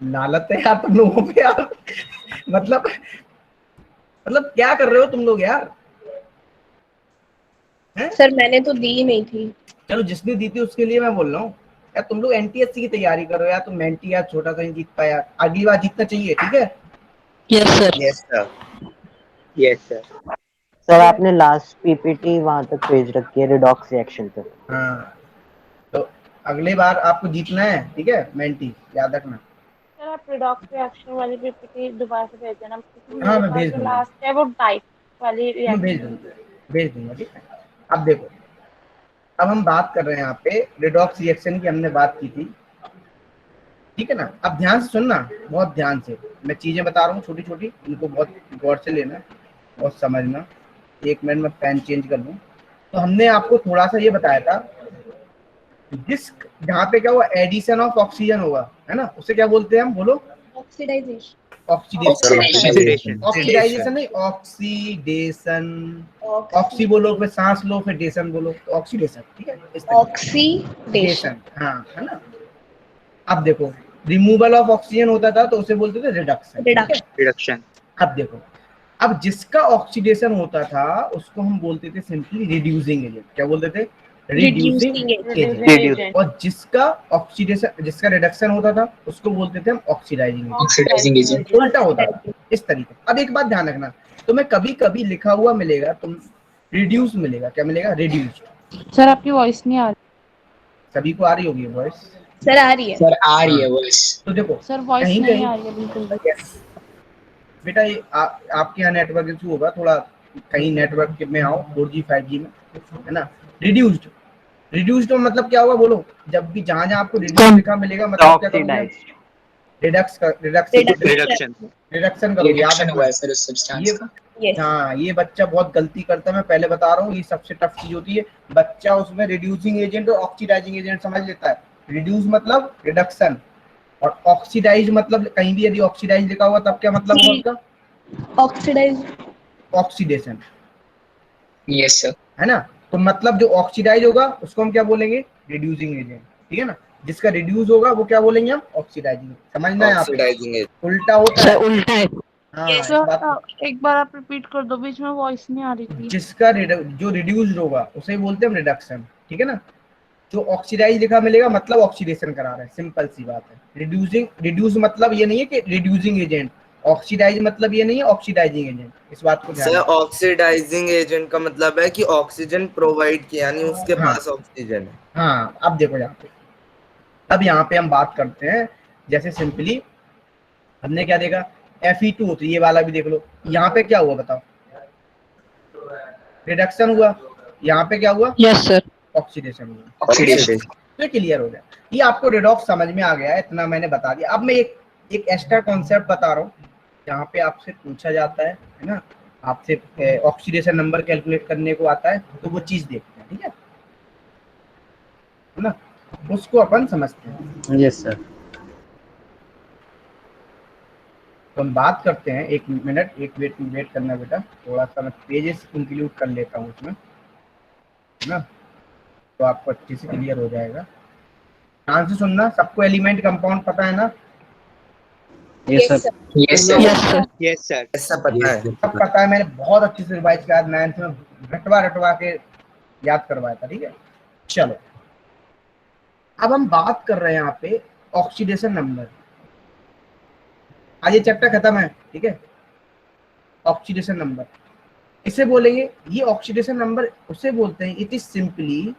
लालत है यार तुम लोगों पे यार। मतलब क्या कर रहे हो तुम लोग यार? हैं? सर मैंने तो दी नहीं थी। चलो जिसने दी थी उसके लिए मैं बोल रहा हूँ यार, तुम लोग एनटीएससी की तैयारी करो यार, तुम एनटी यार छोटा सा ही जीत पाया यार, अगली बार जीतना चाहिए, ठीक है? Yes sir. Yes sir, yes sir. Sir आपने लास्ट पीपीटी वहां तक भेज रखी है रिडॉक्स रिएक्शन पे। हाँ, तो अगली बार आपको जीतना है, ठीक है मेंटी, याद रखना। सर आप रिडॉक्स रिएक्शन वाली पीपीटी दोबारा से भेज देना, क्योंकि हाँ मेरे मैं पास भेज जो दूंगा, लास्ट है वो डाइट वाली मैं भेज रिएक्शन। दूंगा, भेज दूंगा, ठीक है। अब देखो, अब हम बात कर रहे हैं यहाँ पे रिडॉक्स रिएक्शन की, हमने बात की थी, ठीक है ना? अब ध्यान से सुनना, बहुत ध्यान से, मैं चीजें बता रहा हूँ छोटी छोटी, इनको बहुत गौर से लेना और समझना। एक मिनट में पेन चेंज कर लूँ। तो हमने आपको थोड़ा सा ये बताया था, जिस जहाँ पे क्या हुआ, एडिशन ऑफ ऑक्सीजन होगा, है ना, उसे क्या बोलते हैं हम, बोलो? ऑक्सीडाइजेशन। ऑक्सीडेशन। ऑक्सीडेशन। ऑक्सीडाइजेशन नहीं, ऑक्सीडेशन। ऑक्सी बोलो, फिर सांस लो, फिर डेशन बोलो, तो ऑक्सीडेशन, ठीक है? इस तरीके ऑक्सीडेशन। हाँ, है ना? अब देखो, रिमूवल ऑफ ऑक्सीजन होता था तो उसे बोलते थे रिडक्शन, ठीक है? रिडक्शन। अब देखो, अब जिसका ऑक्सीडेशन होता था उसको हम बोलते थे सिंपली रिड्यूसिंग एजेंट। क्या बोलते थे? Reducing agent. और जिसका ऑक्सीडेशन, जिसका रिडक्शन होता था उसको बोलते थे हम ऑक्सीडाइजिंग ऑक्सीडाइजिंग एजेंट। एजेंट। उल्टा होता था इस तरीके। अब एक बात ध्यान रखना, तुम्हें कभी कभी लिखा हुआ मिलेगा, तुम रिड्यूस मिलेगा, क्या मिलेगा? रिड्यूस्ड। सर आपकी वॉइस नहीं आ रही। सभी को आ रही होगी वॉइस? सर आ रही है। सर आ रही है वॉइस। तो देखो, सर वॉइस कहीं नहीं कहीं आ रही है बिल्कुल भी। बेटा ये आपके यहाँ नेटवर्क इशू होगा थोड़ा, कहीं नेटवर्क में आओ, 4G 5G में, है ना? रिड्यूस्ड, रिड्यूस्ड मतलब क्या होगा बोलो? जब भी जहां जहां आपको रिड्यूस लिखा मिलेगा, मतलब क्या करोगे? रिडक्शन। रिडक्शन करोगे, याद रिडक्शन हुआ रखना। है सर उस सब्सटेंस ये का। यस। हाँ, ये बच्चा बहुत गलती करता है, मैं पहले बता रहा हूँ, ये सबसे टफ चीज होती है। बच्चा उसमें रिड्यूसिंग एजेंट और ऑक्सीडाइजिंग एजेंट समझ लेता है। रिड्यूस मतलब रिडक्शन, और ऑक्सीडाइज मतलब कहीं भी यदि ऑक्सीडाइज लिखा हुआ तब क्या मतलब होगा उसका? ऑक्सीडाइज। Oxidation, yes sir. है ना? तो मतलब जो ऑक्सीडाइज होगा उसको हम क्या बोलेंगे? रिड्यूसिंग एजेंट, ठीक है ना? जिसका रिड्यूस होगा वो क्या बोलेंगे हम? ऑक्सीडाइजिंग। समझना है आपको, ऑक्सीडाइजिंग एजेंट। उल्टा होता है। सर उल्टा है। हाँ, इस बात को, सर एक बार आप रिपीट कर दो, बीच में वॉइस नहीं आ रही थी। जिसका जो रिड्यूस्ड होगा उसे बोलते हैं हम रिडक्शन, ठीक है ना? जो ऑक्सीडाइज लिखा मिलेगा मतलब ऑक्सीडेशन करा रहा है, सिंपल सी बात है। रिड्यूस मतलब ये नहीं है कि रिड्यूसिंग एजेंट, ऑक्सीडाइज मतलब ये नहीं है ऑक्सीडाइजिंग एजेंट, इस बात को ध्यान सर रखना। ऑक्सीडाइजिंग एजेंट का मतलब है कि ऑक्सीजन प्रोवाइड किया, यानी उसके हाँ पास ऑक्सीजन है। हाँ, अब देखो यहाँ पे, अब यहाँ पे हम बात करते हैं, जैसे सिंपली हमने क्या देखा, Fe2 होती है, ये वाला भी देख लो, यहाँ पे क्या हुआ बताओ? रिडक्शन हुआ। यहाँ पे क्या हुआ? Yes sir. ऑक्सीडेशन हुआ। ऑक्सीडेशन। तो क्लियर हो गया, ये आपको रिडॉक्स समझ में आ गया है, इतना मैंने बता दिया। अब मैं एक एक्स्ट्रा कॉन्सेप्ट बता रहा हूँ, जहाँ पे आपसे पूछा जाता है ना, आपसे ऑक्सीडेशन नंबर कैलकुलेट करने को आता है, तो वो चीज देखते हैं, ठीक है ना? उसको अपन समझते हैं। Yes sir. तो हम बात करते हैं, एक मिनट, एक वेट करना बेटा, थोड़ा सा मैं पेजेस इंक्लूड कर लेता हूँ उसमें, है ना? तो आपको अच्छे से क्लियर हो जाएगा। ध्यान से सुनना, सबको एलिमेंट कंपाउंड पता है ना? Yes sir. Yes sir. Yes sir. Yes sir. ऐसा पता है। सब पता है, मैंने बहुत अच्छे से रिवाइज किया, 9th में रटवा के याद करवाया था, ठीक है? चलो, अब हम बात कर रहे हैं यहाँ पे ऑक्सीडेशन नंबर। आज ये चैप्टर खत्म है, ठीक है? ऑक्सीडेशन नंबर इसे बोलेंगे, ये ऑक्सीडेशन नंबर उसे बोलते हैं, it is simply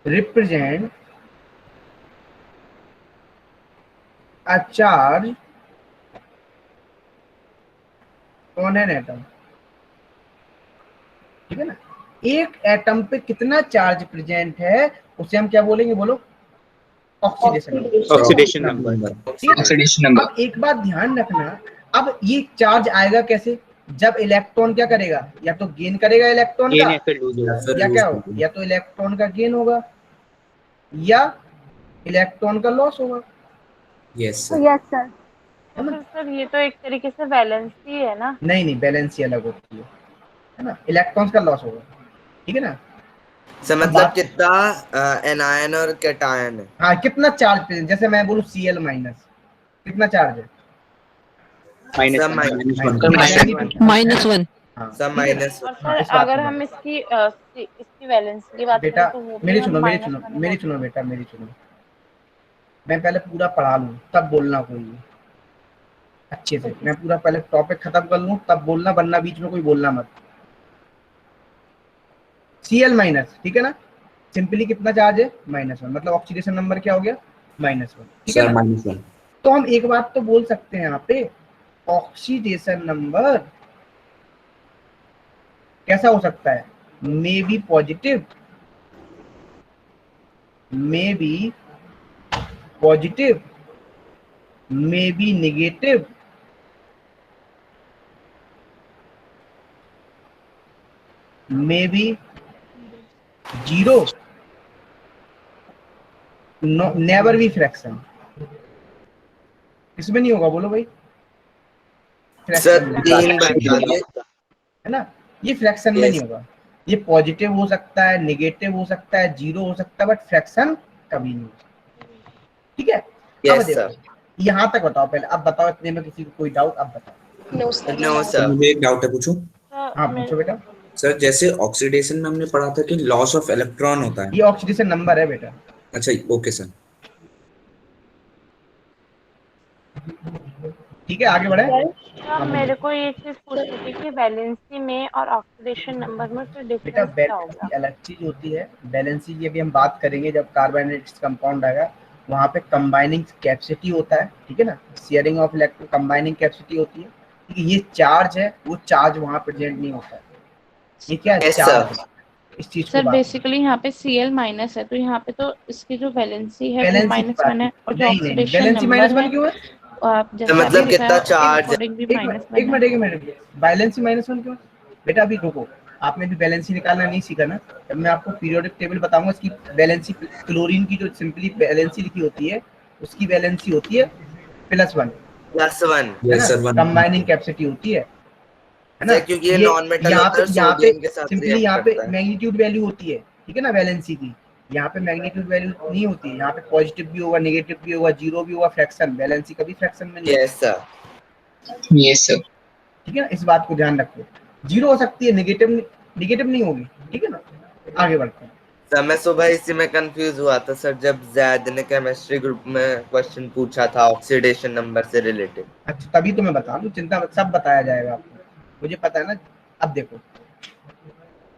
represent a charge on an atom, ठीक है ना? एक एटम पे कितना चार्ज प्रेजेंट है उसे हम क्या बोलेंगे, बोलो? Oxidation number. Oxidation number. Oxidation number. अब एक बात ध्यान रखना, अब ये चार्ज आएगा कैसे? जब इलेक्ट्रॉन क्या करेगा, या तो गेन करेगा इलेक्ट्रॉन का, गेन या फिर लूज होगा। या क्या होगा, या तो इलेक्ट्रॉन का गेन होगा या इलेक्ट्रॉन का लॉस होगा। Yes yes sir. है ना? तो सर ये तो एक तरीके से वैलेंस ही है ना? नहीं, बैलेंस ही अलग होती है ना? इलेक्ट्रॉन्स का लॉस होगा, ठीक है ना? सर मतलब कितना एनायन और कैटायन है? हाँ, कितना चार्ज प्रेजेंट, जैसे मैं बोलूँ Cl माइनस, कितना चार्ज है? सर -1 हाँ, सर ठीक है ना? माइनस और हाँ, सर इस बात अगर को हम ध्यान इसकी वैलेंस की बात बेटा, करें तो वो भी मेरी हम सुनो मेरी माइनस सुनो वन मेरी सुनो बेटा, मेरी सुनो। मैं पहले पूरा पढ़ा लूँ तब बोलना कोई नहीं, अच्छे से। मैं पूरा पहले टॉपिक खत्म कर लूँ तब बोलना, वरना बीच में कोई बोलना मत। Cl माइनस, ठीक है ना? सिंपली कितना चार्ज है? -1, मतलब ऑक्सीडेशन नंबर क्या हो गया? -1, ठीक है सर ना? -1 तो हम एक बात तो बोल सकते हैं यहाँ पे, ऑक्सीडेशन नंबर कैसा हो सकता है? May be positive, may be positive, may be negative, may be zero, never be fraction. इसमें नहीं होगा, बोलो भाई। सर फ्रैक्शन में, 3 बता दिए। है ना? ये फ्रैक्शन में नहीं होगा। ये पॉजिटिव हो सकता है, नेगेटिव हो सकता है, जीरो हो सकता है, बट फ्रैक्शन कभी नहीं होगा, ठीक है? अब यस देखो, सर। यहाँ तक बताओ पहले, अब बताओ इतने में किसी को कोई डाउट? अब बताओ। No sir. No sir sir. मुझे एक डाउट है, पूछूं? हाँ, मेरे पूछो बेटा। सर जैसे ऑक्सीडेशन में हमने पढ़ा था कि लॉस ऑफ इलेक्ट्रॉन होता है। ये ऑक्सीडेशन नंबर है बेटा। अच्छा, ओके सर। ठीक है, आगे बढ़े। सर, हाँ, बोलो मेरे को ये चीज पूछनी थी कि वैलेंसी में और ऑक्सीडेशन नंबर में फिर बेटा। डिफरेंस क्या वैलेंसी होगा? अलग चीज होती है, वैलेंसी की अभी हम बात करेंगे जब कार्बोनाइट्स कंपाउंड आएगा, वहाँ पे कंबाइनिंग कैपेसिटी होता है, ठीक है ना? Sharing of electron, combining capacity होती है, ठीक है? ये चार्ज है, वो चार्ज वहाँ प्रेजेंट नहीं होता है। ये क्या है? Yes charge sir. है। इस चीज को सर बात बेसिकली यहाँ पे Cl माइनस है, तो यहाँ पे तो इसकी जो वैलेंसी है वो वैलेंसी की बात -1 है, और जो नहीं, नहीं, नहीं, ऑक्सीडेशन वैलेंसी नंबर -1 है क्यों है? आप तो जैसे आपने मतलब एक कितना बताया उसके चार्ज है? अकॉर्डिंग भी एक मिनट, -1 एक है। मिनट, एक मिनट, वैलेंसी -1 क्यों है? बेटा अभी रुको, आपने भी वैलेंसी निकालना नहीं सीखा ना? जब मैं आपको पीरियोडिक टेबल बताऊंगा, इसकी वैलेंसी, क्लोरीन की जो सिंपली वैलेंसी लिखी होती है, उसकी वैलेंसी होती है +1, +1। है यस ना? सर, 1। कंबाइनिंग कैपेसिटी होती है ना? सर क्योंकि ये ये नॉन मेटल यहाँ होता पे, है, यहाँ पे सोडियम के साथ सिंपली रिएक्ट यहाँ पे करता है। मैग्नीट्यूड वैल्यू होती है, ठीक है ना? वैलेंसी की यहाँ पे मैग्नीट्यूड वैल्यू नहीं होती है। यहाँ पे पॉजिटिव भी होगा, नेगेटिव भी होगा, जीरो भी होगा, फ्रैक्शन। वैलेंसी कभी फ्रैक्शन में नहीं होती, यस सर। Yes sir. ठीक है ना? इस बात को ध्यान रखो। जीरो हो सकती है, नेगेटिव, नेगेटिव नहीं होगी, ठीक है ना? आगे बढ़ते हैं। सर मैं सुबह इसी में कंफ्यूज हुआ था सर, जब जैद ने केमिस्ट्री ग्रुप में क्वेश्चन पूछा था ऑक्सीडेशन नंबर से रिलेटेड। अच्छा, तभी तो मैं बता दूं, चिंता मत, सब बताया जाएगा आपको, मुझे पता है ना। अब देखो,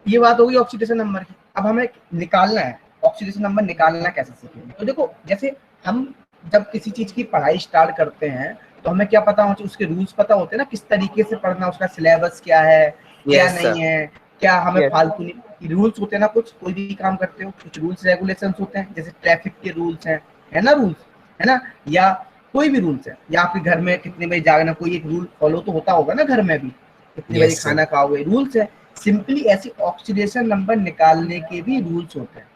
ये बात होगी ऑक्सीडेशन नंबर की। अब हमें निकालना है ऑक्सीडेशन नंबर, निकालना कैसे सीखेंगे? तो देखो, जैसे हम जब किसी चीज की पढ़ाई स्टार्ट करते हैं तो हमें क्या पता होना चाहिए? उसके रूल्स पता होते हैं ना, किस तरीके से पढ़ना, उसका सिलेबस क्या है, क्या यस नहीं सर। है, क्या हमें Yes. फालतू नहीं। रूल्स होते हैं ना, कुछ कोई भी काम करते हो कुछ रूल्स रेगुलेशंस होते हैं, जैसे ट्रैफिक के रूल्स हैं, है ना? रूल्स, है ना? या कोई भी रूल्स है, या आपके घर में कितने बजे जागना, कोई एक रूल फॉलो तो होता होगा ना घर में भी, कितने बजे यस सर। खाना खाओगे, रूल्स है। सिंपली ऐसे ऑक्सीडेशन नंबर निकालने के भी रूल्स होते हैं,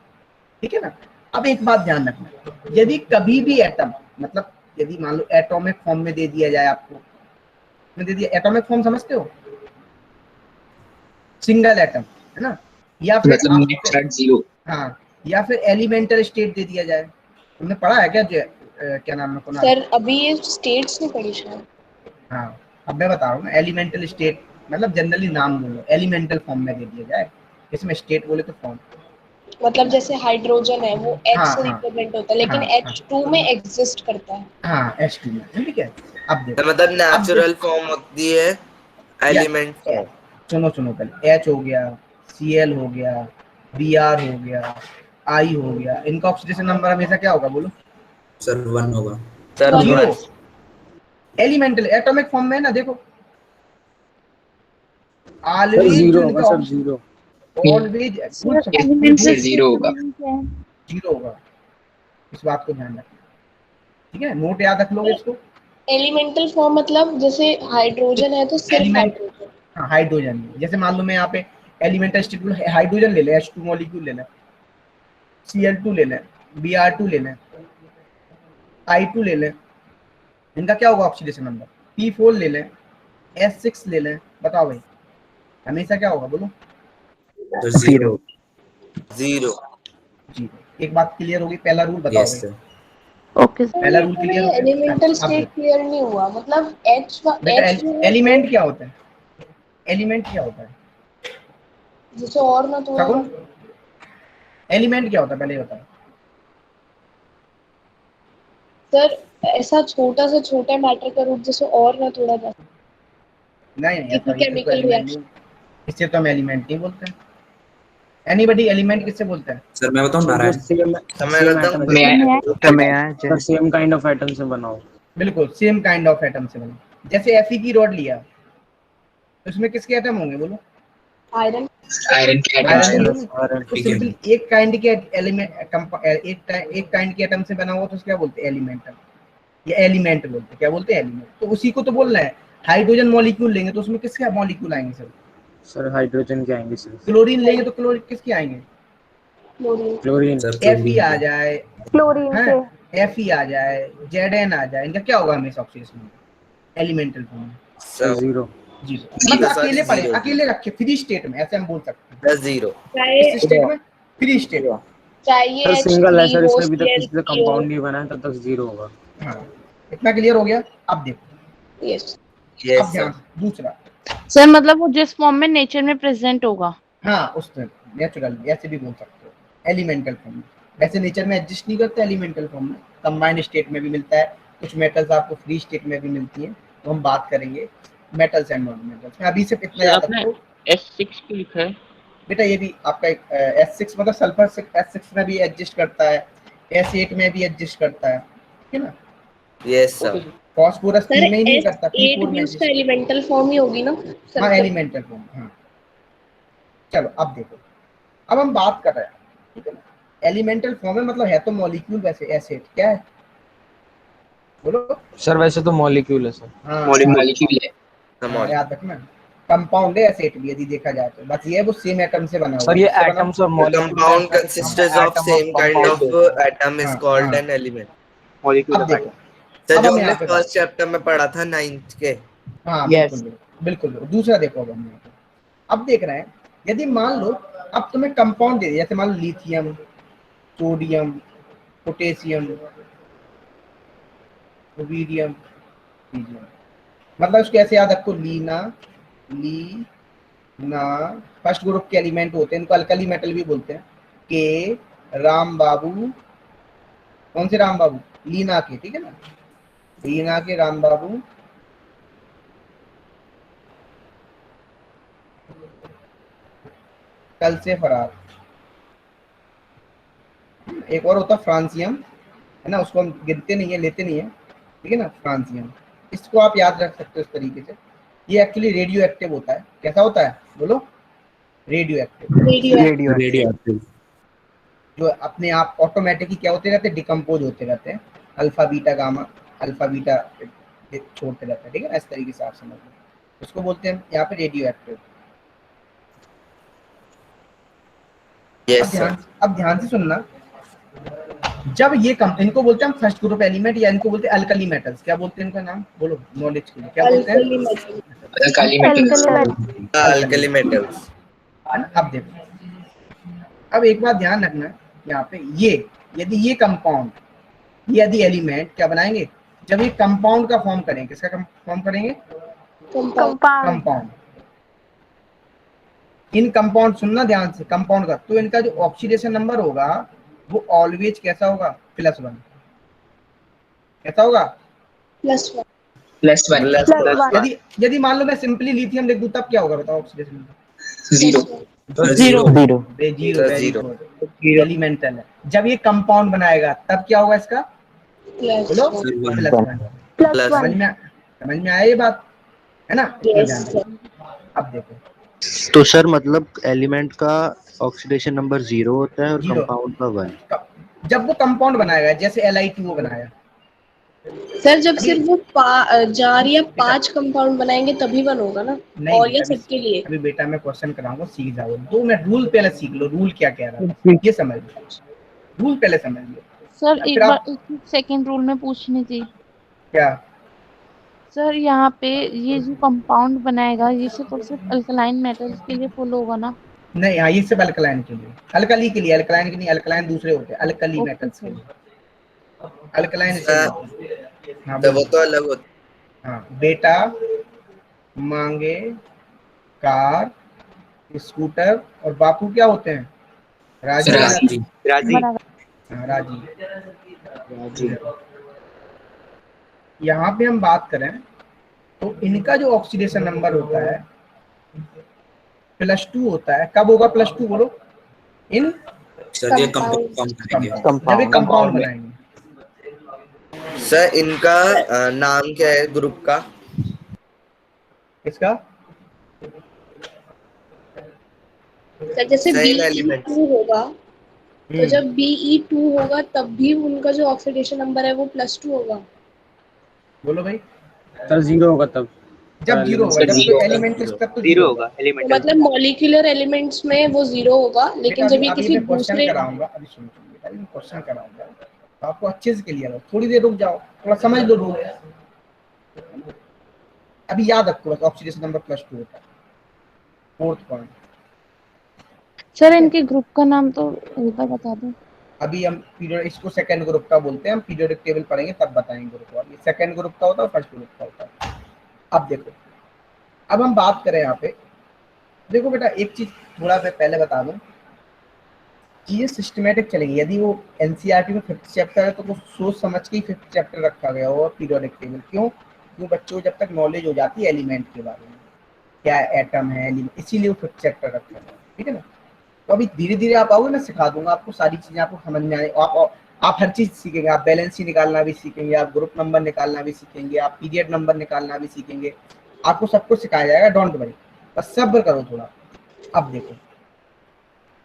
ठीक है ना? अब एक बात ध्यान रखना, यदि कभी भी एटम, मतलब यदि मान लो एटॉमिक फॉर्म में दे दिया जाए आपको, में दे दिया, एटॉमिक फॉर्म समझते हो? सिंगल एटम, है ना? या फिर मतलब नेट आप, चार्ज 0। हाँ, या फिर एलिमेंटल स्टेट दे दिया जाए। तुमने पढ़ा है क्या? क्या नाम है कुणाल? सर अभी ये स्टेट्स नहीं पढ़ी शायद। हाँ, अब मैं बता रहा हूँ ना, एलिमेंटल स्टेट मतलब जनरली नाम बोलो, एलिमेंटल फॉर्म में दे दिया जाए, इसमें स्टेट बोले तो फॉर्म। मतलब जैसे हाइड्रोजन है वो H हाँ, से हाँ, रिप्रेजेंट होता है, लेकिन हाँ, हाँ, H2 में एग्जिस्ट करता है। हाँ, H2 में, ठीक है? अब देखो, मतलब अब देख, नेचुरल फॉर्म होती है या एलिमेंट फॉर्म। सुनो सुनो पहले, H हो गया, Cl हो गया, Br हो गया, I हो गया, इनका ऑक्सीडेशन नंबर हमेशा क्या होगा, बोलो? सर 1 होगा। Sir One. Zero. 1। Elemental atomic form में है ना, देखो, सर ऑलवेज जो जीरो होगा, इनका sir zero. Always sir yes elementary sir, state 0 का होगा। मीनिंग क्या है? जीरो होगा। इस बात को ध्यान रखना, ठीक है? नोट याद रख लोगे इसको। एलिमेंटल फॉर्म मतलब जैसे हाइड्रोजन है तो सिर्फ एलिमेंट, हाइड्रोजन। हाँ, हाइड्रोजन, जैसे मान लो मैं यहाँ पे एलिमेंटल स्टेट, हाइड्रोजन ले लें, H2 मॉलिक्यूल ले लें, Cl2 ले लें, Br2 ले लें, I2 ले लें, इनका क्या होगा ऑक्सीडेशन नंबर? P4 ले लें, S6 ले लें, बताओ भाई, हमेशा क्या होगा, बोलो? सर 0। 0 जी, एक बात क्लियर होगी, पहला रूल बताओ यस भाई। सर। ओके सर पहला ये रूल तो क्लियर नहीं, हो गया? एलिमेंटल अब स्टेट देखो क्लियर नहीं हुआ, मतलब एच बेटा, एच जो है एलिमेंट क्या होता है? एलिमेंट क्या होता है जैसे और ना थोड़ा शगुन? एलिमेंट क्या होता है पहले ये बताओ। सर ऐसा छोटा से छोटा मैटर का रूप जैसे और ना थोड़ा सा नहीं नहीं, किसी ऐसा इसे तो केमिकल एलिमेंट नहीं, रिएक्शन। इसे तो हम एलिमेंट नहीं बोलते हैं। एनीबडी एलिमेंट किससे बोलते हैं? सर मैं बताऊं जो नारायण। सेम समय सेम रहता एटम हूँ। से मैं sir same kind of atom से बना हो। बिल्कुल सेम काइंड ऑफ एटम से बना। जैसे Fe की रॉड लिया तो इसमें किसके एटम होंगे बोलो? आयरन आयरन के एटम आयरन से के आयरन होंगे। आयरन तो ठीक है। सिंपल एक काइंड के एलिमेंट एक काइंड के एटम से बना हुआ तो उसको क्या बोलते हैं? एलिमेंट। या एलिमेंट बोलते हैं, क्या बोलते हैं? एलिमेंट। तो उसी को तो बोलना है। हाइड्रोजन मॉलिक्यूल लेंगे तो उसमें किसके मॉलिक्यूल आएंगे सर? सर हाइड्रोजन के आएंगे सर। क्लोरीन लेंगे तो क्लोरीन किसके आएंगे? Chlorine chlorine sir Fe chlorine आ के। जाए, क्लोरीन हैं, के। Fe आ जाए, Zn आ जाए, इनका क्या होगा हमेशा ऑक्सीडेशन में? एलिमेंटल फॉर्म में। Sir zero. जीरो। जीरो, मतलब सॉरी, अकेले पड़े, जीरो अकेले रखे फ्री स्टेट में, ऐसे हम बोल सकते हैं। प्लस 0। चाहे इस स्टेट में, फ्री स्टेट में। चाहिए सर सिंगल है H3 सर, हो इसने अभी तक किसी से CH3 हो। कंपाउंड नहीं बनाया, तब तक जीरो होगा। हाँ, इतना क्लियर हो गया? अब देखो, यस अब यस ध्यान सर। से दूसरा। सर मतलब वो जिस फॉर्म में नेचर में प्रेजेंट होगा। हाँ, उस तरह नेचुरल ऐसे भी बोल सकते हो, एलिमेंटल फॉर्म में। वैसे नेचर में एग्जिस्ट नहीं करते एलिमेंटल फॉर्म में, कंबाइंड स्टेट में भी मिलता है। कुछ मेटल्स आपको फ्री स्टेट में भी मिलती हैं, तो हम बात करेंगे मेटल्स एंड नॉन मेटल्स में। अभी सिर्फ इतना सर याद आपने रखो S6 क्यों लिखा है? बेटा, ये भी आपका एक S6 मतलब सल्फर S6 में भी एग्जिस्ट करता है, S8 में भी एग्जिस्ट करता है, ठीक है ना? Yes okay sir. Sir. Phosphorus sir 3 में ही नहीं करता, S8 P4 भी में उसका एग्जिस्ट। एलिमेंटल फॉर्म ही होगी ना हाँ, सल्फर। Elemental form. हाँ, चलो अब देखो, अब हम बात कर रहे हैं, ठीक है ना? एलिमेंटल फॉर्म में मतलब है तो मॉलिक्यूल, वैसे एसिड क्या है बोलो? सर वैसे तो मॉलिक्यूल है सर। हाँ मॉलिक्यूल है। हाँ, याद रखना, कंपाउंड है एसिड भी यदि देखा जाए तो, बस ये है वो सेम एटम से बना हुआ सर है। ये किससे बना? एटम्स और The मॉलिक्यूल में compound ऐसा consists of एटम और same kind कंपाउंड of होता है। atom is हाँ called हाँ, an element। अब देखो, सर अब जो हम हमने यहाँ पे बात, फर्स्ट चैप्टर में पढ़ा था 9th के। हाँ यस। बिल्कुल बिल्कुल। दूसरा देखो, अब हम यहाँ पे अब देख रहे हैं, यदि मान लो अब तुम्हें कंपाउंड दे दिया, जैसे मान लो lithium, sodium, potassium, rubidium, helium. मतलब उसको ऐसे याद रखो, ली ना फर्स्ट ग्रुप के एलिमेंट होते हैं, इनको अल्कली मेटल भी बोलते हैं। के राम बाबू, कौन से राम बाबू? लीना के, ठीक है ना? लीना के राम बाबू, कल से फरार। एक और होता फ्रांसियम, है ना? उसको हम गिनते नहीं है, लेते नहीं है, ठीक है ना? फ्रांसियम, इसको आप याद रख सकते हो इस तरीके से। ये एक्चुअली रेडियो एक्टिव होता है। कैसा होता है बोलो? Radio active. Radio radio active. जो अपने आप ऑटोमेटिकली क्या होते रहते हैं? डिकम्पोज होते रहते हैं, alpha beta gamma, alpha beta छोड़ते रहते हैं, ठीक है ना? इस तरीके से आप समझ लो, उसको बोलते हैं यहाँ पे रेडियो एक्टिव। Yes sir. अब ध्यान से सुनना, जब ये इनको बोलते हैं हम फर्स्ट ग्रुप एलिमेंट, या इनको बोलते हैं अल्कली मेटल्स। क्या बोलते हैं इनका नाम बोलो नॉलेज के लिए? क्या बोलते हैं? Alkali metal. काली मेटल्स। Alkali metals. है ना? अब देखो, अब एक बात ध्यान रखना, यहाँ पे ये यदि ये कंपाउंड, यदि एलिमेंट क्या बनाएंगे? जब ये कंपाउंड का फॉर्म करेंगे, किसका फॉर्म करेंगे? कंपाउंड। कंपाउंड। कंपाउंड। इन कंपाउंड, सुनना ध्यान से, कंपाउंड का तो इनका जो ऑक्सीडेशन नंबर होगा वो ऑलवेज कैसा होगा? +1। कैसा होगा? +1। +1। यदि यदि मान लो मैं सिंपली लिथियम लिख दूं तब क्या होगा बताओ oxidation number? 0। Sir zero. Zero. Zero, sir, very zero. Good, elemental है। जब ये कंपाउंड बनाएगा तब क्या होगा इसका बोलो? +1। Sir one. +1। प्लस समझ में आया ये बात, है ना? इतना यस ध्यान रखो। अब देखो, तो सर मतलब एलिमेंट का ऑक्सीडेशन नंबर 0 होता है और जीरो। कंपाउंड का 1। जब वो कंपाउंड बनाएगा, जैसे Li2O बनाया, सर जब अभी सिर्फ वो 4 या बेटा 5 कंपाउंड बनाएंगे तभी 1 होगा ना, नहीं और बेटा, या सबके लिए? अभी बेटा मैं क्वेश्चन कराऊंगा, सीख जाओ। 2 मिनट रूल पहले सीख लो, रूल क्या कह रहा था ये समझ लो, रूल पहले समझ लो, सर फिर एक बार आप एक सेकंड रूल में पूछनी थी। क्या? सर यहाँ पे ये जो कंपाउंड बनाएगा ये सिर्फ और सिर्फ अल्कलाइन मेटल्स के लिए फुल होगा ना? नहीं, हाँ, ये सिर्फ अल्कलाइन के लिए, अल्कली के लिए, अल्कलाइन के नहीं, अल्कलाइन दूसरे होते हैं, अल्कली ओके मेटल्स के सर। लिए, अल्कलाइन इसे बोलते हैं। हाँ तो वो बोलो। तो अलग होता हाँ, बेटा मांगे कार, स्कूटर, और बापू क्या होते हैं? राजी सर या राजी राजी? जी। राजी। हाँ, राजी। राजी। यहाँ पे हम बात करें तो इनका जो ऑक्सीडेशन नंबर होता है +2 होता है। कब होगा +2 बोलो? इन सर ये कंपाउंड कंपाउंड करेंगे। कंपाउंड, जब ये कंपाउंड कंपाउंड में। बनाएंगे। है। सर इनका नाम क्या है ग्रुप का? इसका सर जैसे सर इन एलिमेंट्स। BE2 होगा, तो जब BE2 होगा तब भी उनका जो ऑक्सीडेशन नंबर है वो +2 होगा। बोलो भाई। सर 0 होगा तब। जब जीरो होगा, सर जब कोई जीरो होगा। एलिमेंट तब तो जीरो जीरो होगा, होगा। तो एलिमेंटल। मतलब मॉलिक्यूलर एलिमेंट्स में वो 0 होगा, बेटा लेकिन अभी जब ये अभी किसी मैं क्वेश्चन दूसरे कराऊंगा, अभी सुनो सुनो बेटा, अभी मैं क्वेश्चन कराऊंगा तो आपको अच्छे से क्लियर हो, थोड़ी देर रुक जाओ, थोड़ा समझ लो रूल। अभी याद रखो बस, ऑक्सीडेशन नंबर +2 होता है। फोर्थ पॉइंट, सर इनके ग्रुप का नाम तो एक बार बता दो। अभी हम पीरियड, इसको सेकंड ग्रुप का बोलते हैं, हम पीरियोडिक टेबल पढ़ेंगे तब बताएंगे ग्रुप वाला। ये सेकंड ग्रुप का होता है, फर्स्ट ग्रुप का होता है। अब देखो, अब हम बात करें यहाँ पे, देखो बेटा एक चीज थोड़ा मैं पहले बता दूं, चीजें सिस्टमेटिक चलेंगी। यदि वो एनसीईआरटी में 5th चैप्टर है तो वो सोच समझ के ही 5th चैप्टर रखा गया होगा पीरियोडिक टेबल। क्यों बच्चों को जब तक नॉलेज हो जाती है एलिमेंट के बारे में, क्या एटम है, इसीलिए वो 5th चैप्टर रखा गया, ठीक है ना। तो अभी धीरे धीरे आप आओगे, मैं सिखा दूंगा आपको सारी चीजें, आपको समझ में आए। आप हर चीज सीखेंगे, आप बैलेंस निकालना भी सीखेंगे, आप ग्रुप नंबर निकालना भी सीखेंगे, आप पीरियड नंबर निकालना भी सीखेंगे, आपको सब कुछ सिखाया जाएगा, डोंट वरी, बस सब्र करो थोड़ा। अब देखो,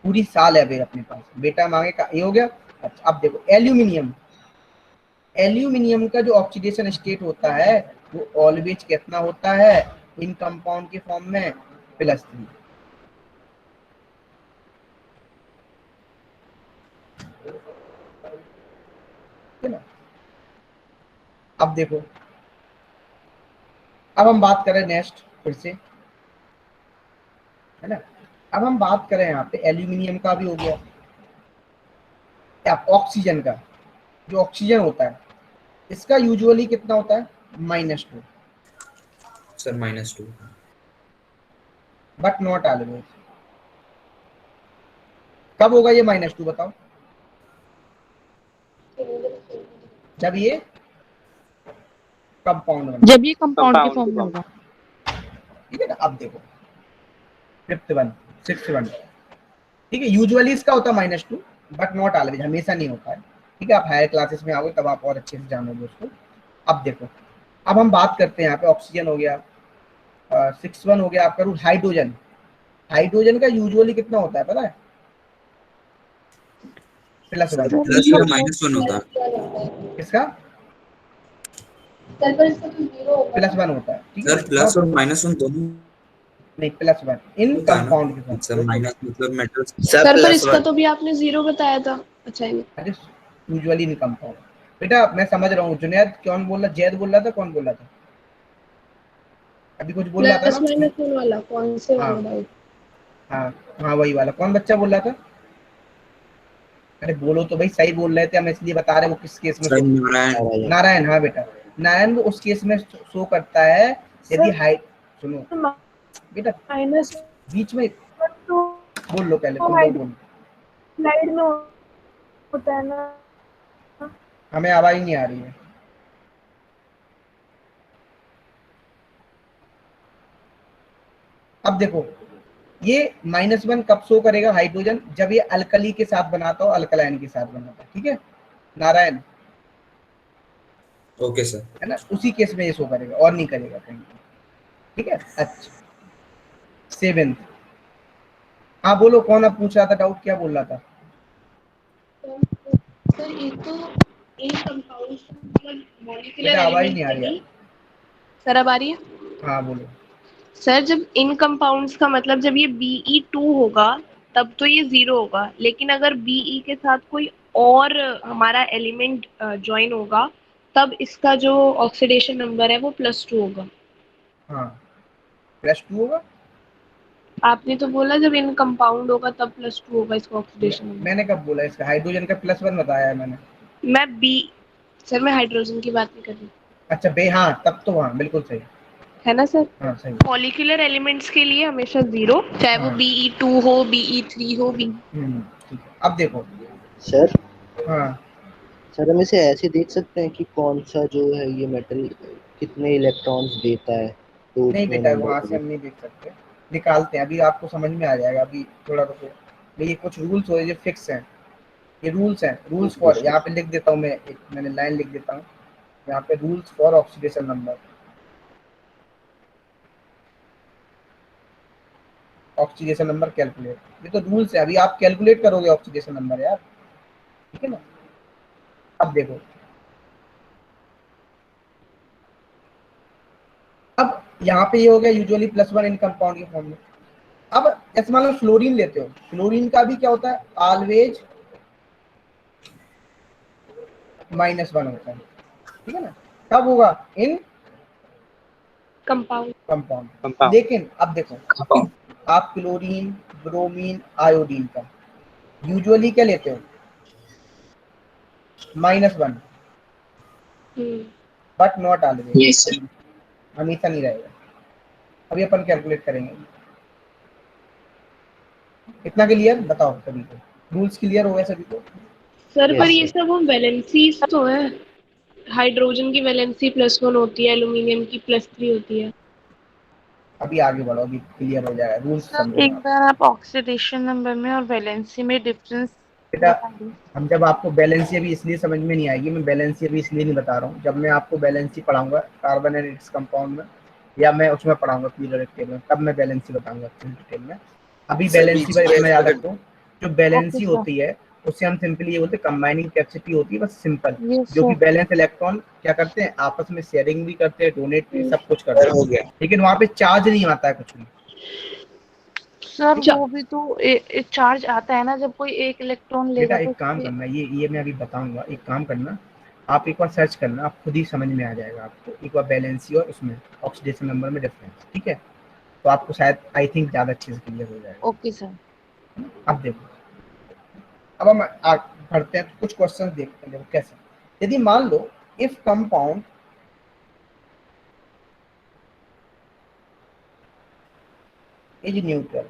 पूरी साल है अभी अपने पास, बेटा मांगे का ये हो गया। अच्छा अब देखो, एल्यूमिनियम, एल्यूमिनियम का जो ऑक्सीडेशन स्टेट होता है वो ऑलवेज कितना होता है इन कंपाउंड के फॉर्म में? +3। है ना। अब देखो, अब हम बात करें नेक्स्ट फिर से, है ना। अब हम बात करें यहाँ पे एल्यूमिनियम का भी हो गया, अब ऑक्सीजन का, जो ऑक्सीजन होता है इसका यूजुअली कितना होता है? -2, सर -2। But not always. कब होगा ये -2 बताओ? जब ये कंपाउंड बना, जब ये कंपाउंड के फॉर्म में होगा। ठीक है ना। अब देखो 5th वन, 6th वन, ठीक है, यूजुअली इसका होता है -2 बट नॉट ऑलवेज, हमेशा नहीं होता है, ठीक है। आप हायर क्लासेस में आओगे तब आप और अच्छे से जानोगे उसको। अब देखो, अब हम बात करते हैं यहाँ पे, ऑक्सीजन हो गया, 6th वन हो गया आपका रूल हाइड्रोजन। हाइड्रोजन का यूजुअली कितना होता है पता है? +1। सर प्लस इनका और -1 होता है। किसका? सर पर इसका तो 0 होगा। +1 होता है, ठीक है। सर प्लस और -1 दोनों नहीं, +1 इन होता है ना। कंपाउंड के साथ। सर माइनस मतलब मेटल्स। सर सर पर इसका +1। तो भी आपने 0 बताया था। अच्छा ये अरे यूजुअली इन कंपाउंड, बेटा मैं समझ रहा हूँ। जुनैद कौन बोल रहा? जैद बोल रहा था, कौन बोल रहा था? अभी कुछ बोल रहा था ना? +-1 वाला कौन से हाँ वाला डाउट? हाँ हाँ, वही वाला। कौन बच्चा बोल रहा था? अरे बोलो तो भाई, सही बोल रहे थे हम, इसलिए बता रहे वो किस केस में सर शो। नारायण। नारायण, हाँ बेटा, नारायण वो उस केस में शो करता है यदि हाइट, सुनो बेटा, बीच में बोल लो, पहले तुम लोग बोलो, स्लाइड में होता है ना। हमें आवाज नहीं आ रही है। अब देखो, ये -1 कब शो करेगा हाइड्रोजन? जब ये अल्कली के साथ बनाता हो, अल्कलाइन के साथ बनाता है, ठीक है नारायण, ओके सर। है ना, उसी केस में ये शो करेगा और नहीं करेगा कहीं, ठीक है। अच्छा 7th, हाँ बोलो, कौन अब पूछ रहा था डाउट, क्या बोल रहा था? सर एक तो इन कंपाउंड्स का मॉलिक्यूलर बेटा आवाज एलिमेंट नहीं आ रही है। नहीं। सर अब आ रही है? हाँ बोलो। सर जब इन कंपाउंड्स का मतलब जब ये BE2 होगा तब तो ये 0 होगा, लेकिन अगर BE के साथ कोई और हमारा एलिमेंट ज्वाइन होगा तब इसका जो ऑक्सीडेशन नंबर है वो +2 होगा। हाँ +2 होगा। आपने तो बोला जब इन कंपाउंड होगा तब +2 होगा इसका ऑक्सीडेशन नंबर। मैंने कब बोला इसका? हाइड्रोजन का +1 बताया है मैंने। मैं बी सर मैं हाइड्रोजन की बात नहीं कर रही। अच्छा बे, हाँ तब तो हाँ बिल्कुल सही। है ना सर? हाँ सही। मॉलिक्यूलर एलिमेंट्स के लिए हमेशा 0, चाहे वो हाँ। Be2 हो, Be3 हो, ठीक है, अब देखो। सर हाँ सर हम इसे ऐसे देख सकते हैं कि कौन सा जो है ये मेटल कितने इलेक्ट्रॉन्स देता है दो नहीं दो बेटा, नंबर वहां के से लिए। हम नहीं देख सकते, निकालते हैं, अभी आपको समझ में आ जाएगा, अभी थोड़ा रुको। ये कुछ रूल्स हो जो फिक्स हैं, ये रूल्स हैं, रूल्स ओके फॉर, सर। यहाँ पे लिख देता हूँ मैं, एक मैंने लाइन लिख देता हूँ यहाँ पे, rules for oxidation number. Oxidation number calculate, ये तो रूल्स है, अभी आप कैलकुलेट करोगे ऑक्सीडेशन नंबर यार, ठीक है ना। अब देखो, अब यहाँ पे ये हो गया यूजुअली +1 इन कंपाउंड के फॉर्म में। अब जैसे मान लो फ्लोरीन लेते हो, फ्लोरीन का भी क्या होता है, ऑलवेज -1 होता है, ठीक है ना। कब होगा? इन कंपाउंड। कंपाउंड। लेकिन अब देखो, आप क्लोरीन, ब्रोमीन, आयोडीन का यूजुअली क्या लेते हो? -1, but not always, yes sir. हमेशा नहीं रहेगा। अभी अपन कैलकुलेट करेंगे। इतना क्लियर? बताओ सभी को, रूल्स क्लियर हो गए सभी को? सर पर यस ये सर। सब वो वैलेंसीज तो है, हाइड्रोजन की वैलेंसी +1 होती है, एल्यूमिनियम की +3 होती है। अभी आगे बढ़ो, अभी क्लियर हो जाएगा, रूल्स सर समझो एक आप। बार आप ऑक्सीडेशन नंबर में और वैलेंसी में डिफरेंस बेटा बता दीजिए। हम जब आपको बैलेंसी अभी इसलिए समझ में नहीं आएगी, मैं बैलेंसी अभी इसलिए नहीं बता रहा हूँ, जब मैं आपको बैलेंसी पढ़ाऊंगा कार्बन एंड इट्स कंपाउंड में, या मैं उसमें पढ़ाऊंगा पीरियोडिक टेबल में, तब मैं बैलेंसी बताऊंगा अच्छी डिटेल में। अभी सर बैलेंसी बीच पर में इतना याद अगर रखो, जो ओके बैलेंसी सर। होती है उससे हम सिंपली ये बोलते हैं कंबाइनिंग कैपेसिटी होती है, बस सिंपल, यस जो कि सर। बैलेंस इलेक्ट्रॉन क्या करते हैं, आपस में शेयरिंग भी करते हैं, डोनेट भी, सब कुछ करते हो हैं, गया, लेकिन वहां पे चार्ज नहीं आता है कुछ भी। सर ठीक है वो भी तो चार्ज आता है ना, जब कोई एक इलेक्ट्रॉन बेटा, लेगा तो एक काम उससे। करना, ये मैं अभी बताऊंगा, एक काम करना, आप एक बार सर्च करना, आप खुद ही समझ में आ जाएगा आपको, एक बार बैलेंसी और उसमें ऑक्सीडेशन नंबर में डिफरेंस, ठीक है, तो आपको शायद आई थिंक ज़्यादा अच्छे से क्लियर हो जाएगा। Okay sir. अब देखो, अब हम बढ़ते हैं, तो कुछ क्वेश्चन देखते हैं, देखो कैसे। यदि मान लो if compound is neutral,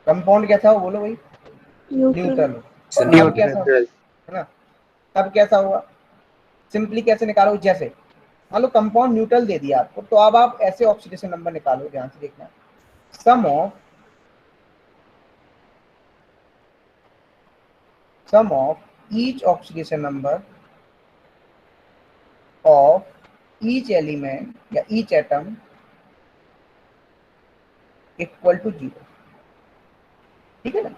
compound कैसा हो बोलो भाई? न्यूट्रल हो, तब कैसा हो, है ना, तब कैसा होगा? सिंपली कैसे निकालो, जैसे मान लो कंपाउंड न्यूट्रल दे दिया आपको, तो अब आप ऐसे ऑक्सीडेशन नंबर निकालो, ध्यान से देखना, sum of each oxidation number of each element या ईच एटम इक्वल टू 0, ठीक है ना।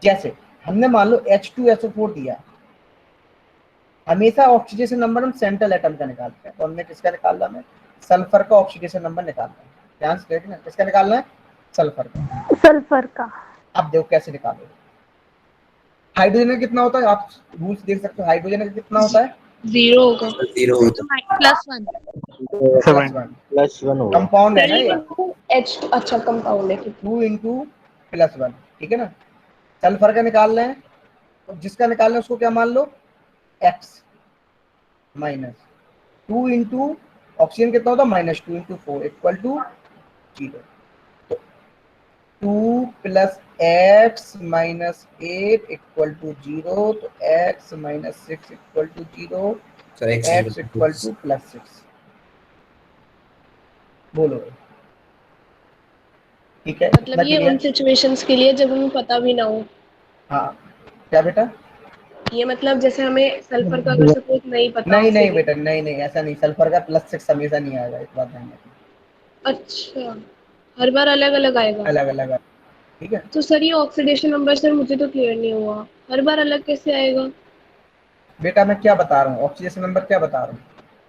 जैसे हमने मान लो H2SO4 दिया, हमेशा ऑक्सीडेशन नंबर हम सेंट्रल एटम का निकालते हैं, तो हमने किसका निकालना है? सल्फर का ऑक्सीडेशन नंबर निकालना है, ध्यान से देखना, किसका निकालना है? सल्फर का। सल्फर का। अब देखो कैसे निकालोगे। हाइड्रोजन का कितना होता है, आप रूल्स देख सकते हो, हाइड्रोजन का कितना होता है? 0 होगा। 0 होता +1। +1 होगा। कंपाउंड है ना ये, H अच्छा कंपाउंड है। 2 इंटू +1, ठीक है ना। सल्फर का निकालना है, तो जिसका निकालना है उसको क्या मान लो? X -2 इंटू ऑक्सीजन कितना होता है? -2 into 4 equal to 0। 2 + x - 8 equal to 0, तो x - 6 equal to 0, sir x equal to +6। बोलो, ठीक है, मतलब इतना ये उन क्लियर? सिचुएशंस के लिए जब हमें पता भी ना हो। हाँ, क्या बेटा? ये मतलब जैसे हमें सल्फर का अगर सपोज नहीं पता नहीं नहीं ऑक्सीजन। बेटा, नहीं नहीं, ऐसा नहीं, सल्फर का +6 हमेशा नहीं आएगा, इस बात ध्यान रखना, अच्छा, हर बार अलग अलग आएगा। अलग अलग, ठीक है तो सर ये ऑक्सीडेशन नंबर सर मुझे तो क्लियर नहीं हुआ, हर बार अलग कैसे आएगा? बेटा। मैं क्या बता रहा हूँ, ऑक्सीडेशन नंबर क्या बता रहा हूँ,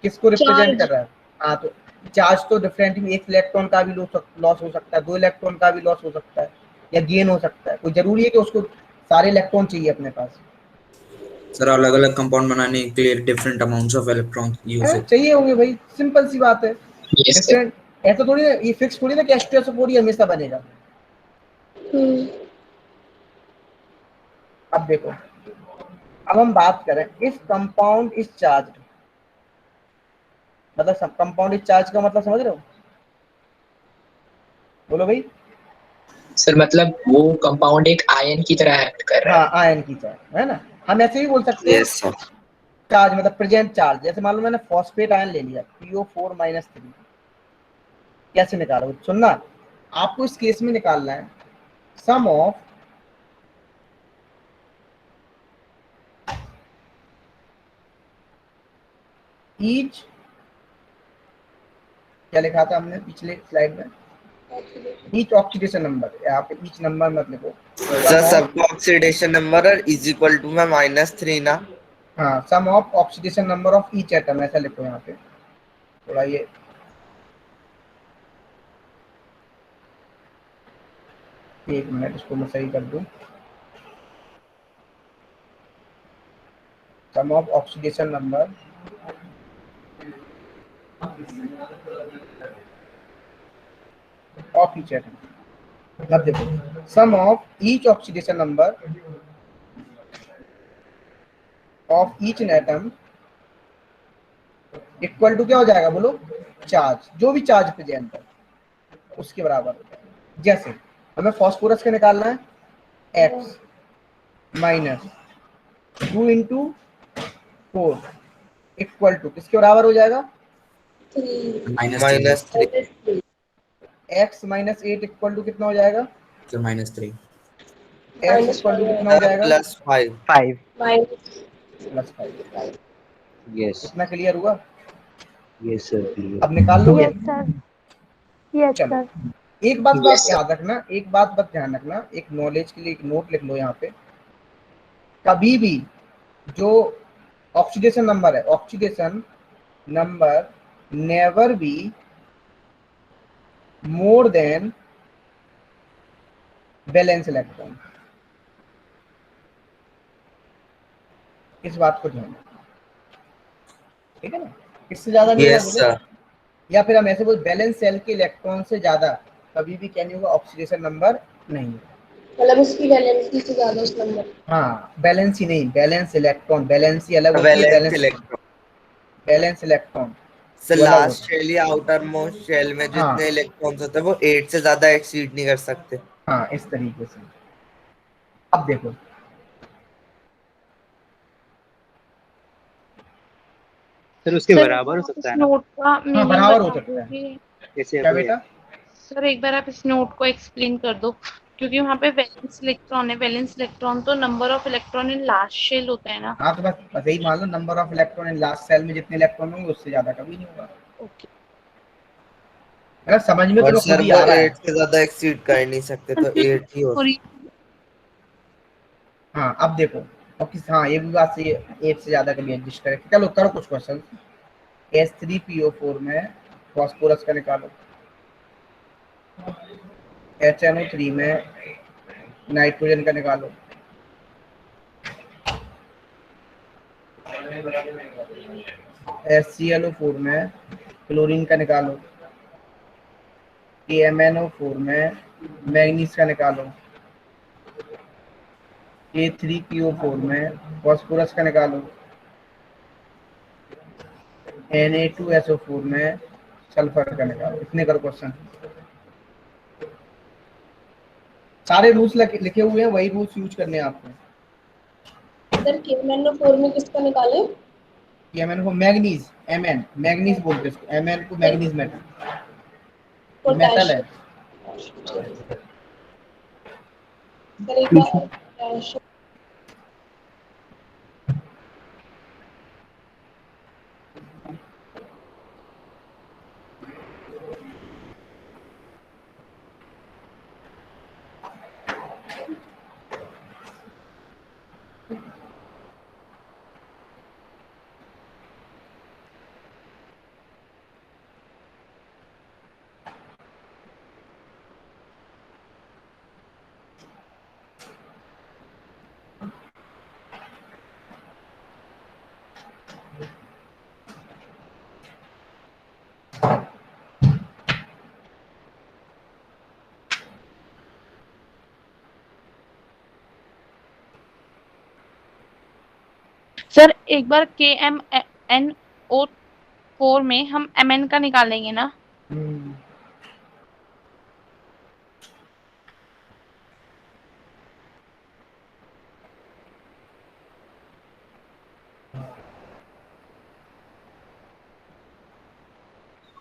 किसको रिप्रेजेंट कर चार्ज। रहा है? हाँ, तो चार्ज तो डिफरेंट, एक इलेक्ट्रॉन का भी लॉस हो सकता है, 2 इलेक्ट्रॉन का भी लॉस हो सकता है, या गेन हो सकता है, कोई जरूरी है कि उसको सारे इलेक्ट्रॉन चाहिए अपने पास? सर अलग अलग कंपाउंड बनाने के लिए different amounts of electron use होते चाहिए होंगे भाई, सिंपल सी बात है। Yes sir. डिफरेंट ऐसा थोड़ी ना, ये फिक्स थोड़ी ना कि H2SO4 ही हमेशा बनेगा। अब देखो, अब हम बात करें इफ कंपाउंड इज चार्ज, मतलब सब कंपाउंड इज चार्ज का मतलब समझ रहे हो? बोलो भाई। सर मतलब वो कंपाउंड एक आयन की तरह एक्ट कर रहा है। हाँ, आयन की चार्ज है ना। हम ऐसे भी बोल सकते हैं यस सर। चार्ज मतलब प्रेजेंट चार्ज। जैसे मान लो मैंने फॉस्फेट आयन ले लिया PO4-3, कैसे निकालोगे? सुनना, आपको इस केस में निकालना है सम ऑफ ईच, क्या लिखा था हमने पिछले स्लाइड में, ईच ऑक्सीडेशन नंबर, यहाँ पे ईच नंबर मत लिखो, सर सबका oxidation number is equal to में -3 ना। हाँ, sum of oxidation number of each atom, ऐसा लिखो यहाँ पे। थोड़ा ये एक मिनट, इसको मैं सही कर दूं। Sum of oxidation number of each atom, मतलब देखो sum of each oxidation number of each an atom equal to क्या हो जाएगा बोलो? चार्ज, जो भी चार्ज प्रेजेंट है उसके बराबर हो जाएगा। जैसे हमें फास्फोरस का निकालना है, x minus 2 into 4 equal to किसके बराबर हो जाएगा? -3। x माइनस 8 इक्वल टू कितना हो जाएगा? -3। x इक्वल टू कितना हो जाएगा? +5। 5। +5। यस इतना क्लियर हुआ? Yes sir clear. अब निकाल लोगे? यस सर, यस चलो, सर। एक बात Yes, sir. याद रखना, एक बात बस ध्यान रखना, एक नॉलेज के लिए एक नोट लिख लो यहाँ पे। कभी भी जो ऑक्सीडेशन नंबर है, oxidation number never be more than valence electron. इस बात को ध्यान रखना, ठीक है ना? इससे ज्यादा नहीं होगा यस बोलो, सर। या फिर हम ऐसे बोल बैलेंस सेल के इलेक्ट्रॉन से ज्यादा कभी भी क्या नहीं होगा, ऑक्सीडेशन नंबर नहीं है, मतलब उसकी वैलेंसी से ज्यादा उस नंबर। हाँ, बैलेंस ही नहीं, बैलेंस इलेक्ट्रॉन, बैलेंस ही अलग होती है, valence electron. Balance electron sir वो अलग लास्ट होता है। शेल या आउटर मोस्ट शेल में हाँ जितने इलेक्ट्रॉन्स होते हैं वो 8 से ज्यादा एक्सीड नहीं कर सकते। हाँ, इस तरीके से। अब देखो, सर उसके सर बराबर हो आप सकता इस है ना? नोट का हाँ, मीनिंग बराबर हो बता सकता है। दोगे? जैसे क्या कोई बेटा? सर एक बार आप इस नोट को एक्सप्लेन कर दो, क्योंकि वहाँ पे वैलेंस इलेक्ट्रॉन है, वैलेंस इलेक्ट्रॉन तो number of electron in last shell होता है ना। हाँ, तो बस यही मान लो, number of electron in last shell में जितने इलेक्ट्रॉन होंगे उससे ज्यादा कभी नहीं होगा। ओके। अगर समझ में और तो खुद सर ही वो आ रहा है। 8 से ज्यादा एक्सीड कर नहीं सकते, तो 8 ही हो सकता हाँ, अब देखो, अब किस, हाँ ये भी बात सही है, 8 से ज्यादा कभी एडजस्ट करें। चलो करो कुछ क्वेश्चन। H3PO4 में फास्फोरस का निकालो, HNO3 में नाइट्रोजन का निकालो, HClO4 में क्लोरीन का निकालो, KMnO4 में मैग्नीज का निकालो, K3PO4 में फास्फोरस का निकालो, Na2SO4 में सल्फर का निकालो। इतने करो क्वेश्चन। सारे रूल्स लिखे हुए हैं, वही रूल्स यूज करने हैं आपको। सर KMnO4 में किसका निकाले? KMnO4 मैग्नीज, Mn मैग्नीज बोलते हैं इसको, Mn को मैग्नीज मेटल, मेटल है। सर एक बार potassium। सर एक बार KMNO4 में हम MN का निकालेंगे ना?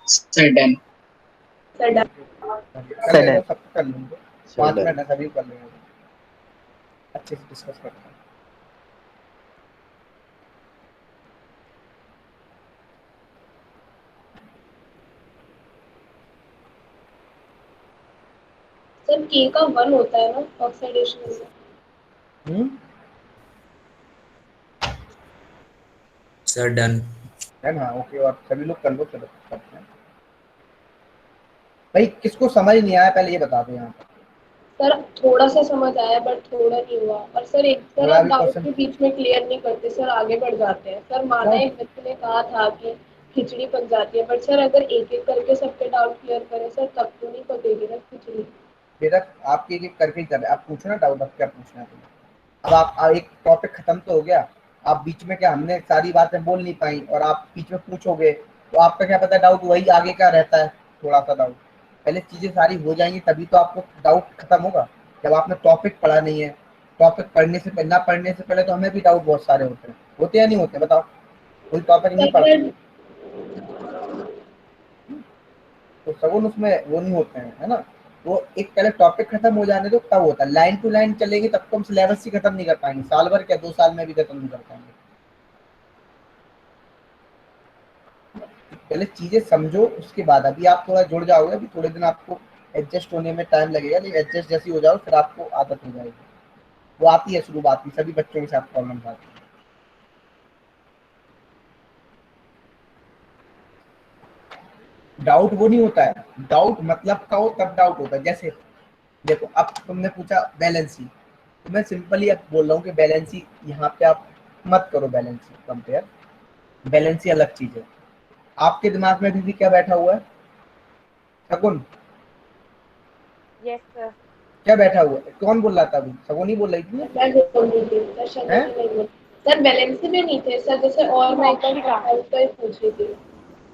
Sir done. कर लेंगे, सब कर लेंगे, 5 मिनट है, सभी कर लेंगे, अच्छे से डिस्कस करते हैं। सर K का 1 होता है ना ऑक्सीडेशन में? सर डन है ना, ओके। और सभी लोग कर लो, चलो करते हैं। भाई किसको समझ नहीं आया पहले ये बता दो यहाँ पर। सर थोड़ा सा समझ आया बट थोड़ा नहीं हुआ। और सर एक सर थोड़ा आप भी डाउट क्वेश्चन के बीच में क्लियर नहीं करते सर, आगे बढ़ जाते हैं। सर माना एक बच्चे ने कहा था कि खिचड़ी बन जाती है, बट सर अगर एक एक करके सबके डाउट क्लियर करें सर तब तो नहीं पकेगी ना खिचड़ी। मेरा आपके एक करके ही कर रहे हैं, आप पूछो ना डाउट, अब क्या पूछना है तुम्हें। अब आप एक टॉपिक खत्म तो हो गया, आप बीच में क्या हमने सारी बातें बोल नहीं पाई और आप बीच में पूछोगे तो आपका क्या पता डाउट वही आगे का रहता है, थोड़ा सा डाउट। पहले चीजें सारी हो जाएंगी तभी तो आपको डाउट खत्म होगा। जब आपने टॉपिक पढ़ा नहीं है, टॉपिक पढ़ने से पहले, ना पढ़ने से पहले तो हमें भी डाउट बहुत सारे होते या नहीं होते, बताओ। कोई टॉपिक नहीं पढ़ता तो सगुन उसमें वो नहीं होते हैं, है ना। वो एक पहले टॉपिक खत्म हो जाने दो तब होता है। लाइन टू लाइन चलेगी तब तो हम सिलेबस ही खत्म नहीं कर पाएंगे, साल भर क्या 2 साल में भी खत्म नहीं कर पाएंगे। पहले चीजें समझो उसके बाद, अभी आप थोड़ा जुड़ जाओगे, अभी थोड़े दिन आपको एडजस्ट होने में टाइम लगेगा, लेकिन एडजस्ट जैसी हो जाओ फिर आपको आदत हो जाएगी। वो आती है शुरुआत में, सभी बच्चों के साथ प्रॉब्लम आती है। डाउट वो नहीं होता है, डाउट मतलब का हो तब डाउट होता है। जैसे देखो अब तुमने पूछा बैलेंसी, तो मैं सिंपली अब बोल रहा हूँ कि बैलेंसी यहाँ पे आप मत करो, बैलेंसी कंपेयर, बैलेंसी अलग चीज है। आपके दिमाग में भी क्या बैठा हुआ है शगुन? Yes sir. क्या बैठा हुआ है? कौन बोल रहा था अभी? शगुन ही बोल रही थी। मैं बोल रही थी सर, शगुन नहीं बोल सर, बैलेंस में नहीं थे सर। जैसे और मैं एकदम तो ही पूछ रही थी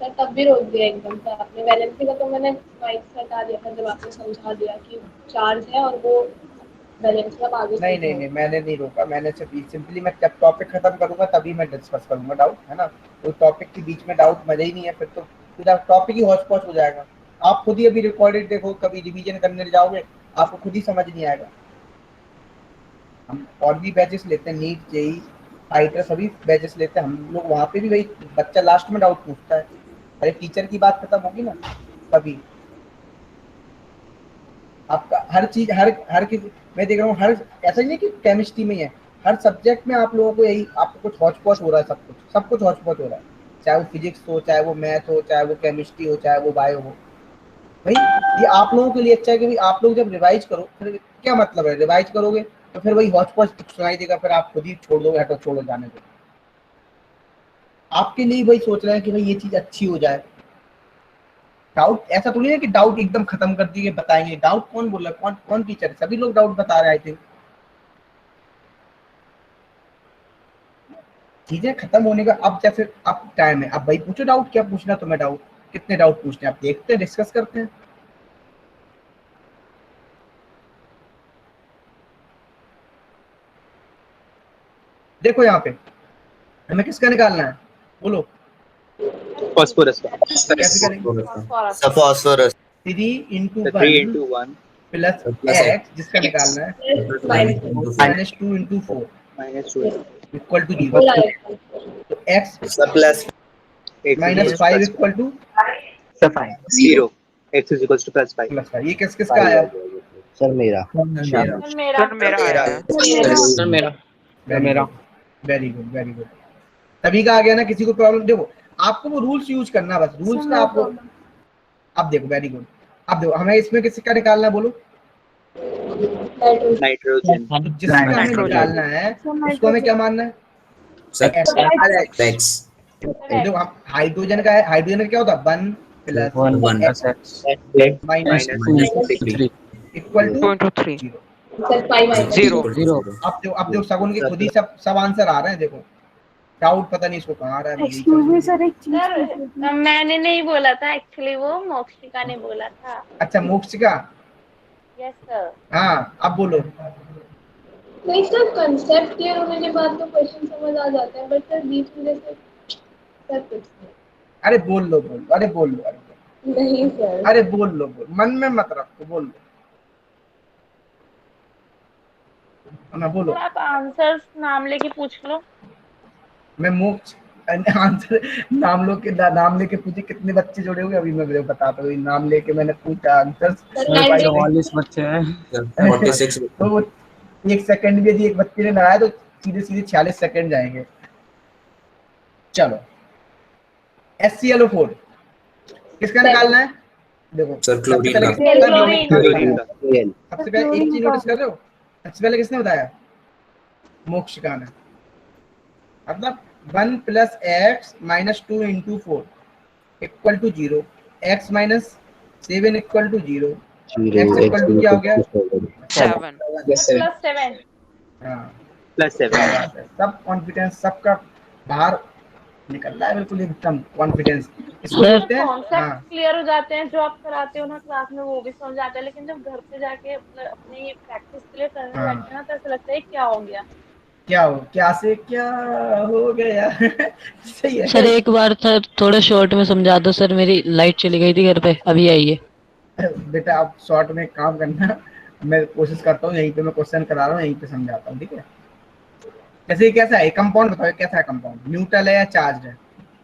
सर, तब भी रोक दिया एकदम से आपने। बैलेंस का तो मैंने माइक से हटा दिया था जब आपने समझा दिया कि चार्ज है और वो बैलेंस का आगे। नहीं नहीं नहीं, मैंने नहीं रोका, मैंने सिंपली मैं जब टॉपिक खत्म करूंगा तभी मैं डिस्कस करूंगा डाउट, है ना। तो टॉपिक के बीच में डाउट मजा ही नहीं है, फिर तो पूरा टॉपिक ही हौच पौच हो जाएगा। आप खुद ही अभी रिकॉर्डेड देखो, कभी रिवीजन करने जाओगे आपको खुद ही समझ नहीं आएगा। हम और भी बैचेस लेते हैं, नीट जेई आईटर सभी बैचेस लेते हैं हम लोग, वहाँ पे भी वही बच्चा लास्ट में डाउट पूछता है। अरे टीचर की बात खत्म होगी ना तभी। आपका हर चीज हर किसी, मैं देख रहा हूँ हर, ऐसा नहीं कि केमिस्ट्री में ही है, हर सब्जेक्ट में आप लोगों को यही, आपको कुछ हौच पौच हो रहा है, सब कुछ हौच पौच हो रहा है। चाहे वो फिजिक्स हो, चाहे वो मैथ हो, चाहे वो केमिस्ट्री हो, चाहे वो बायो हो। भाई ये आप लोगों के लिए अच्छा है कि भाई आप लोग जब रिवाइज करो, फिर क्या मतलब है, रिवाइज करोगे तो फिर वही हौच पौच सुनाई देगा, फिर आप खुद ही छोड़ दोगे, हटो छोड़ो जाने दो। आपके लिए वही सोच रहे हैं कि भाई ये चीज अच्छी हो जाए। डाउट ऐसा थोड़ी है कि डाउट एकदम खत्म कर दिए बताएंगे। डाउट कौन बोल रहा है, कौन टीचर है? सभी लोग डाउट बता रहे हैं। आई थिंक चीजें खत्म होने का अब जैसे अब टाइम है, अब भाई पूछो डाउट, क्या पूछना तुम्हें डाउट, कितने डाउट पूछने हैं आप देखते हैं, डिस्कस करते हैं। देखो यहाँ पे हमें किसका निकालना है, बोलो। फास्फोरस का। कैसे करेंगे? फास्फोरस 3 × 1 प्लस x जिसका निकालना है -2 × 4 इक्वल टू 0। तो x plus -5 equal to 0, x is equal to +5। ये किसका आया? सर मेरा। वेरी गुड वेरी गुड, सभी का आ गया ना, किसी को प्रॉब्लम? देखो आपको वो रूल्स यूज करना, बस रूल्स का आपको। अब देखो वेरी गुड, अब देखो हमें इसमें किसका निकालना है, बोलो। नाइट्रोजन। तो जिसका हमें निकालना है उसको हमें क्या मानना है? एक्स। देखो हाइड्रोजन का है, हाइड्रोजन का क्या होता है 1 + x -2 इक्वल टू 3 0। अब देखो सगुन के खुद ही सब आंसर आ रहे हैं, देखो डाउट पता नहीं इसको कहाँ आ रहा है, मुझे ही एक्सक्यूज मी समझ सर, नहीं। एक चीज पूछनी थी। मैंने नहीं बोला था एक्चुअली, वो मोक्षिका ने बोला था। अच्छा मोक्षिका, यस सर। हाँ अब बोलो। नहीं सर, कंसेप्ट क्लियर होने के बाद तो क्वेश्चन समझ आ जाता है, बट सर बीच में जैसे सर कुछ अरे बोल लो, बोल लो, अरे बोल लो, नहीं सर। अरे बोल लो, बोल, मन में मत रखो, बोल लो ना, बोलो। सर आप आंसर्स नाम लेके पूछ लो। मैं मोक्ष आंसर नाम लेके पूछे कितने बच्चे जुड़े हुए, अभी मैं बताता हूँ। नाम लेके मैंने पूछा आंसर 44 बच्चे हैं। 46 तो वो 1 सेकंड भी यदि एक बच्चे ने लगाया तो सीधे सीधे 46 सेकंड जाएंगे। चलो HClO4 किसका निकालना है? देखो सर सबसे क्लोरीन पहले का। किसने बताया? क्लोरीन। सबसे पहले एक चीज नोटिस कर रहे हो, सबसे पहले किसने बताया? मोक्षिका ने। मतलब 1 + x - 2 × 4 = 0, x - 7 = 0, x = क्या हो गया? 7 Yes, sir. +7। हाँ +7। क्या बात है, सब कॉन्फिडेंस सबका बाहर निकल रहा है, बिल्कुल एकदम कॉन्फिडेंस। इसको बोलते हैं कॉन्सेप्ट क्लियर हो जाते हैं जो आप कराते हो ना क्लास में, वो भी समझ आता है, लेकिन जब घर पे जाके अपनी प्रैक्टिस के लिए करने बैठते हैं ना, तो ऐसा लगता है क्या हो गया, क्या से क्या हो गया। सही है सर एक बार सर थोड़ा शॉर्ट में समझा दो सर, मेरी लाइट चली गई थी घर पे, अभी आई है। बेटा। आप शॉर्ट में काम करना, मैं कोशिश करता हूँ, यहीं पे मैं क्वेश्चन करा रहा हूँ, यहीं पे समझाता हूँ, ठीक है? जैसे ये कैसा है कंपाउंड, बताओ कैसा है कंपाउंड? न्यूट्रल है या चार्ज है?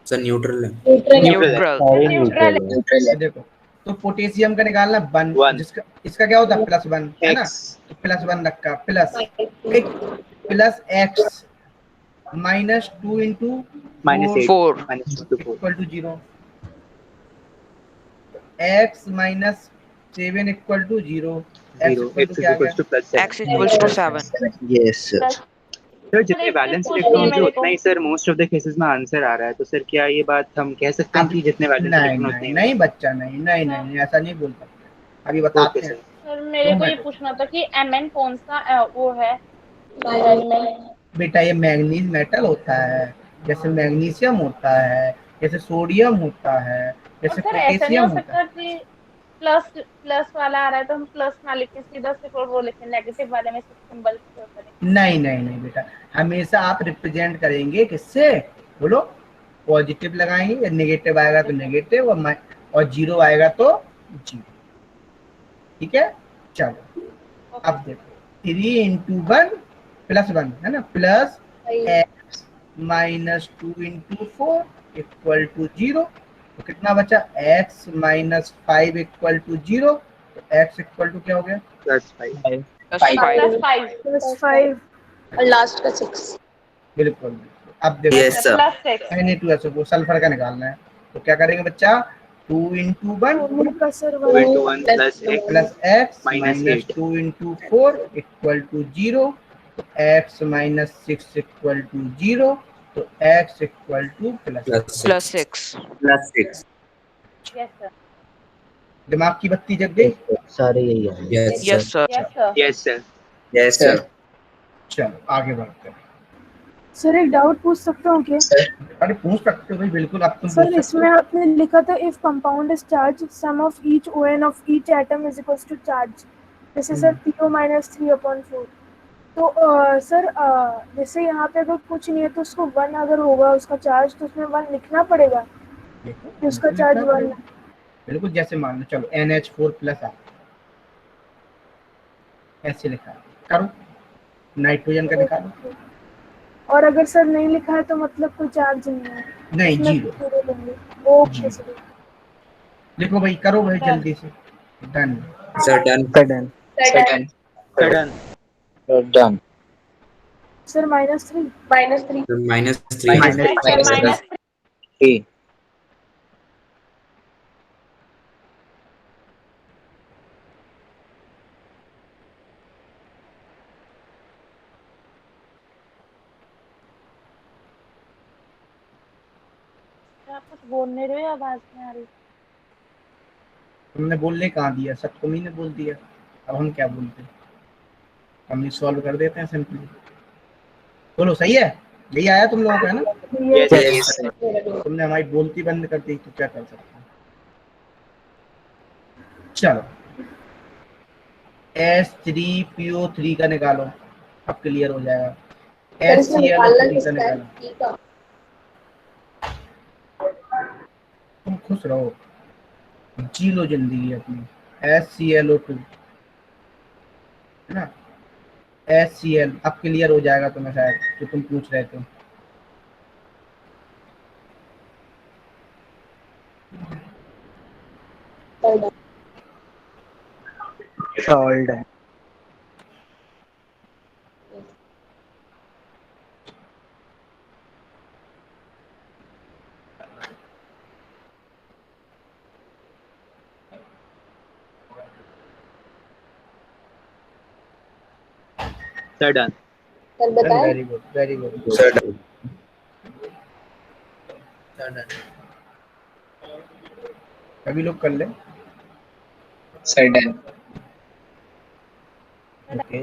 सर न्यूट्रल है। Neutral neutral. देखो तो पोटेशियम का निकालना 1, 1 जिसका इसका क्या होता है? +1 है ना, x तो +1 रखा, प्लस एक plus x -2 × -8 4 -2 to 4 = 0, x - 7 = 0, x 0 = x क्या आ गया? x = 7 yes sir. सर जितने बैलेंस इलेक्ट्रॉन थे उतना ही sir most of the cases में आंसर आ रहा है, तो सर क्या ये बात हम कह सकते हैं कि जितने बैलेंस नहीं इलेक्ट्रॉन उतने नहीं ही नहीं बच्चा, नहीं नहीं नहीं ऐसा नहीं बोल सकते, अभी बताते ओके हैं। सर। सर मेरे 2 को ये मिनट पूछना था कि Mn कौन सा वो है एलिमेंट? बेटा, ये मैग्नीज मेटल होता है, जैसे मैग्नीशियम होता है, जैसे सोडियम होता है, और जैसे सर ऐसा नहीं पोटेशियम हो होता है। सकता कि प्लस प्लस वाला आ रहा है तो हम प्लस ना लिखें, सीधा सिर्फ वो लिखें, नेगेटिव वाले में सिर्फ सिंबल करें? नहीं नहीं नहीं बेटा, हमेशा आप रिप्रेजेंट करेंगे किससे? बोलो। पॉजिटिव लगाएंगे, या नेगेटिव आएगा तो नेगेटिव, और 0 आएगा तो 0, ठीक है? चलो अब देखो 3 × 1 +1 है ना, प्लस x - 2 × 4 = 0, तो कितना बचा? x - 5 = 0, तो x = क्या हो गया? +5 +5 +5 और लास्ट का 6। बिल्कुल। अब देखो Yes, sir. +6 Na2SO4 सल्फर का निकालना है, तो क्या करेंगे बच्चा? 2 × 1 फॉर्मूला सर 2 × 1 +x + x -8 - 2 × 4 = 0, तो x - 6 = 0, तो x = +6। +6 yes sir. दिमाग की बत्ती जग गई? सारे यही है। Yes sir yes sir. Yes sir. Yes, sir. चलो आगे बढ़ते हैं। सर एक डाउट पूछ सकता हूँ क्या? अरे पूछ सकते हो भाई, बिल्कुल अब तुम सर पूछ सकते इसमें हो। आपने लिखा था if compound is charge sum of each ON of each atom is equal to charge, जैसे सर PO - 3/4। तो सर जैसे यहाँ पे अगर कुछ नहीं है तो उसको 1 अगर होगा उसका चार्ज, तो उसमें 1 लिखना पड़ेगा देखो, कि उसका बिल्कुल चार्ज लिखना 1 पड़ेगा। बिल्कुल, जैसे मान लो चलो NH4+ ऐसे लिखा है, करो नाइट्रोजन का निकालो। और अगर सर नहीं लिखा है तो मतलब कोई चार्ज नहीं है, नहीं, उसमें 0 जीरो लेंगे। Okay sir. लिखो भाई, करो भाई जल्दी से। Done. Sir done. Done done. Done. Sir -3 -3 -3 3 आप कुछ बोल नहीं रहे हो, आवाज नहीं आ रही? तुमने बोलने कहाँ दिया, सब तुम ही ने बोल दिया, अब हम क्या बोलते हैं? हम सॉल्व कर देते हैं सिंपली। बोलो सही है, यही आया तुम लोगों का, है ना? Yes, Yes, sir. तुमने हमारी बोलती बंद कर दी तो क्या कर सकते हैं। चलो H3PO3 का निकालो, अब क्लियर हो जाएगा। HClO3 का निकालो, तुम खुश रहो, जी लो जिंदगी अपनी। HClO2 है ना, HCl, अब क्लियर हो जाएगा तुम्हें शायद जो तुम पूछ रहे थे। सॉल्ड है। Sir, done. Very good, very good. sir, done. सभी लोग कर ले। Sir done. ओके,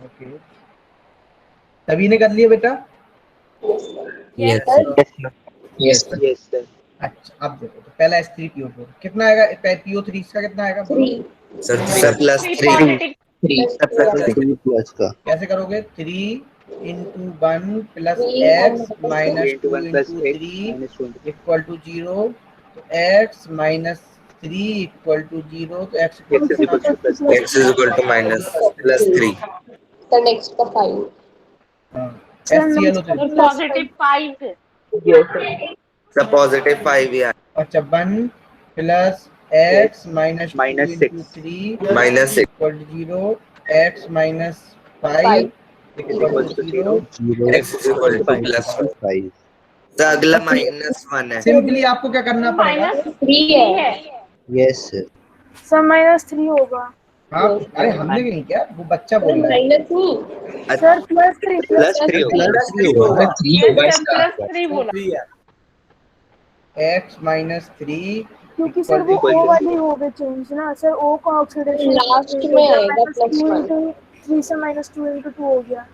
ओके, सभी ने कर लिया बेटा? Yes, yes sir. Yes, sir. अच्छा, अब देखो तो पहला H3PO4 कितना आएगा, PO3 इसका कितना आएगा बोलो? sir, plus 3. 3 प्लस का कैसे करोगे? 3 into 1 plus x minus 3 into 2 1 plus into 8 3 minus 2 into equal to 0, तो x minus 3 equal to 0, तो x equal x is equal to plus X is equal to minus plus 3. हाँ, HClO3 +5 So positive 5 yeah. अच्छा 1 plus x minus 2 minus into 6 3 Minus 6. equal to 0, x minus 5 equal to 0, 0 X is equal to plus 5. 5 तो अगला minus 1 है। Simply आपको क्या करना पड़ेगा? -3 है। यस सर सर -3 होगा। हाँ, अरे हमने नहीं क्या, वो बच्चा बोल रहा है। सर +3 plus 3 होगा प्लस 3 होगा अगर 3 होगा इसका +3 बोला। x minus 3 क्योंकि सर वो equal O to वाली हो गई चेंज ना सर, O का ऑक्सीडेशन लास्ट में आएगा +3 से -2 into 2 हो गया।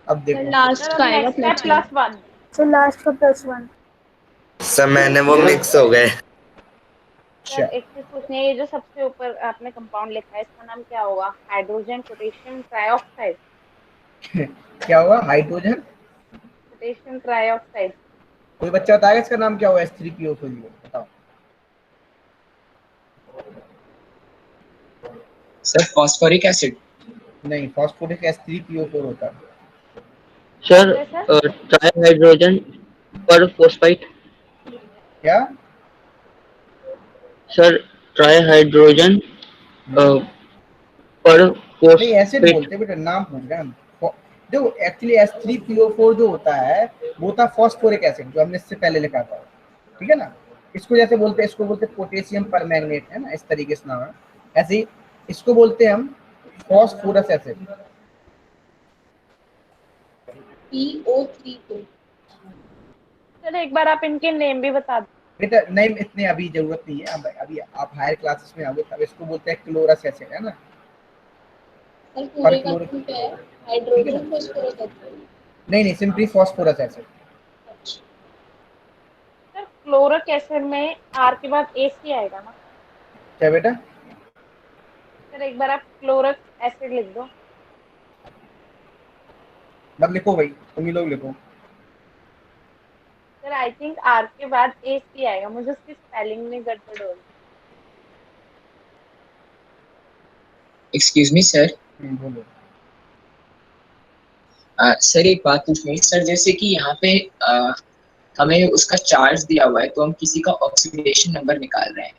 अब देखो लास्ट का आएगा नेक्स्ट है +1। सर लास्ट का +1। सब मैंने वो मिक्स हो गए। सर एक चीज पूछनी है, ये जो सबसे ऊपर आपने कंपाउंड लिखा है इसका नाम क्या होगा? Hydrogen potassium trioxide. क्या हुआ? Hydrogen potassium trioxide. कोई बच्चा बताएगा इसका नाम क्या हुआ? H3PO4 बताओ। Sir phosphoric acid. नहीं, फॉस्फोरिक H3PO4 होता है। सर ट्राइहाइड्रोजन पर फॉस्फाइट। क्या सर ट्राइहाइड्रोजन पर नहीं, एसिड फॉस्फेट। बोलते बेटा, नाम पूछ रहे हैं हम। देखो एक्चुअली H3PO4 जो होता है वो होता है फॉस्फोरिक एसिड, जो हमने इससे पहले लिखा था, ठीक है ना। इसको जैसे बोलते हैं, इसको बोलते हैं पोटेशियम परमैंगनेट, है ना, इस तरीके से नाम है। ऐसे ही इसको बोलते हैं हम फॉस्फोरस एसिड। PO3 सर एक बार आप इनके नेम भी बता दो। बेटा नहीं, इतने अभी जरूरत नहीं है, अभी आप हायर क्लासेस में आओगे तब इसको बोलते हैं क्लोरस एसिड, है ना। Hydrogen phosphorus acid. नहीं, simply phosphorus acid. Sir chloric acid में R के बाद AC आएगा ना? क्या बेटा? सर एक बार आप क्लोरिक एसिड लिख दो। मत लिखो भाई, तुम ही लोग लिखो। सर आई थिंक R के बाद AC आएगा, मुझे उसकी स्पेलिंग में गड़बड़ हो रही। Excuse me sir. बोलो। सर एक बात पूछनी है सर, जैसे कि यहाँ पे हमें उसका चार्ज दिया हुआ है तो हम किसी का ऑक्सीडेशन नंबर निकाल रहे हैं,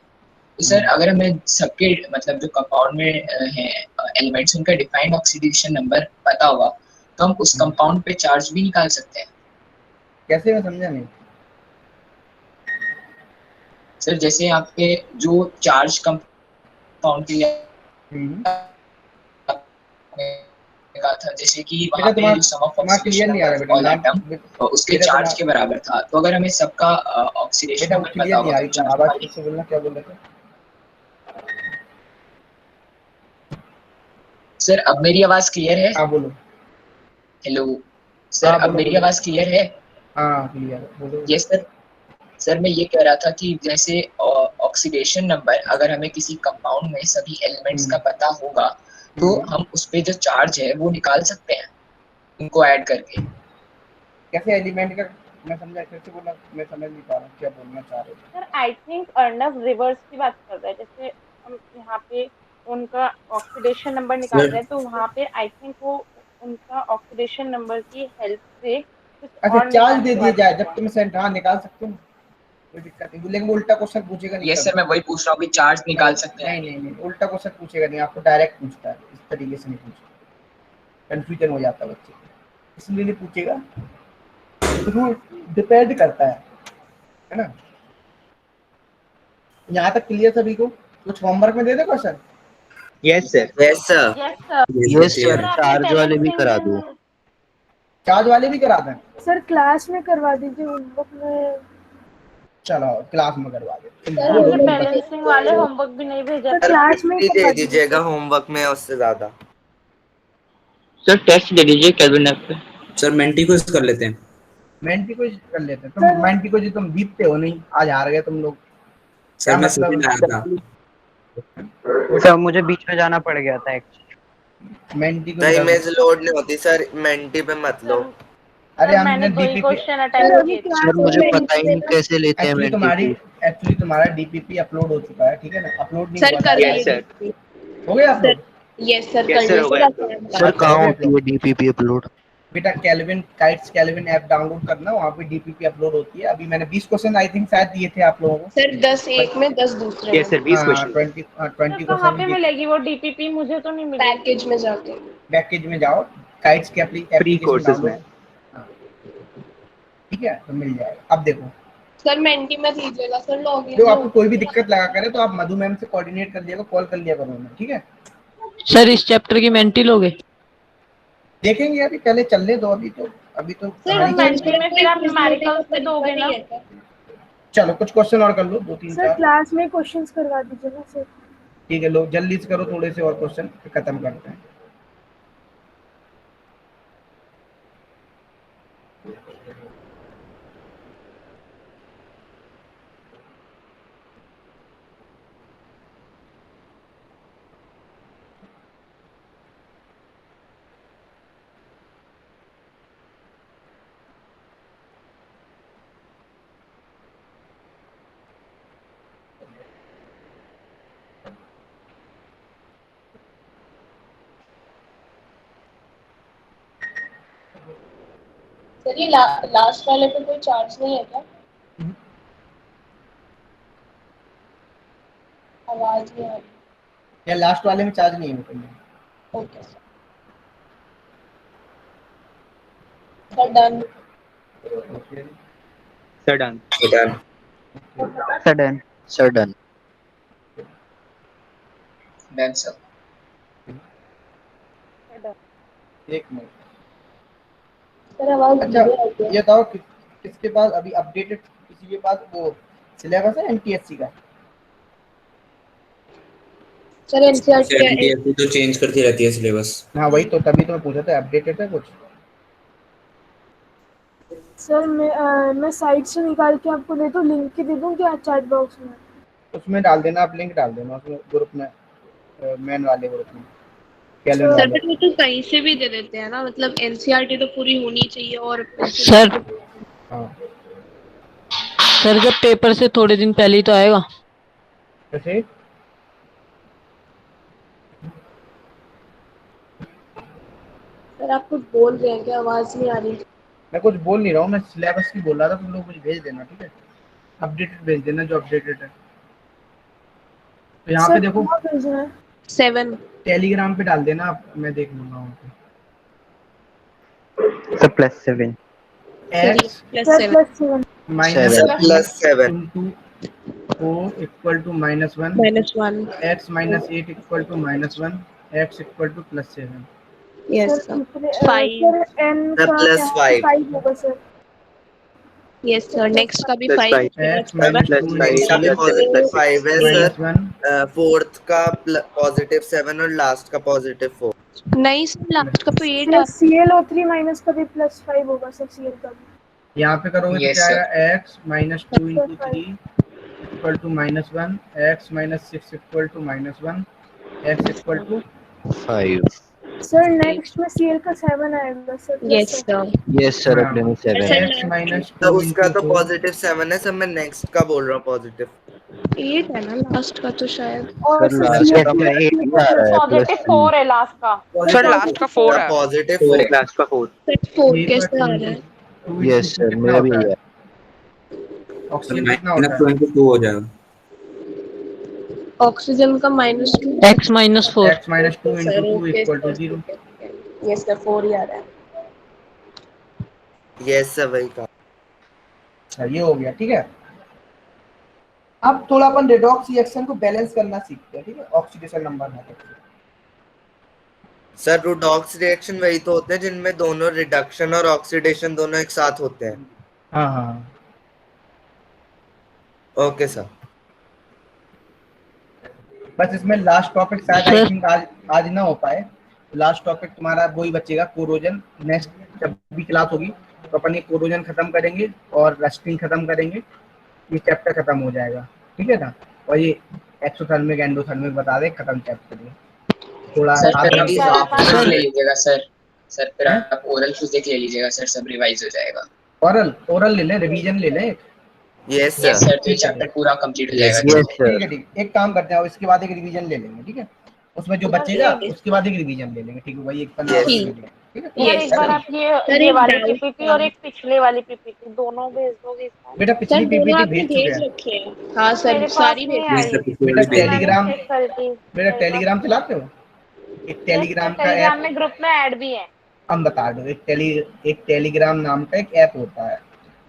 तो सर अगर हमें सबके मतलब जो कंपाउंड में है एलिमेंट्स उनका डिफाइंड ऑक्सीडेशन नंबर पता होगा तो हम उस कंपाउंड पे चार्ज भी निकाल सकते हैं। कैसे? मैं समझा नहीं सर। जैसे आपके जो चार्ज कंपाउंड के कहा था, जैसे कि वहाँ पे जो sum of oxidation number all atom उसके चार्ज के बराबर था, तो अगर हमें सबका ऑक्सीडेशन नंबर पता होगा तो आवाज किससे बोलना, क्या बोल रहे थे? सर अब मेरी आवाज क्लियर है? हाँ बोलो। हेलो सर, हाँ, अब बोलो, मेरी बोलो। आवाज क्लियर है? हाँ क्लियर, बोलो। Yes sir. सर मैं ये कह रहा था कि जैसे ऑक्सीडेशन नंबर, अगर हमें किसी कंपाउंड में सभी एलिमेंट्स का पता होगा तो हम उस पे जो चार्ज है वो निकाल सकते हैं उनको ऐड करके। कैसे एलिमेंट का, मैं समझा कैसे बोला, मैं समझ नहीं पा रहा क्या बोलना चाह रहे थे। Sir I think Arnab reverse की बात कर रहे हैं, जैसे हम यहाँ पे उनका ऑक्सीडेशन नंबर निकाल रहे हैं तो वहाँ पे आई थिंक वो उनका ऑक्सीडेशन नंबर की हेल्प से कुछ अच्छा और चार्ज दे निकालने की दिया बात जाए कर जब रहे हैं। तुम सेंटर, हाँ निकाल सकते हो, कोई दिक्कत नहीं, लेकिन वो उल्टा क्वेश्चन पूछेगा नहीं। यस सर, मैं वही पूछ रहा हूँ कि चार्ज निकाल सकते हैं। नहीं नहीं, उल्टा क्वेश्चन पूछेगा नहीं, आपको डायरेक्ट पूछता है, इस तरीके से नहीं पूछेगा, कंफ्यूजन हो जाता है बच्चे को, इसलिए नहीं पूछेगा। तो डिपेंड करता है ना। यहाँ तक क्लियर सभी को? कुछ होमवर्क में दे दे question? Yes sir. Yes sir. Yes sir. Yes sir, charge वाले भी करा दो। चार्ज वाले भी करा दें? सर क्लास में करवा दीजिए, होमवर्क में। चलो क्लास में करवा दे। सर बैलेंसिंग वाले होमवर्क भी नहीं भेजा सर था। क्लास में दे करवा दीजिए। दीजिएगा होमवर्क में उससे ज्यादा। सर टेस्ट दे दीजिए कैल्विन ऐप पे। सर मेंटी को कर लेते हैं। मेंटी को कर लेते हैं। तुम मेंटी को जी तुम जीतते हो नहीं, आज हार गए तुम लोग। सर मैं सेकंड आया था। सर मुझे बीच में जाना पड़ गया था एक्चुअली। मेंटी को सर इमेज लोड नहीं होती सर, मेंटी पे मत लो। अरे मैंने हमने 2 ही डीपीपी, क्वेश्चन अटेम्प्ट किए थे। सर मुझे पता ही नहीं कैसे लेते हैं एक्चुअली तुम्हारा डीपीपी अपलोड हो चुका है, ठीक है ना? अपलोड नहीं सर हुआ कर था। Yes sir. हो गया upload? Yes sir yes sir, हो गया। सर कहाँ होती है डीपीपी अपलोड? बेटा Kelvin Kites Kelvin app download करना, वहाँ पे डीपीपी अपलोड होती है। अभी मैंने 20 क्वेश्चन आई थिंक शायद दिए थे आप लोगों को। सर 10 एक में 10 दूसरे में। Yes sir, 20 question. 20 तो कहाँ पे क्वेश्चन मिलेगी वो डीपीपी? मुझे तो नहीं मिली। पैकेज में जाके। पैकेज में जाओ, काइट्स की फ्री एप्लीकेशन कोर्सेज डाउनलोड, में। ठीक है, तो मिल जाएगा। अब देखो सर मेंटी में दीजिएगा सर, लॉगिन जो आपको कोई भी दिक्कत लगा करे तो आप मधु मैम से कोऑर्डिनेट कर लिएगा, कॉल कर लिया करो उन्हें, ठीक है? सर इस चैप्टर की मेंटी लोगे? देखेंगे, अभी पहले चलने दो, अभी तो सर मेंटी में फिर आप न्यूमेरिकल्स में दोगे ना? चलो कुछ क्वेश्चन और कर लो, 2-3 सर 4। क्लास में क्वेश्चंस करवा दीजिए ना सर। ठीक है, लोग जल्दी से करो, थोड़े से और क्वेश्चन खत्म करते हैं। सर ये लास्ट वाले पे कोई चार्ज नहीं है क्या? आवाज नहीं आ रही। या लास्ट वाले में चार्ज नहीं है मतलब? Okay sir done. Sir done. Sudden sudden done sir. एक मिनट। सर आवाज अच्छा ये बताओ किसके पास अभी अपडेटेड, किसी के पास वो सिलेबस है एनटीएससी का? सर एनसीईआरटी तो चेंज करती रहती है सिलेबस। हाँ वही तो, तभी तो मैं पूछा था, अपडेटेड है कुछ? सर मैं साइट से निकाल के आपको दे दूँ, लिंक दे दूँ क्या चैट बॉक्स में? उसमें डाल देना, आप लिंक डाल देना उसमें ग्रुप में, मेन वाले ग्रुप में। सर पर वो तो कहीं से भी दे देते हैं ना, मतलब एनसीईआरटी तो पूरी होनी चाहिए। और सर सर जब पेपर से थोड़े दिन पहले ही तो आएगा। कैसे? सर आप कुछ बोल रहे हैं क्या? आवाज नहीं आ रही। मैं कुछ बोल नहीं रहा हूँ, मैं सिलेबस की बोल रहा था, तुम लोग मुझे भेज देना, ठीक है? अपडेटेड भेज देना, जो अपडेटेड है। तो यहाँ पे देखो 7 टेलीग्राम पे डाल देना आप, मैं देख लूंगा वहाँ पे। Sir +7 x +7 minus +7 into 4 equal to -1 -1 x minus 8 equal to -1 x equal to +7। Yes sir sir n sir का +5 5 होगा सर। यस सर नेक्स्ट का भी Plus 5 x minus 2 नेक्स्ट का भी पॉजिटिव 5 है सर, -1 फोर्थ का +7 और लास्ट का +4। नहीं सर, लास्ट का तो 8 सर ClO3 माइनस का भी +5 होगा सर, Cl का भी। यहाँ पे करोगे तो Yes, क्या sir. आएगा, x minus 2 into 3 equal to -1, x minus 6 equal to -1, x equal to 5। Sir next में Cl का 7 आएगा sir. Yes sir. Yes sir, अगले में 7 है। x माइनस तो 2 उसका तो इंटू +7 है सर, मैं नेक्स्ट का बोल रहा हूँ पॉजिटिव। 8 है ना लास्ट का तो शायद। और सर सर लास्ट Cl का का में 8 ही आ रहा है पॉजिटिव 4 है लास्ट का। सर लास्ट का 4 है। Positive four 4। लास्ट का 4। सर 4 कैसे आ रहा है? यस सर, मेरा भी यही है। ऑक्सीजन कितना होता है? -2 हो जाएगा। ऑक्सीजन का -2 x minus 4। x minus 2 into 2 equal to 0। Yes sir 4 ही आ रहा है। यस सर, वही कहा। अच्छा ये हो गया, ठीक है। अब थोड़ा अपन रेडॉक्स रिएक्शन को बैलेंस करना सीखते हैं, ठीक है, ऑक्सीडेशन नंबर मेथड से। सर रेडॉक्स रिएक्शन वही तो होते हैं जिनमें दोनों रिडक्शन और ऑक्सीडेशन दोनों एक साथ होते हैं। हाँ हाँ ओके सर। बस इसमें लास्ट टॉपिक शायद आई थिंक आज ना हो पाए। लास्ट टॉपिक तुम्हारा वही बचेगा, कोरोजन। नेक्स्ट जब भी क्लास होगी तो अपन ये कोरोजन खत्म करेंगे और रस्टिंग खत्म करेंगे, ये चैप्टर खत्म हो जाएगा, ठीक है ना। और ये एक्सोथर्मिक एंडोथर्मिक बता दे, खत्म चैप्टर। थोड़ा सर फिर आप सर ले लीजिएगा सर। सर फिर आप ओरल फिजिक्स ले लीजिएगा सर, सब रिवाइज हो जाएगा। ओरल ले लें, रिवीजन ले लें। यस यस सर, तो ये चैप्टर पूरा कंप्लीट हो जाएगा। ठीक है ठीक है, एक काम करते हैं, इसके बाद एक रिवीजन ले लेंगे, ठीक है। उसमें जो बचेगा उसके बाद एक रिवीजन ले लेंगे, ठीक है। वही एक पन्ना और ले लेंगे, ठीक है। सर एक बार आप ये वाली पीपीटी और एक पिछले वाली पीपीटी दोनों भेज दोगे? बेटा पिछली पीपीटी भेज चुके हैं। रखे हैं। हाँ सर सारी बेटा टेलीग्राम चलाते हो? एक टेलीग्राम का टेलीग्राम ऐप में ग्रुप में ऐड भी है। हम बता दो, एक टेलीग्राम नाम का एक ऐप होता है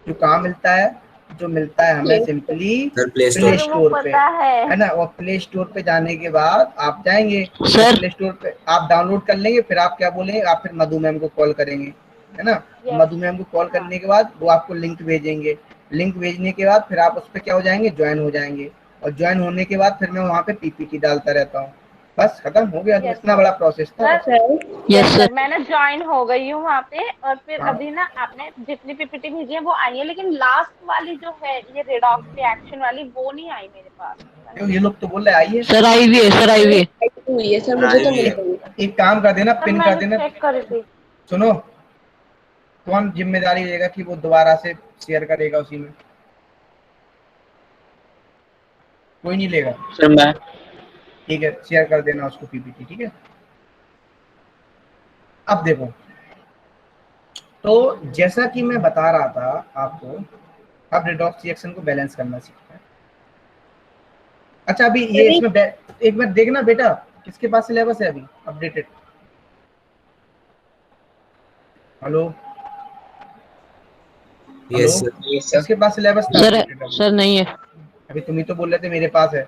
जो कहाँ मिलता है, जो मिलता है हमें सिंपली प्ले स्टोर पे, है ना। और प्ले स्टोर पे जाने के बाद आप जाएंगे, प्ले स्टोर पे आप डाउनलोड कर लेंगे, फिर आप क्या बोलेंगे, आप फिर मधु मैम को कॉल करेंगे, है ना। मधु मैम को कॉल करने के बाद वो आपको लिंक भेजेंगे। लिंक भेजने के बाद फिर आप उस पर क्या हो जाएंगे, ज्वाइन हो जाएंगे। और ज्वाइन होने के बाद फिर मैं वहाँ पे पीपीटी डालता रहता हूँ। बस खत्म हो गया। इतना बड़ा प्रोसेस था। यस सर, मैंने ज्वाइन हो गई हूँ वहाँ पे। और फिर अभी ना आपने जितनी पीपीटी भेजी है वो आई है, लेकिन लास्ट वाली जो है ये रेडॉक्स रिएक्शन वाली वो नहीं आई मेरे पास। ये लोग तो बोल रहे आई है सर, आई भी है सर, आई भी है सर, मुझे तो मिल गई। एक काम कर देना, पिन कर देना। चेक कर रही थी। सुनो, कौन जिम्मेदारी लेगा कि वो दोबारा से शेयर करेगा उसी में? कोई नहीं लेगा सर मैं। ठीक है, शेयर कर देना उसको पीपीटी, ठीक है। अब देखो, तो जैसा कि मैं बता रहा था आपको, अब रेडॉक्स रिएक्शन को बैलेंस करना सीखना है। अच्छा अभी ये इसमें एक बार देखना बेटा, किसके पास सिलेबस है अभी अपडेटेड? Hello yes sir. किसके पास सिलेबस था? सर नहीं है अभी तुम ही तो बोल रहे थे मेरे पास है।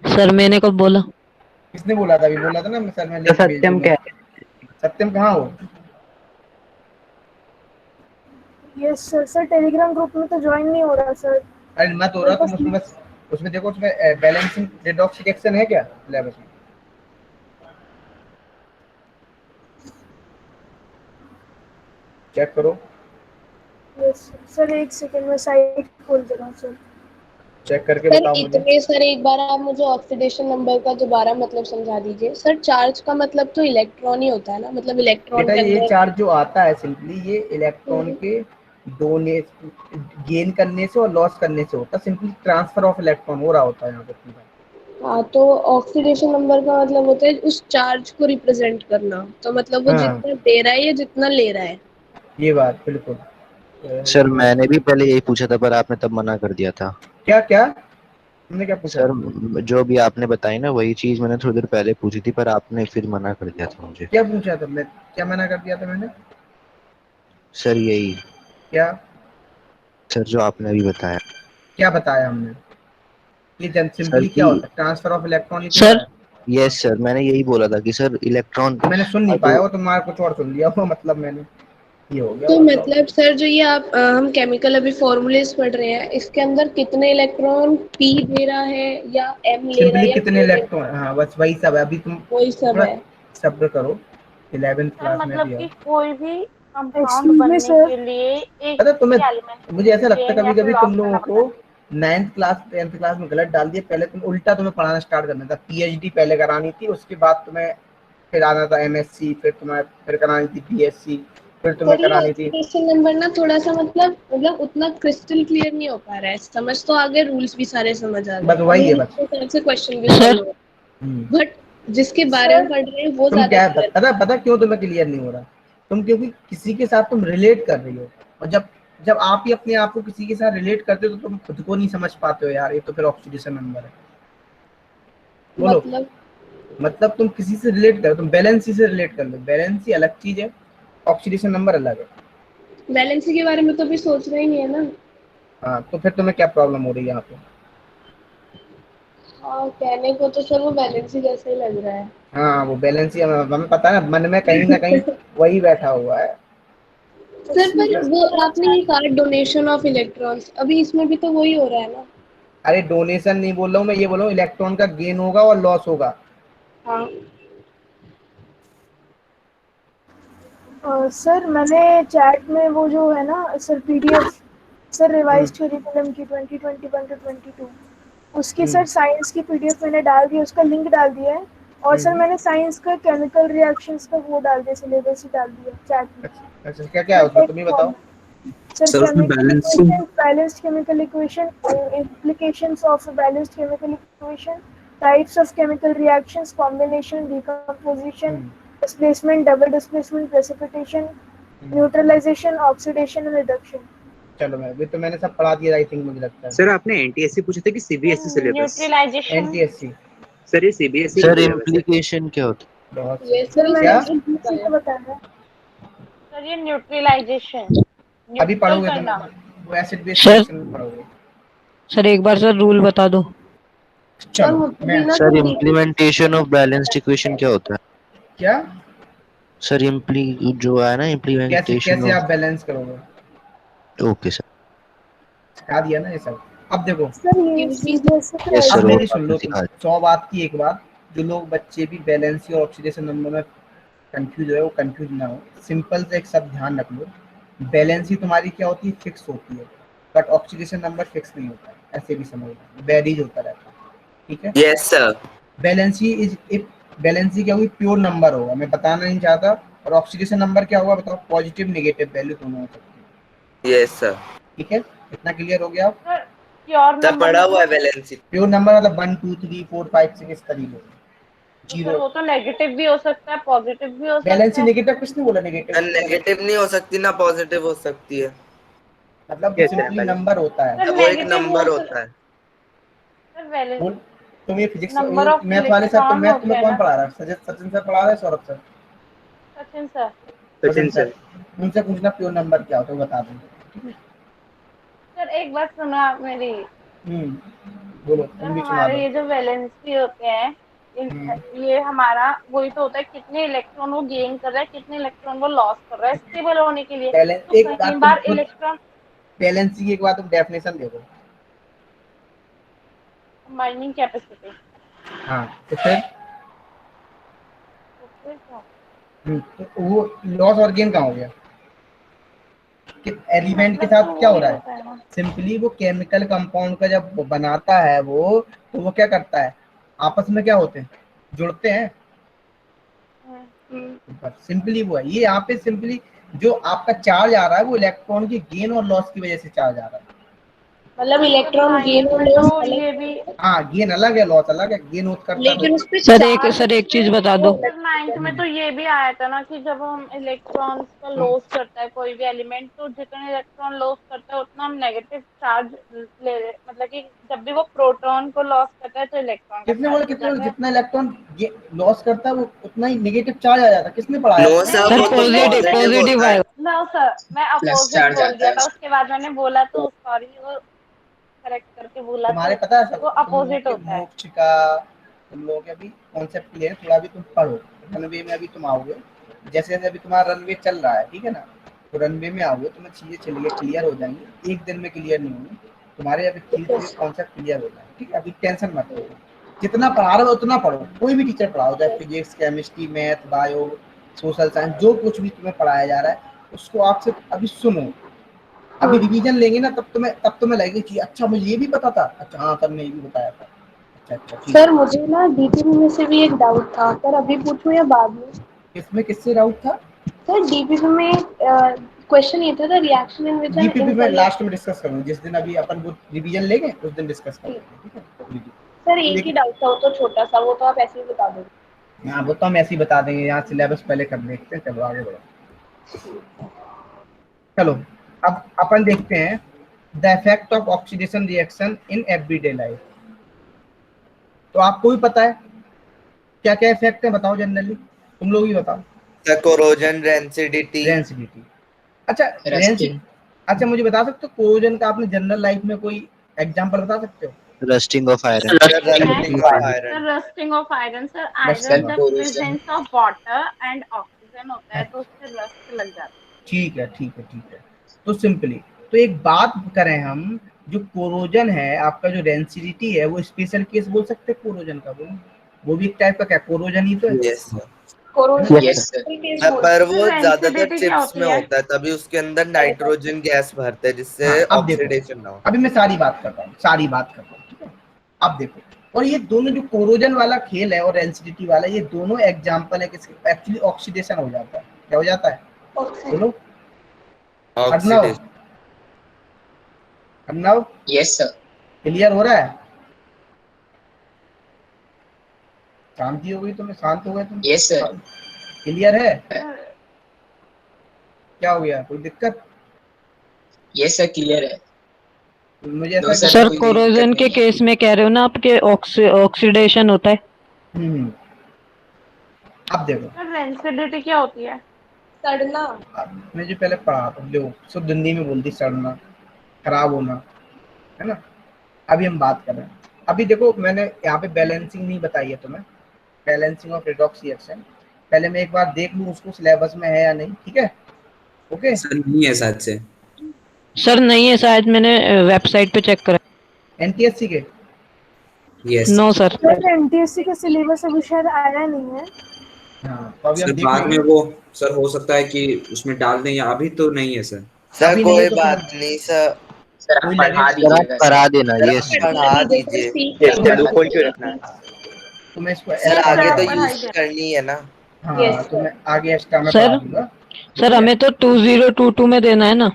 सर, मैंने कब बोला? किसने बोला था? अभी बोला था ना मैं सर, मैं लिंक भेज सत्यम दूंगा। क्या? सत्यम कहाँ हो? Yes sir. Sir Telegram group में तो ज्वाइन नहीं हो रहा सर। अरे मत हो रहा, तुम उसमें देखो, उसमें बैलेंसिंग रेडॉक्स रिएक्शन है क्या सिलेबस में? चेक करो। यस सर, एक सेकंड में साइट खोल दे रहा हूँ सर। चेक करके सर बताओ मुझे। इतने सर एक बार आप मुझे ऑक्सीडेशन नंबर का दोबारा मतलब समझा दीजिए। सर चार्ज का मतलब तो इलेक्ट्रॉन ही होता है ना, मतलब इलेक्ट्रॉन बेटा के ये अंदर चार्ज जो आता है सिंपली ये इलेक्ट्रॉन के गेन करने से और लॉस करने से होता है। सिंपली ट्रांसफर ऑफ इलेक्ट्रॉन हो रहा होता है यहाँ पे। हाँ, तो ऑक्सीडेशन नंबर का मतलब होता है उस चार्ज को रिप्रेजेंट करना। तो मतलब वो जितना दे रहा है या जितना ले रहा है। ये बात बिल्कुल। सर मैंने भी पहले यही पूछा था पर आपने तब मना कर दिया था। क्या तुमने क्या पूछा? सर जो भी आपने बताई ना वही चीज मैंने थोड़ी देर पहले पूछी थी, पर आपने फिर मना कर दिया था मुझे। क्या पूछा था? मैं क्या मना कर दिया था मैंने? सर यही। क्या सर जो आपने अभी बताया। क्या बताया हमने? ये सिंपली क्या होता है, transfer of electron. Sir yes sir, मैंने यही बोला था कि सर इलेक्ट्रॉन। मैंने सुन नहीं पाया वो, तुम्हारा कुछ और सुन लिया वो, मतलब मैंने ये हो गया तो और मतलब सर जो ये आप हम केमिकल अभी फॉर्मूलेस पढ़ रहे हैं, इसके अंदर कितने इलेक्ट्रॉन p दे रहा है या m ले रहा सिंपली है या कितने k दे रहा इलेक्ट्रॉन, हाँ बस वही सब है। अभी तुम है, वही सब थोड़ा है। सब्र करो, 11th सर क्लास में मतलब भी है। कि कोई भी कंपाउंड एक्सक्यूज मी बनने सर, के लिए एक पता तुम्हें, ही एलिमेंट मुझे ऐसा लगता है गेन कभी या फिर कभी लॉस तुम करना लोगों पड़ता को है। 9th क्लास 10th क्लास में गलत डाल दिए। पहले तुम उल्टा तुम्हें पढ़ाना स्टार्ट करना था, पीएचडी पहले करानी थी, उसके बाद तुम्हें फिर आना था एमएससी, फिर तुम्हें फिर करानी थी बीएससी, फिर तुम्हें सर ये करानी थी। ऑक्सीडेशन नंबर ना थोड़ा सा मतलब उतना क्रिस्टल क्लियर नहीं हो पा रहा है। समझ तो आ गए, रूल्स भी सारे समझ आ गए, बस वही है अमीन बस। के हिसाब से क्वेश्चन भी सॉल्व हो, बट जिसके बारे में सर पढ़ रहे हैं वो तुम ज्यादा क्या क्लियर। पता क्यों तुम्हें क्लियर नहीं हो रहा? तुम क्योंकि किसी के साथ तुम रिलेट कर रही हो, और जब जब आप ही अपने आप को किसी के साथ रिलेट करते हो तो तुम खुद को नहीं समझ पाते हो यार। ये तो फिर ऑक्सीडेशन नंबर है। बोलो, मतलब तुम किसी से रिलेट करो, तुम बैलेंसी से रिलेट कर लो। बैलेंसी अलग चीज है, ऑक्सीडेशन नंबर अलग है। बैलेंसी के बारे में तो अभी सोच रहे ही नहीं है ना। हाँ तो फिर तुम्हें क्या प्रॉब्लम हो रही है यहाँ पे? हाँ कहने को तो सर वो बैलेंसी जैसे ही लग रहा है। हाँ वो बैलेंसी हमें पता है, मन में कहीं ना कहीं वही बैठा हुआ है। सर पर वो आपने ये कहा डोनेशन ऑफ इलेक्ट्रॉन्स, अभी इसमें भी तो वही हो रहा है ना। अरे डोनेशन नहीं बोल रहा हूँ मैं, ये बोल रहा हूँ इलेक्ट्रॉन का गेन होगा और लॉस होगा। हाँ सर मैंने चैट में वो जो है ना sir PDF sir revised curriculum की 2021 टू 22 उसकी सर साइंस की पीडीएफ मैंने डाल दी, उसका लिंक डाल दिया है। और सर मैंने साइंस का केमिकल रिएक्शंस का वो डाल दिया, सिलेबस ही डाल दिया चैट में। अच्छा क्या क्या है उसमें, तुम ही बताओ। सर उसमें chemical balancing equation, balanced chemical equation, implications of a balanced chemical equation, types of chemical reactions, combination, decomposition, displacement, double displacement, precipitation, neutralization, oxidation and reduction. चलो मैं भी तो मैंने सब पढ़ा दिया आई थिंक, मुझे लगता है। सर आपने एनटीएससी पूछा था कि CBSE syllabus? Neutralisation. NTSC. Sir ये सीबीएसई सर सिलेबस है। इम्प्लीकेशन क्या होता है? बहुत ये सर सर मैंने इसमें इसी को बताया। सर ये न्यूट्रलाइजेशन, अभी न्यूट्रल पढ़ोगे तुम, करना। वो एसिड बेस सर रिएक्शन में पढ़ोगे। सर एक बार सर रूल बता दो। चलो मैं sir implementation of balanced equation क्या होता है? क्या सर जो है ना कैसे इम्प्लीमेंटेशन कैसे आप ऑफ। बैलेंस करोगे, ओके सर। सिखा दिया ना ये सब। अब देखो, सर ये सीबीएसई का यस अब सर वो मेरी सुन लो तुम, सिखा। 100 बात की एक बात। जो लोग बच्चे भी बैलेंसी और ऑक्सीडेशन नंबर में कंफ्यूज है, वो कंफ्यूज ना हो। सिंपल से एक सब ध्यान रख लो, बैलेंसी तुम्हारी क्या होती है, फिक्स होती है, बट ऑक्सीडेशन नंबर फिक्स नहीं होता है। ऐसे भी समझ लो, वेरीज होता रहता है। ठीक है, yes sir. Valency is if, valency क्या होगी, प्योर नंबर होगा, मैं बताना नहीं चाहता। और ऑक्सीडेशन नंबर क्या होगा बताओ, पॉजिटिव नेगेटिव वैल्यू दोनों हो सकती है। Yes sir. ठीक है, इतना क्लियर हो गया? सर प्योर सर नंबर पढ़ा हुआ है मतलब बैलेंसी। प्योर नंबर मतलब 1 2 3 4 5 6 इस तरीके से। तो सर वो तो नेगेटिव भी हो सकता है, पॉजिटिव भी हो सकता बैलेंसी है। नेगेटिव किसने बोला? नेगेटिव नेगेटिव नहीं हो सकती ना पॉजिटिव हो सकती है। मतलब Yes, sir, simply balance. Number होता है। सर वो एक नेगेटिव नंबर हो होता है। सर बैलेंस बोल, तुम ये फिजिक्स नंबर ऑफ मैथ वाले सर, तुम इलेक्ट्रॉन मैथ होते तुम्हें हैं कौन ना। पढ़ा रहा है? सचिन सर पढ़ा रहा है, Saurabh sir? Sachin sir. Sachin sir, उनसे पूछना प्योर नंबर क्या होता है, बता देंगे। सर एक बात सुनो आप मेरी। बोलो, सर तुम भी सुना हमारे दो। ये जो वैलेंसी होते हैं, ये हमारा वही तो होता है, कितने इलेक्ट्रॉन वो गेन कर रहा है, कितने इलेक्ट्रॉन वो लॉस कर रहा है स्टेबल होने के लिए। बैलेंस, तो एक कई बात तुम बार खुद, इलेक्ट्रॉन बैलेंसी की एक बात तुम डेफिनेशन दे दो। Combining capacity. हाँ तो फिर तो फिर क्या? तो वो लॉस और गेन कहाँ हो गया? कि एलिमेंट के मतलब तो साथ क्या हो वही रहा होता है? है ना। सिंपली वो केमिकल कंपाउंड का जब बनाता है वो, तो वो क्या करता है, आपस में क्या होते हैं, जुड़ते हैं। सिंपली वो है, ये यहाँ पे सिंपली जो आपका चार्ज आ रहा है वो इलेक्ट्रॉन के गेन और लॉस की वजह से चार्ज आ रहा है। मतलब सर इलेक्ट्रॉन गेन 9th और में लॉस तो अलग ये है। भी। हाँ गेन अलग है, लॉस अलग है। गेन होता करता लेकिन उस पे सर एक चीज बता दो। सर 9th में तो ये भी आया था ना कि जब हम इलेक्ट्रॉन्स का लॉस करता है कोई भी एलिमेंट, तो जितने इलेक्ट्रॉन लॉस करता है उतना हम नेगेटिव चार्ज ले रहे, मतलब कि जब भी वो प्रोटॉन को लॉस करता है तो इलेक्ट्रॉन का कितने बोले, चार्ज हो कितने बोले, जाता है। जितना इलेक्ट्रॉन लॉस करता है वो उतना ही नेगेटिव चार्ज आ जाता है। किसने पढ़ाया? नो सर, सर वो तो पॉजिटिव पॉजिटिव होता है। आएगा। नो सर, मैं प्लस अपोजिट चार्ज बोल आता दिया है था, उसका। उसके बाद मैंने बोला तो सॉरी, वो करेक्ट करके बोला तुम्हारे तो पता है सब, वो तुम लोगों अपोजिट के होता है। मोक्ष का, तुम लोगों के अभी कॉन्सेप्ट क्लियर, थोड़ा भी तुम पढ़ो, रनवे में अभी तुम आओगे। जैसे जैसे अभी तुम्हारा रनवे चल रहा है, ठीक है ना, तो रनवे में आओगे तो मैं चीजें चलिए क्लियर हो जाएंगी, एक दिन में क्लियर नहीं होंगी तुम्हारे, अभी धीरे धीरे कॉन्सेप्ट क्लियर हो जाए, ठीक है। अभी टेंशन मत लो, जितना पढ़ा रहे हो उतना पढ़ो, कोई भी टीचर पढ़ाओ, चाहे physics, chemistry, math, bio, social science, जो कुछ भी तुम्हें पढ़ाया जा रहा है उसको आप सिर्फ अभी सुनो। अभी रिवीजन लेंगे ना तब तुम्हें लगेगा कि अच्छा मुझे ये भी पता था, अच्छा हाँ सर ने ये भी बताया था, अच्छा ठीक सर मुझे ना डीपीपी में से भी एक डाउट था, सर अभी पूछूं या बाद में? इसमें किससे डाउट था? सर डीपीपी में क्वेश्चन ये था, the reaction in which DPP में लास्ट में डिस्कस करूंगा, जिस दिन अभी अपन वो रिवीजन लेंगे उस दिन डिस्कस करेंगे, ठीक है। सर एक ही डाउट था, वो तो छोटा सा, वो तो आप ऐसे ही बता दोगे। हाँ वो तो हम ऐसे ही बता देंगे, यहाँ सिलेबस पहले कर देखते हैं, चलो आगे बढ़ो। चलो अब अपन देखते हैं the effect of oxidation reaction in everyday life. तो आपको भी पता है क्या क्या इफेक्ट है, बताओ जनरली, तुम लोग ही बताओ। The corrosion, rancidity. अच्छा मुझे बता सकते हो कोरोजन का आपने जनरल लाइफ में कोई एग्जांपल बता सकते हो? Rusting of iron. Rusting of iron sir, iron जब presence of water and oxygen होता है तो उससे रस्ट लग जाता है। ठीक है। तो सिंपली तो एक बात करें हम, जो कोरोजन है आपका, जो रेंसिडिटी है, वो स्पेशल केस बोल सकते हैं कोरोजन का, वो भी एक टाइप का क्या कोरोजन ही तो है। पर वो ज्यादातर चिप्स में होता है, तभी उसके अंदर नाइट्रोजन गैस भरते हैं जिससे ऑक्सीडेशन ना हो। अभी मैं सारी बात करता हूँ, ठीक है। अब देखो, और ये दोनों जो कोरोजन वाला खेल है और रेंसिडिटी वाला, ये दोनों एग्जांपल है किसके, एक्चुअली ऑक्सीडेशन हो जाता है। क्या हो जाता है बोलो? अभिनव यस सर, क्लियर हो रहा है? शांति हो गई तुम्हें, शांत हो गए तुम? यस सर, क्लियर है? क्या हो गया, कोई दिक्कत? यस सर क्लियर है। मुझे सर कोरोजन के केस में कह रहे हो ना आपके ऑक्सीडेशन होता है। अब देखो सर रेंसिडिटी क्या होती है? सड़ना। मैं जो पहले पढ़ा था, जो शुद्ध हिंदी में बोलती, सड़ना, खराब होना, है ना। अभी हम बात कर रहे हैं, अभी देखो मैंने यहाँ पे बैलेंसिंग नहीं बताई है तुम्हें, बैलेंसिंग ऑफ रिडॉक्स रिएक्शन। पहले मैं एक बार देख लूँ उसको सिलेबस में है या नहीं, ठीक है? ओके सर नहीं है शायद से। सर नहीं है शायद, मैंने वेबसाइट पे चेक करा। एनटीएससी के? यस। नो सर, एनटीएससी का सिलेबस अभी शायद आया नहीं है। तो अभी सर बाद में वो सर हो सकता है कि उसमें डाल दें, या अभी तो नहीं है सर। सर कोई बात नहीं सर, करा देना, ये पढ़ा दीजिए, तुम्हें इसको सर आगे तो यूज करनी है ना। हाँ तो मैं आगे एक्स्ट्रा में सर पढ़ा दूंगा। सर हमें तो 2022 में देना है ना।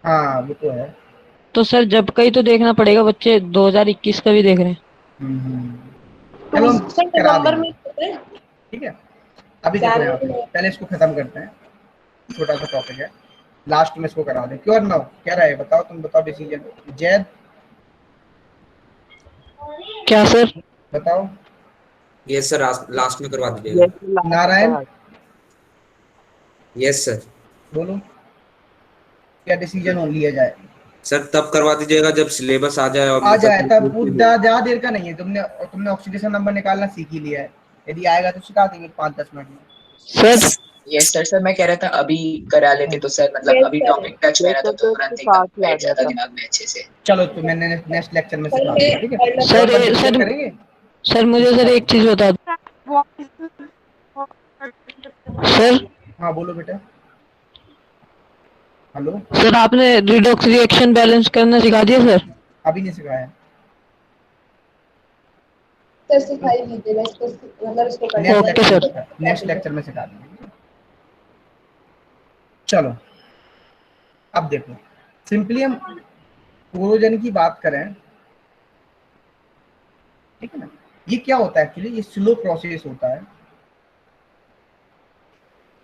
हाँ वो तो है। तो सर जब कहीं तो देखना पड़ेगा, बच्चे 2021 का भी देख रहे हैं। चलो हम करा देंगे, ठीक है। अभी देखो यहाँ पे पहले इसको खत्म करते हैं, छोटा सा टॉपिक है, लास्ट में इसको करा दें। क्यों ना क्या रहा है, बताओ, तुम बताओ डिसीजन। जैद क्या सर? बताओ। यस सर, लास्ट में करवा दीजिएगा। नारायण? Yes sir. बोलो क्या डिसीजन हो लिया जाए? सर तब करवा दीजिएगा जब सिलेबस आ जाए। और आ जाए तब, ज्यादा देर का नहीं है। तुमने ऑक्सीडेशन नंबर निकालना सीख ही लिया है, यदि आएगा तो सिखा देंगे 5-10 मिनट में। सर यस सर मैं कह रहा था अभी करा लेते तो सर, मतलब अभी टॉपिक टच में रहता तो तुरंत एकदम बैठ जाता दिमाग में अच्छे से। चलो तो मैंने नेक्स्ट लेक्चर में सिखा दूंगा, ठीक है? सर करेंगे। सर मुझे सर एक चीज बता दो सर। हाँ बोलो बेटा। हेलो सर आपने रिडॉक्स रिएक्शन बैलेंस करना सिखा दिया सर? अभी नहीं सिखाया सर, सिखाई दीजिएगा इसको, मतलब इसको ओके सर, नेक्स्ट लेक्चर में सिखा देंगे। चलो अब देखो, सिंपली हम कोरोजन की बात करें, ठीक है ना। ये क्या होता है एक्चुअली, ये स्लो प्रोसेस होता है,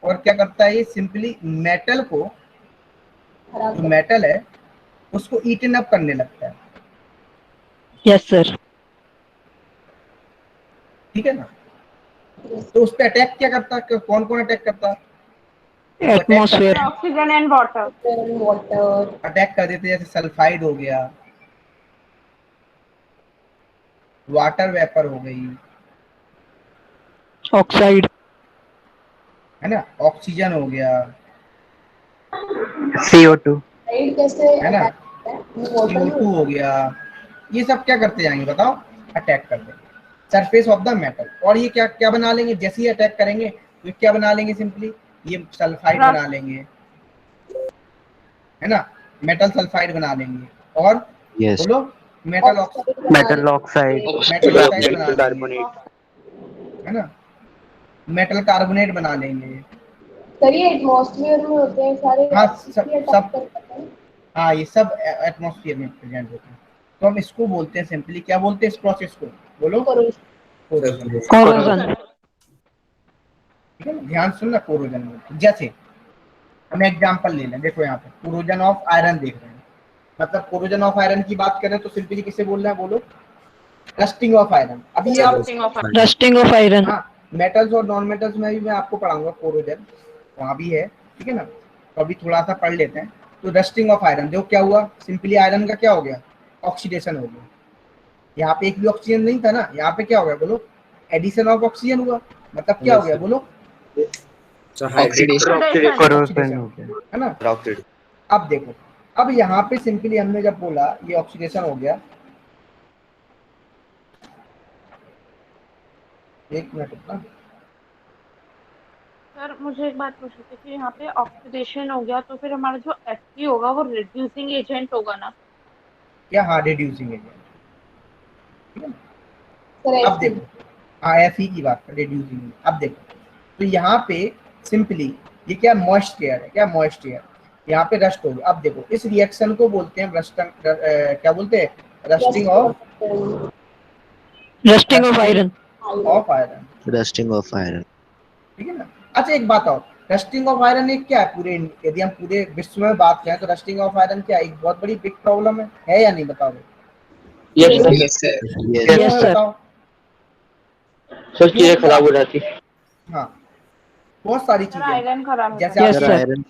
और क्या करता है ये, सिंपली मेटल को, जो मेटल है उसको ईटन अप करने लगता है। Yes sir. ठीक है ना। तो उस पर अटैक क्या करता है, कौन कौन अटैक करता है? Atmosphere, oxygen and water attack कर देते हैं, जैसे सल्फाइड हो गया, वाटर वेपर हो गई, ऑक्साइड है ना, ऑक्सीजन हो गया, CO2 है ना, CO2 हो गया, ये सब क्या करते जाएंगे बताओ, अटैक करते सरफेस ऑफ द मेटल। और ये क्या क्या बना लेंगे, जैसे ही अटैक करेंगे तो क्या बना लेंगे, सिंपली ये सल्फाइड बना लेंगे, है ना, मेटल सल्फाइड बना लेंगे। और बोलो metal oxide, metal oxide, carbonate, है ना, मेटल कार्बोनेट बना लेंगे। सर ये एटमॉस्फेयर में होते हैं सारे। हाँ सब हाँ ये सब एटमॉस्फेयर में प्रेजेंट होते हैं। तो हम इसको बोलते हैं सिंपली, क्या बोलते हैं इस प्रोसेस को, बोलो कोरोजन। ठीक है, ध्यान सुनना, कोरोजन बोलते हैं। जैसे हम एग्जांपल ले लें, देखो यहाँ पे कोरोजन ऑफ आयरन देख रहे हैं, मतलब कोरोजन ऑफ आयरन की बात करें तो सिंपली किसे बोल रहे हैं, बोलो रस्टिंग ऑफ आयरन। अभी ये रस्टिंग ऑफ आयरन, हाँ मेटल्स और नॉन मेटल्स में भी मैं आपको पढ़ाऊंगा कोरोजन, वहाँ भी है, ठीक है ना, तो अभी थोड़ा सा पढ़ लेते हैं। तो रस्टिंग ऑफ आयरन देखो क्या हुआ, सिंपली आयरन का क्या हो गया, ऑक्सीडेशन हो गया। यहाँ पे एक भी ऑक्सीजन नहीं था ना, यहाँ पे क्या हो गया बोलो, एडिशन ऑफ ऑक्सीजन हुआ, मतलब क्या हो गया बोलो, ऑक्सीडेशन है ना। अब देखो, अब यहाँ पे सिंपली हमने जब बोला ये ऑक्सीडेशन हो गया, एक मिनट रुकना सर मुझे एक बात पूछनी थी कि यहाँ पे ऑक्सीडेशन हो गया तो फिर हमारा जो Fe होगा वो रिड्यूसिंग एजेंट होगा ना? क्या, हाँ रिड्यूसिंग एजेंट। अब देखो, हाँ Fe की बात कर, रिड्यूसिंग। अब देखो तो यहाँ पे सिंपली ये क्या मॉइस्ट एयर है, क्या मॉइस्ट एयर, यहाँ पे रस्ट हो गया। अब देखो इस रिएक्शन को बोलते हैं क्या बोलते हैं, rusting of iron, rusting of iron, ठीक है ना। अच्छा एक बात और, रस्टिंग ऑफ आयरन एक क्या है, पूरे यदि हम पूरे विश्व में बात करें तो रस्टिंग ऑफ आयरन क्या एक बहुत बड़ी बिग प्रॉब्लम है या नहीं, बताओ। यस सर, बताओ सर चीजें खराब हो जाती। हाँ बहुत सारी चीजें, आयरन खराब जैसे आयरन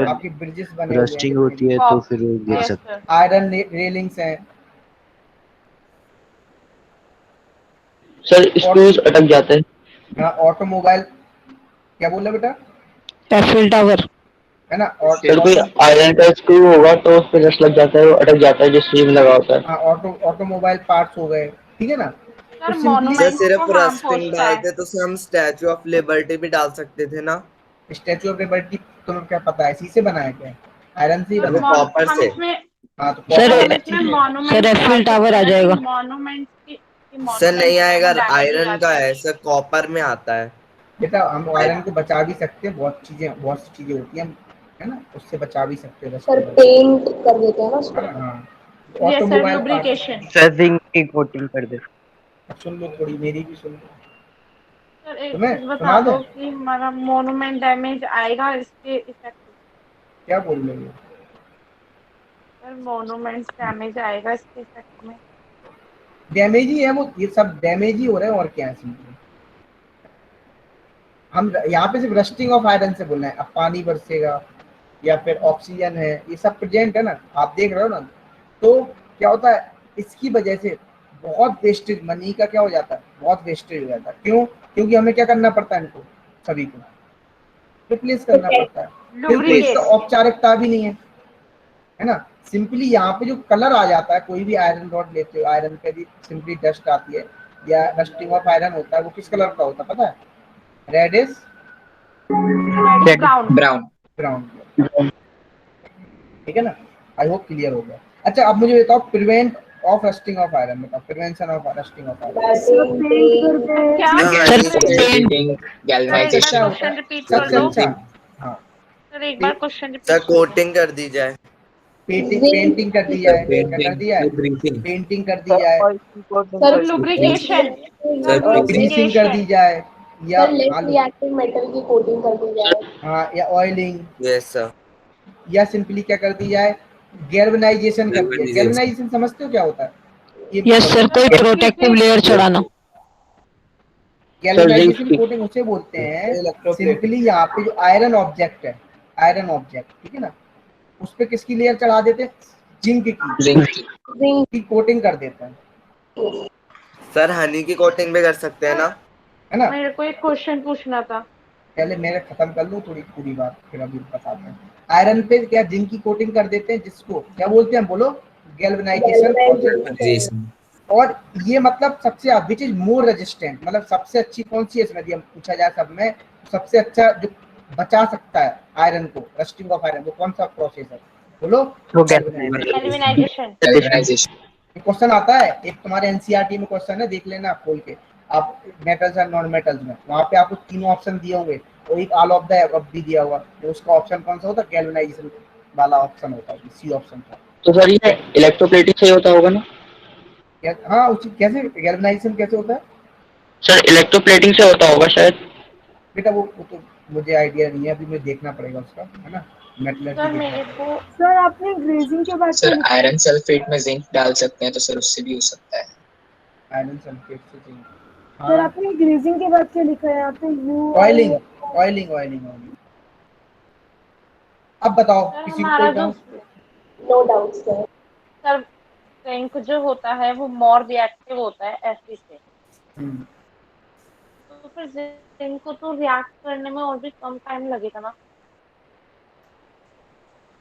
आपके ब्रिजेस बने, रस्टिंग होती है तो फिर गिर सकते हैं। आयरन रेलिंग्स हैं सर, स्क्रूज अटक जाते हैं। हाँ ऑटोमोबाइल, क्या बोल रहे बेटा, एफिल टावर, है ना। सर कोई आयरन का स्क्रू होगा तो उस पे रस्ट लग जाता है, वो अटक जाता है जो स्क्रू में लगा होता है। हाँ ऑटोमोबाइल पार्ट्स हो गए, ठीक है ना। सर सिर्फ रस्टिंग डालते थे तो हम स्टैचू ऑफ लिबर्टी भी डाल सकते थे ना। स्टैचू ऑफ लिबर्टी तुम्हें क्या पता है, इसी से बनाया क्या, आयरन से बना, कॉपर से। हाँ तो सर एफिल टावर आ जाएगा। मॉन्यूमेंट सर नहीं आएगा, आयरन का है सर, कॉपर में आता है बेटा। हम आयरन को बचा भी सकते हैं, बहुत सी चीजें होती हैं, है ना, उससे बचा भी सकते हैं। सर पेंट कर देते हैं ना उसको। हाँ ऑटोमोबाइल लुब्रिकेशन, सर जिंक की कोटिंग कर दे। सुन लो थोड़ी, मेरी भी सुन लो। सर एक चीज बता दो कि हमारा मॉन्यूमेंट डैमेज आएगा इसके इफेक्ट, क्या बोल रहे हो सर मॉन्यूमेंट डैमेज आएगा इसके इफेक्ट में? डैमेज ही है वो, ये सब डैमेज ही हो रहे हैं और क्या है। हम यहाँ पे सिर्फ रस्टिंग ऑफ आयरन से बोल रहे हैं, अब पानी बरसेगा या फिर ऑक्सीजन है, ये सब प्रेजेंट है ना, आप देख रहे हो ना। तो क्या होता है, इसकी वजह से बहुत वेस्टेज, मनी का क्या हो जाता है, बहुत वेस्टेज हो जाता है। क्यों, क्योंकि हमें क्या करना पड़ता है, इनको सभी को रिप्लेस करना पड़ता है, क्योंकि इसका औपचारिकता भी नहीं है ना। सिंपली यहाँ पे जो कलर आ जाता है, कोई भी आयरन रॉड लेते हो, आयरन पे भी सिंपली डस्ट आती है या रस्टिंग ऑफ आयरन होता है, वो किस कलर का होता है पता है, रेडिश ब्राउन, ठीक है ना। आई होप क्लियर हो गया। अच्छा अब मुझे बताओ, prevent of rusting of iron, बताओ prevention of rusting of iron. Sir एक बार क्वेश्चन रिपीट सर कोटिंग कर दी जाए, पेंटिंग कर दी जाए, पेंटिंग कर दी जाए, सर लुब्रिकेशन, ग्रीसिंग कर दी जाए, या रिएक्टिव मेटल की कोटिंग कर दी जाए, हाँ या ऑयलिंग, यस सर, या सिंपली क्या कर दी जाए, गैल्वेनाइजेशन कर दी जाए। गैल्वेनाइजेशन समझते हो क्या होता है? यस सर, कोई प्रोटेक्टिव लेयर चढ़ाना। गैल्वेनाइजेशन कोटिंग उसे बोलते हैं, सिंपली यहाँ पे जो आयरन ऑब्जेक्ट है, आयरन ऑब्जेक्ट, ठीक है ना, उस पे किसकी लेयर चढ़ा देते, जिंक की कोटिंग कर देते हैं। सर हनी की कोटिंग भी कर सकते हैं ना, है ना। मेरे को एक क्वेश्चन पूछना था। पहले मैं खत्म कर लूँ थोड़ी पूरी बात, फिर अभी बताते हैं। आयरन पे क्या जिंक की कोटिंग कर देते हैं, जिसको क्या बोलते हैं, बोलो, गैल्वेनाइजेशन प्रोसेस बोलते जी हैं। सर। और ये मतलब सबसे विच इज मोर रेजिस्टेंट, मतलब सबसे अच्छी कौन सी है इसमें, यदि हम पूछा जाए सब में, सबसे अच्छा जो बचा सकता है आयरन को, रस्टिंग ऑफ आयरन, वो कौन सा प्रोसेस है, बोलो? गैल्वेनाइजेशन। क्वेश्चन आता है एक तुम्हारे एनसीईआरटी में क्वेश्चन है, देख लेना खोल के आप, मेटल्स एंड नॉन मेटल्स में, वहाँ पे आपको तीनों ऑप्शन दिए होंगे और एक ऑल ऑफ द अबव भी दिया हुआ, तो उसका ऑप्शन कौन सा होता है? गैल्वेनाइजेशन वाला ऑप्शन होता है, सी ऑप्शन था। तो सर ये इलेक्ट्रोप्लेटिंग से होता होगा ना? हाँ, उसी कैसे गैल्वेनाइजेशन कैसे होता है सर इलेक्ट्रोप्लेटिंग से होता होगा शायद। बेटा? वो तो मुझे आइडिया नहीं है, अभी मुझे देखना पड़ेगा उसका, है ना, सर मेरे को सर आपने ग्रेजिंग के बाद सर आयरन सल्फेट में जिंक डाल सकते हैं, तो सर उससे भी हो सकता है। आयरन सल्फेट से जिंक, सर आपने ग्रेजिंग के बाद क्या लिखा है यहाँ पे? यू ऑयलिंग ऑयलिंग ऑयलिंग ऑयलिंग। अब बताओ सर किसी को हमारा कोई जो doubt? No doubt sir. Sir zinc जो होता है वो मोर रिएक्टिव होता है एसिड से, तो फिर जिंक को तो रिएक्ट करने में और भी कम टाइम लगेगा ना?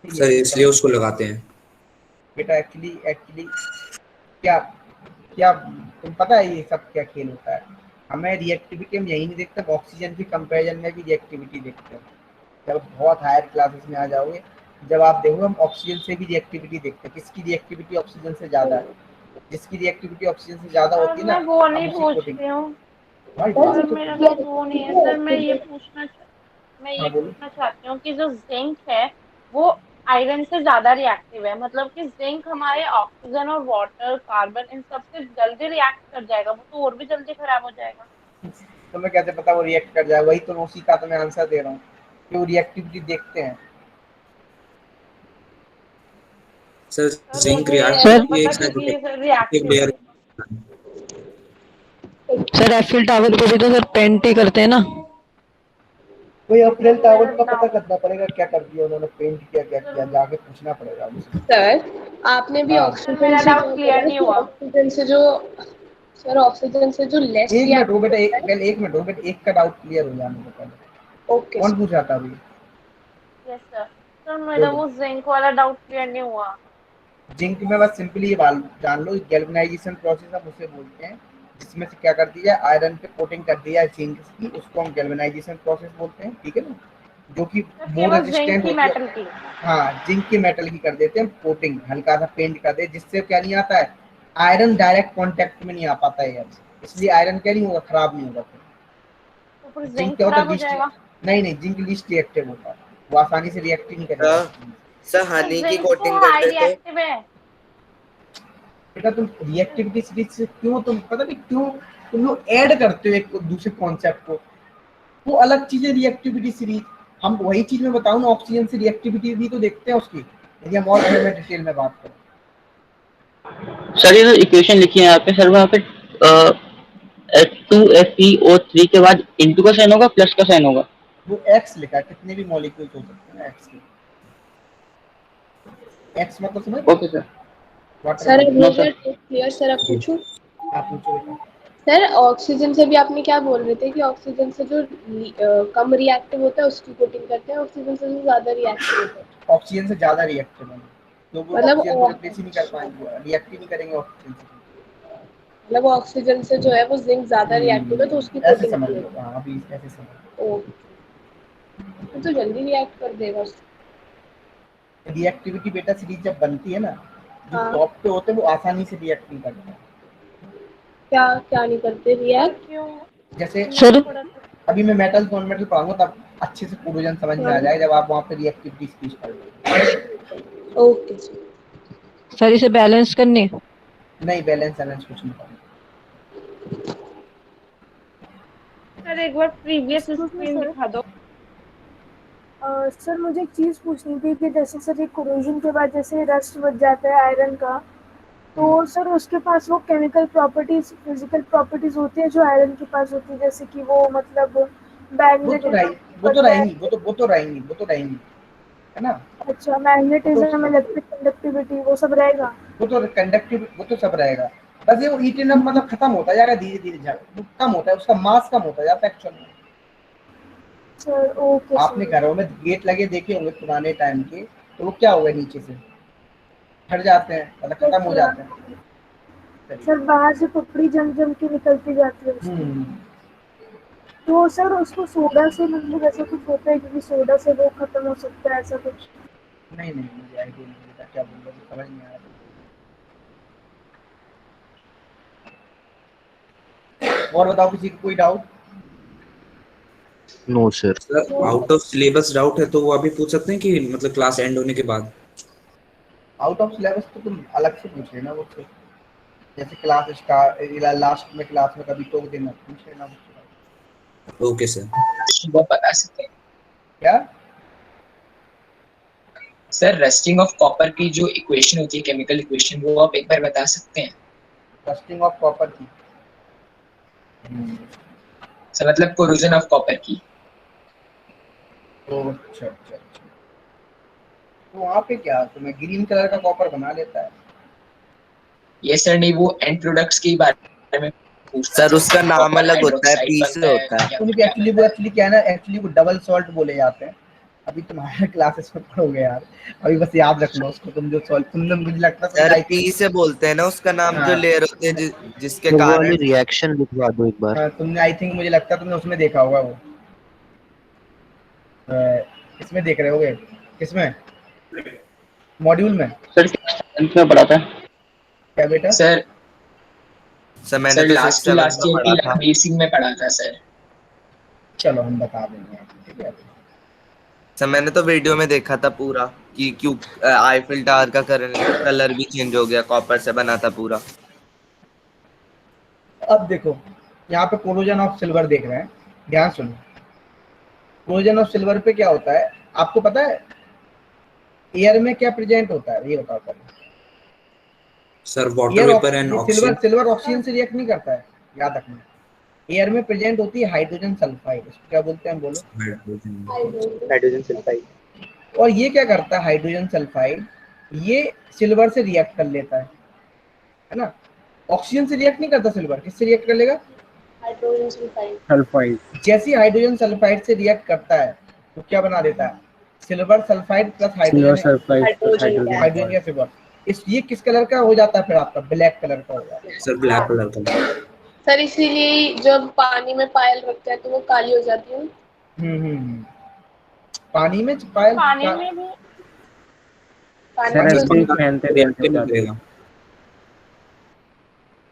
सर इसलिए उसको लगाते हैं। बेटा एक्चुअली क्या क्या तुम पता है ये सब क्या खेल होता है? हमें रिएक्टिविटी हम यही नहीं देखते, ऑक्सीजन की कंपैरिजन में भी रिएक्टिविटी देखते हैं। जब बहुत हायर क्लासेस में आ जाओगे, जब आप देखो, हम ऑक्सीजन से भी रिएक्टिविटी देखते हैं। किसकी रिएक्टिविटी ऑक्सीजन से ज्यादा है? जिसकी रिएक्टिविटी ऑक्सीजन से ज्यादा होती है ना, मैं वो नहीं हम उसी पूछ कोटिंग। रही हूँ सर सर, मेरा तो वो नहीं है सर। मैं ये पूछना चाहती हूँ कि जो जिंक है वो आयरन से ज्यादा रिएक्टिव है, मतलब कि जिंक हमारे ऑक्सीजन और वाटर, कार्बन, इन सब से जल्दी रिएक्ट कर जाएगा, वो तो और भी जल्दी खराब हो जाएगा। तुम्हें कैसे पता वो रिएक्ट कर जाएगा? वही तो उसी का तो मैं आंसर दे रहा हूँ कि वो रिएक्टिविटी देखते हैं। Sir zinc react sir Eiffel tower पे भी तो सर पेंट ही करते हैं ना? कोई एफिल टावर का पता करना पड़ेगा क्या कर दिया उन्होंने, पेंट किया क्या किया, जाके पूछना पड़ेगा उनसे। सर आपने भी ऑक्सीजन से क्लियर नहीं हुआ। ऑक्सीजन से जो सर ऑक्सीजन से जो लेस एक मिनट हो बेटा, एक मिनट हो बेटा, एक का डाउट क्लियर हो जाने दो पहले। ओके कौन पूछ रहा था अभी? Yes sir. सर मेरा वो जिंक वाला डाउट क्लियर नहीं हुआ। जिंक में बस सिंपली ये जान लो, गैल्वेनाइजेशन प्रोसेस हम उसे बोलते हैं जिसमें से क्या कर दिया, आयरन पे कोटिंग कर दिया जिंक की, उसको हम गैल्वेनाइजेशन प्रोसेस बोलते हैं, ठीक है ना, जो कि मोर रेजिस्टेंट होती है। हाँ, जिंक की मेटल की कर देते हैं कोटिंग, हल्का सा पेंट कर दे, जिससे क्या नहीं आता है, आयरन डायरेक्ट कांटेक्ट में नहीं आ पाता है यार, इसलिए आयरन क्या नहीं होगा, खराब नहीं होगा। फिर जिंक क्या होता है, नहीं जिंक लीस्ट रिएक्टिव होता है, वो आसानी से रिएक्ट ही नहीं करेगा। सर हनी की कोटिंग करते थे बेटा, तुम रिएक्टिविटी सीरीज से क्यों, तुम पता नहीं क्यों तुम लोग ऐड करते हो एक दूसरे कॉन्सेप्ट को, वो अलग चीज है रिएक्टिविटी सीरीज। हम वही चीज में बताऊं ना, ऑक्सीजन से रिएक्टिविटी भी तो देखते हैं उसकी, यदि हम और डिटेल में बात करें। सर ये जो इक्वेशन लिखी है यहाँ पे, सर वहाँ पे H2FeO3 के बाद इनटू का साइन होगा, प्लस का साइन होगा? वो एक्स लिखा है, कितने भी मॉलिक्यूल्स हो सकते हैं एक्स के, एक्स मतलब समझ? Okay sir. Sir clear sir, अब पूछूं? आप पूछो बेटा। सर ऑक्सीजन से भी आपने क्या बोल रहे थे कि ऑक्सीजन से जो कम रिएक्टिव होता है उसकी कोटिंग करते हैं, ऑक्सीजन से जो ज्यादा रिएक्टिव होता है? ऑक्सीजन से ज्यादा रिएक्टिव है, तो वो ऑक्सीजन को रिप्लेस ही नहीं कर पाएंगे, रिएक्ट ही नहीं करेंगे ऑक्सीजन से। मतलब ऑक्सीजन से जो है वो जिंक ज्यादा रिएक्टिव है, तो उसकी ऐसे समझ लो। हां, अभी ऐसे समझ। ओके, तो जल्दी रिएक्ट कर देगा। रिएक्टिविटी बेटा सीरीज जब बनती है ना, जो टॉप पे होते हैं वो आसानी से रिएक्ट नहीं करते। क्या नहीं करते रिएक्ट? क्यों? जैसे अभी मैं मेटल नॉन मेटल पढ़ाऊंगा तब अच्छे से कोरोजन समझ में आ जाएगा, जब आप वहां पे रिएक्टिविटी सीरीज पढ़ोगे। ओके सर इसे बैलेंस करने? नहीं, बैलेंस कुछ नहीं करना। सर एक बार प्रीवियस स्क्रीन दिखा दो। सर मुझे एक चीज़ पूछनी थी कि जैसे सर ये कोरोजन के बाद जैसे रस्ट बच जाता है आयरन का, तो सर उसके पास वो केमिकल प्रॉपर्टीज, फिजिकल प्रॉपर्टीज होती है जो आयरन के पास होती है, जैसे कि वो मतलब वो तो रहेंगी है ना। अच्छा, मैग्नेटिज्म, इलेक्ट्रिक कंडक्टिविटी, वो सब रहेगा? वो तो सब रहेगा, बस ये वो हीटिंग मतलब खत्म होता जाएगा धीरे धीरे, कम होता है, उसका मास कम होता जाता है एक्चुअल में। सर ओके आपने घरों में गेट लगे देखे होंगे पुराने टाइम के, तो वो क्या होगा नीचे से हट जाते हैं, मतलब खत्म हो जाते हैं। सर बाहर से पपड़ी जम जम के निकलती जाती है उसकी। तो सर उसको सोडा से मतलब ऐसा कुछ होता है, क्योंकि सोडा से वो खत्म हो सकता है, ऐसा कुछ? नहीं मुझे आइडिया नहीं था क्या बोल रहे, समझ नहीं आ रहा। और बताओ किसी को कोई doubt? No sir. Sir out of syllabus doubt है तो वो अभी पूछ सकते हैं कि मतलब क्लास एंड होने के बाद? आउट ऑफ सिलेबस तो तुम अलग से पूछ लेना, वो तो जैसे क्लास स्टार्ट लास्ट में क्लास में कभी टोक देना, पूछ लेना। Okay sir. वो बता सकते हैं क्या सर? रस्टिंग ऑफ कॉपर की जो इक्वेशन होती है, केमिकल इक्वेशन, वो आप एक बार बता सकते हैं? रस्टिंग ऑफ कॉपर की सर मतलब कोरोजन ऑफ कॉपर की। अच्छा तो वहाँ पे क्या तुम्हें ग्रीन कलर का कॉपर बना लेता है? ये सर नहीं, वो एंड प्रोडक्ट्स के बारे में सर उसका नाम अलग होता है, पी से होता है। उनके एक्चुअली क्या है ना, एक्चुअली वो डबल सॉल्ट बोले जाते हैं। अभी तुम्हारे क्लासेस में पढ़ोगे यार, अभी बस याद रख लो उसको। तुम जो सॉल्ट तुमने, मुझे लगता है सर पी से बोलते हैं ना उसका नाम, जो लेयर होते हैं जिसके तो वो कारण वाली रिएक्शन लिखवा दो एक बार। तुमने आई थिंक, मुझे लगता है तुमने उसमें देखा होगा वो। किसमें देख रहे होगे? किसमें? मॉड्यूल में? सर 10th में पढ़ा था। क्या बेटा? सर मैंने तो लास्ट ईयर की बेसिक में पढ़ा था सर। चलो हम बता देंगे, ठीक है सर। मैंने तो वीडियो में देखा था पूरा कि क्यों आईफिल टावर का कलर भी चेंज हो गया, कॉपर से बना था पूरा। अब देखो यहाँ पे कोरोजन ऑफ सिल्वर देख रहे हैं, ध्यान सुनो। कोरोजन ऑफ सिल्वर पे क्या होता है आपको पता है? एयर में क्या प्रेजेंट होता है ये बताओ पहले। Sir water vapour and oxygen. Silver oxygen से रिएक्ट नहीं करता है, याद रखना। एयर में प्रेजेंट होती है हाइड्रोजन सल्फाइड, इसको क्या बोलते हैं बोलो? Hydrogen sulphide. और ये क्या करता है हाइड्रोजन सल्फाइड? ये सिल्वर से रिएक्ट कर लेता है ना। ऑक्सीजन से रिएक्ट नहीं करता सिल्वर, किससे रिएक्ट कर लेगा? Hydrogen sulphide. जैसे ही हाइड्रोजन सल्फाइड से रिएक्ट करता है तो क्या बना देता है? सिल्वर सल्फाइड प्लस हाइड्रोजन या सिल्वर। इस ये किस कलर का हो जाता है फिर आपका? ब्लैक कलर का हो जाता है। सर ब्लैक कलर का। सर इसीलिए जब पानी में पायल रखते हैं तो वो काली हो जाती है। पानी में पायल, पानी में भी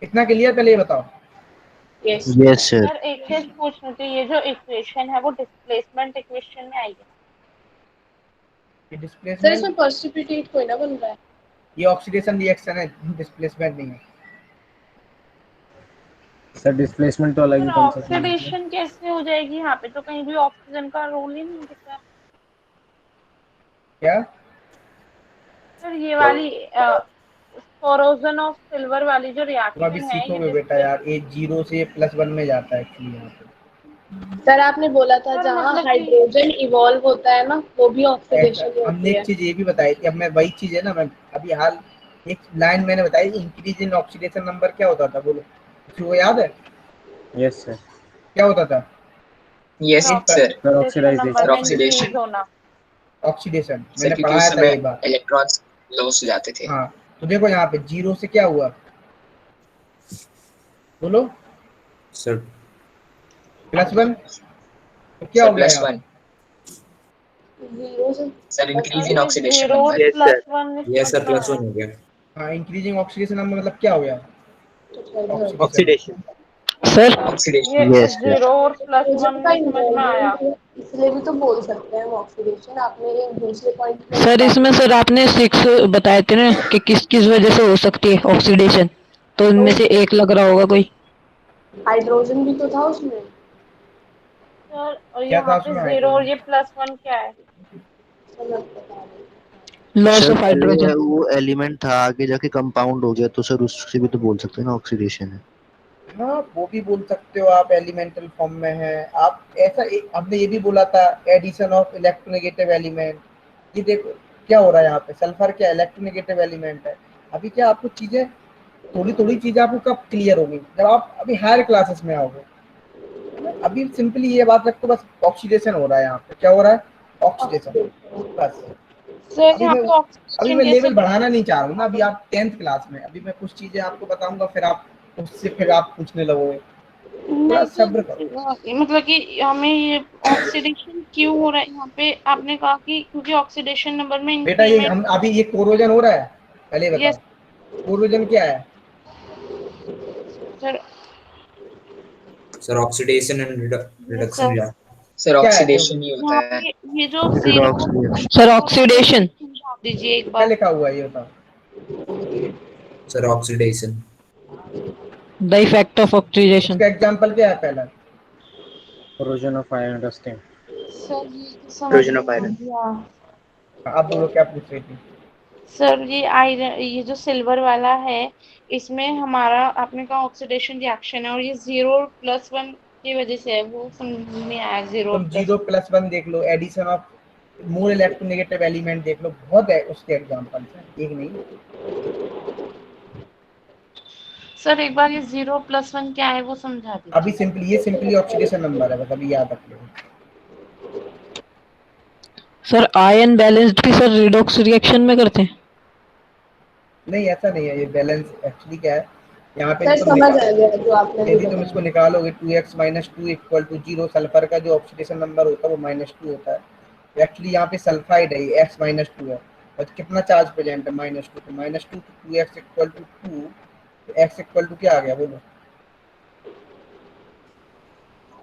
इतना क्लियर? पहले ये बताओ। यस सर एक चीज पूछनी थी, ये जो इक्वेशन है वो डिस्प्लेसमेंट इक्वेशन में आई है? सर इसमें प्रेसिपिटेट कोई ना बन रहा है। ये ऑक्सीडेशन रिएक्शन है, डिस्प्लेसमेंट नहीं है सर। डिस्प्लेसमेंट तो अलग ही कॉन्सेप्ट है। ऑक्सीडेशन कैसे हो जाएगी? यहाँ पे तो कहीं भी ऑक्सीजन का रोल ही नहीं दिख रहा। क्या सर ये वाली कोरोजन ऑफ सिल्वर वाली जो रिएक्शन अभी सीखोगे बेटा यार, ये 0 से +1 में जाता है एक्चुअली यहाँ पे। सर आपने बोला था जहाँ हाइड्रोजन इवॉल्व होता है ना, वो भी ऑक्सीडेशन होती है। हमने एक चीज ये भी बताई थी, अब मैं वही चीज है ना, मैं अभी हाल एक लाइन मैंने बताई, इंक्रीज इन ऑक्सीडेशन नंबर क्या होता था बोलो, किसी को याद है? Yes sir. क्या होता था? Yes sir, oxidation. ऑक्सीडेशन मैंने पढ़ाया था एक बार। इलेक्ट्रॉन्स लॉस हो जाते थे। हाँ तो देखो यहाँ पे 0 से क्या हुआ बोलो सर? +1। तो क्या हो गया? +1 sir, increase in oxidation number. Yes sir, +1 हो गया। हाँ, इंक्रीजिंग ऑक्सीडेशन नंबर मतलब क्या हो गया? ऑक्सीडेशन। सर यस 0 और +1 का समझ में आया। इसलिए भी तो बोल सकते हैं ऑक्सीडेशन। आपने एक दूसरे पॉइंट सर इसमें सर आपने 6 बताए थे ना कि किस किस वजह से हो सकती है ऑक्सीडेशन, तो इनमें से एक लग रहा होगा कोई। हाइड्रोजन भी तो था उसमें सर, और यहाँ पे 0 और ये +1 क्या है? Loss of hydrogen. वो एलिमेंट था, आगे जाके कंपाउंड हो गया, तो सर उससे भी तो बोल सकते हैं ना ऑक्सीडेशन है। हाँ वो भी बोल सकते हो आप, एलिमेंटल फॉर्म में है आप। ऐसा हमने ये भी बोला था एडिशन ऑफ इलेक्ट्रोनेगेटिव एलिमेंट। ये देखो क्या हो रहा है यहाँ पे, सल्फर क्या इलेक्ट्रोनेगेटिव एलिमेंट है। अभी क्या आपको चीजें थोड़ी थोड़ी चीजें आपको कब क्लियर होगी? जब आप अभी हायर क्लासेस में आओगे। अभी सिंपली ये बात रखो, बस ऑक्सीडेशन हो रहा है यहाँ पे। क्या हो रहा है? ऑक्सीडेशन। बस सर अभी यहाँ मैं पे अभी ऑक्सीजन मैं कैसे लेवल बढ़ाना नहीं चाह रहा हूँ ना। अभी आप 10th क्लास में, अभी मैं कुछ चीजें आपको बताऊंगा, फिर आप उससे फिर आप पूछने लगोगे। थोड़ा नहीं सब्र करो। सर, मतलब कि हमें ये ऑक्सीडेशन क्यों हो रहा है यहाँ पे? आपने कहा कि क्योंकि ऑक्सीडेशन नंबर में बेटा ये इंक्रीमेंट। हम अभी ये कोरोजन हो रहा है, पहले बताओ यस कोरोजन क्या है? Sir. Sir oxidation and reduction sir reaction. Sir क्या है? ऑक्सीडेशन ही होता यहाँ है। पे ये जो जीरो सर ऑक्सीडेशन। समझा दीजिए एक क्या बार। लिखा हुआ है ये बताओ? Sir oxidation. The effect of oxidation. इसका एग्जांपल क्या है पहला? corrosion of iron rusting. Sir ये समझ Corrosion of नहीं iron. आया। आप बोलो क्या पूछ रही थी? सर ये आयरन, ये जो सिल्वर वाला है, इसमें हमारा आपने कहा ऑक्सीडेशन रिएक्शन है, और ये 0+1 की वजह से है, वो समझ में आया। तुम 0+1 देख लो, addition of more electronegative element देख लो, बहुत है उसके एग्जांपल्स हैं, एक नहीं। सर एक बार ये 0+1 क्या है वो समझा दीजिए। अभी सिंपली ये सिंपली ऑक्सीडेशन नंबर है, बस अभी याद रख लो। सर आयन बैलेंस्ड भी सर रिडॉक्स रिएक्शन में करते हैं? नहीं ऐसा नहीं है, ये बैलेंस एक्चुअली क्या है यहाँ पे, सर जो तुम समझ आ गया जो आपने यदि तुम इसको निकालोगे 2x - 2 = 0, सल्फर का जो ऑक्सीडेशन नंबर होता है वो -2 होता है। एक्चुअली यहाँ पे सल्फाइड है, ये x - 2 है, और कितना चार्ज प्रेजेंट है? -2। तो -2 तो 2x = 2, तो x = क्या आ गया बोलो?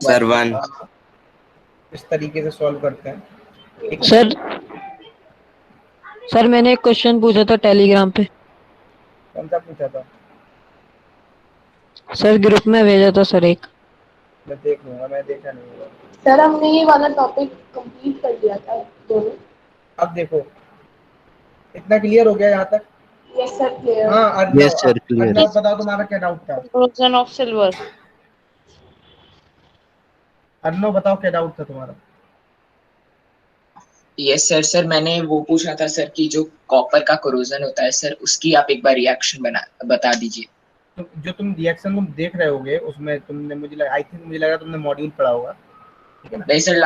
सर 1। इस तरीके से सॉल्व करते हैं। सर मैंने एक क्वेश्चन पूछा था टेलीग्राम पे। कौन सा पूछा था? सर ग्रुप में भेजा था सर एक। मैं देख लूंगा, मैं देखा नहीं होगा। सर हमने ये वाला टॉपिक कंप्लीट कर लिया था दोनों। अब देखो इतना क्लियर हो गया यहाँ तक? Yes sir clear. हाँ Arnav, Yes, sir, clear. Arnav बताओ तुम्हारा क्या डाउट था? corrosion of silver. अर्नव बताओ क्या डाउट था तुम्हारा? Yes sir. सर मैंने वो पूछा था सर कि जो कॉपर का कोरोजन होता है सर, उसकी आप एक बार रिएक्शन बता दीजिए। तो जो तुम रिएक्शन तुम देख रहे होगे उसमें तुमने मुझे लगा तुमने मॉड्यूल पढ़ा होगा, ठीक है ना? नहीं सर,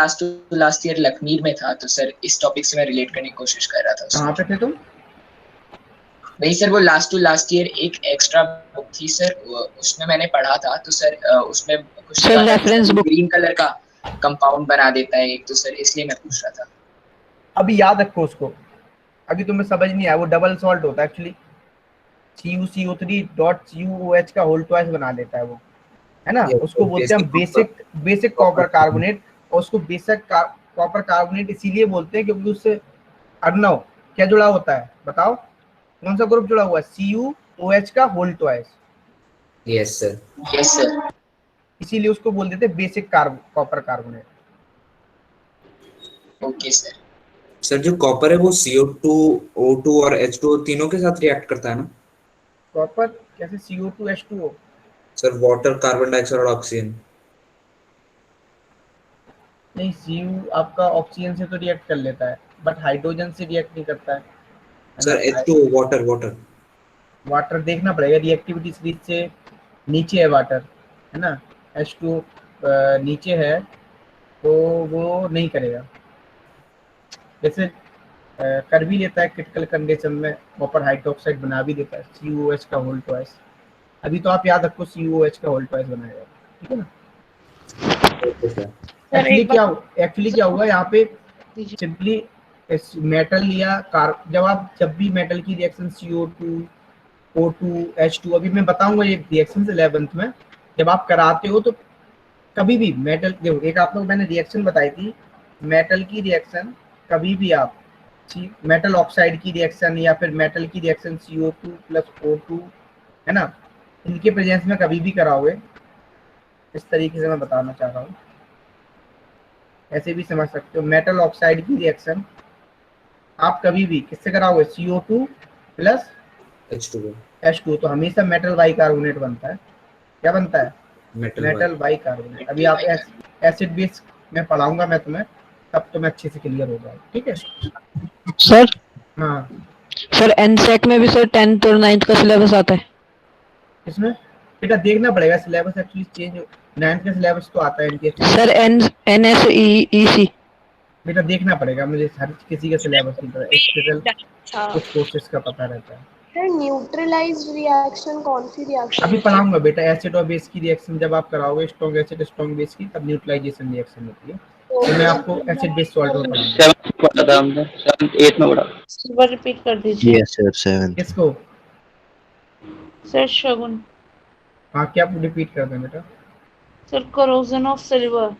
लास्ट ईयर लखमीर में था, तो सर इस टॉपिक से मैं रिलेट करने की कोशिश कर रहा था। कहाँ पे थे तुम? नहीं सर, वो लास्ट ईयर एक एक्स्ट्रा बुक थी सर, उसमें मैंने पढ़ा था। तो सर उसमें कुछ रेफरेंस बुक ग्रीन कलर का कंपाउंड बना देता है एक, तो सर इसलिए मैं पूछ रहा था। अभी याद रखो उसको, अभी तुम्हें समझ नहीं आया, वो डबल सॉल्ट होता है एक्चुअली। CuCO3.CuOH का होल ट्वाइस बना देता है वो, है ना? उसको बोलते हैं बेसिक कॉपर कार्बोनेट, और उसको बेसिक कॉपर कार्बोनेट इसीलिए बोलते हैं क्योंकि उससे अर्नव क्या जुड़ा होता है बताओ? कौन सा ग्रुप जुड़ा हुआ है? CuOH का whole twice. Yes sir. Yes sir. इसीलिए उसको बोल देते हैं basic copper carbonate. Okay sir. Sir जो कॉपर है वो CO2, O2 और H2O तीनों के साथ रिएक्ट करता है ना? कॉपर कैसे? CO2 H2O? Sir water, carbon dioxide और ऑक्सीजन। नहीं, Cu आपका ऑक्सीजन से तो रिएक्ट कर लेता है, बट हाइड्रोजन से रिएक्ट नहीं करता है। सर H2O वाटर वाटर देखना पड़ेगा, रिएक्टिविटी सीरीज से नीचे है वाटर, है ना? H2O नीचे है तो वो नहीं करेगा। जैसे कर भी लेता है क्रिटिकल कंडीशन में, कॉपर हाइड्रोक्साइड बना भी देता है, CuOH का होल ट्वाइस। अभी तो आप याद रखो CuOH का होल ट्वाइस बनाएगा, ठीक है ना? एक्चुअली क्या हुआ यहाँ पे, सिंपली मेटल लिया जब भी मेटल की रिएक्शन CO2 O2 H2, अभी मैं बताऊंगा ये रिएक्शन 11th में जब आप कराते हो, तो कभी भी मेटल, देखो एक आप लोग मैंने रिएक्शन बताई थी, मेटल की रिएक्शन कभी भी आप मेटल ऑक्साइड की रिएक्शन या फिर मेटल की रिएक्शन CO2 + O2, है ना, इनके प्रेजेंस में कभी भी कराओगे, इस तरीके से मैं बताना चाह रहा हूँ, ऐसे भी समझ सकते हो। मेटल ऑक्साइड की रिएक्शन आप कभी भी किससे कराओगे? CO2 + H2O, तो हमेशा मेटल बाइकार्बोनेट बनता है। क्या बनता है? Metal bicarbonate. अभी आप एसिड बेस में पढ़ाऊंगा मैं तुम्हें, तब तुम्हें अच्छे से क्लियर हो जाएगा, ठीक है सर? हाँ सर एनसेक में भी सर 10th और 9th का सिलेबस आता है। इसमें बेटा देखना पड़ेगा सिलेबस एक्चुअली चेंज, 9th का सिलेबस तो आता है इनके सर NSEC बेटा देखना पड़ेगा मुझे, हर किसी का सिलेबस नहीं पता, स्पेशल कुछ कोर्सेज का पता रहता है। सर न्यूट्रलाइज्ड रिएक्शन कौन सी रिएक्शन अभी होती है? पढ़ाऊंगा बेटा, एसिड और बेस की रिएक्शन जब आप कराओगे, स्ट्रॉन्ग एसिड स्ट्रॉन्ग बेस की, तब न्यूट्रलाइजेशन रिएक्शन होती है। तो मैं आपको एसिड बेस सॉल्ट में पढ़ाऊंगा। 7th पढ़ा था हमने, 7th 8th में पढ़ा। एक बार रिपीट कर दीजिए यस सर 7th। किसको? सर शगुन। हाँ क्या रिपीट कर दें बेटा? Sir corrosion of silver.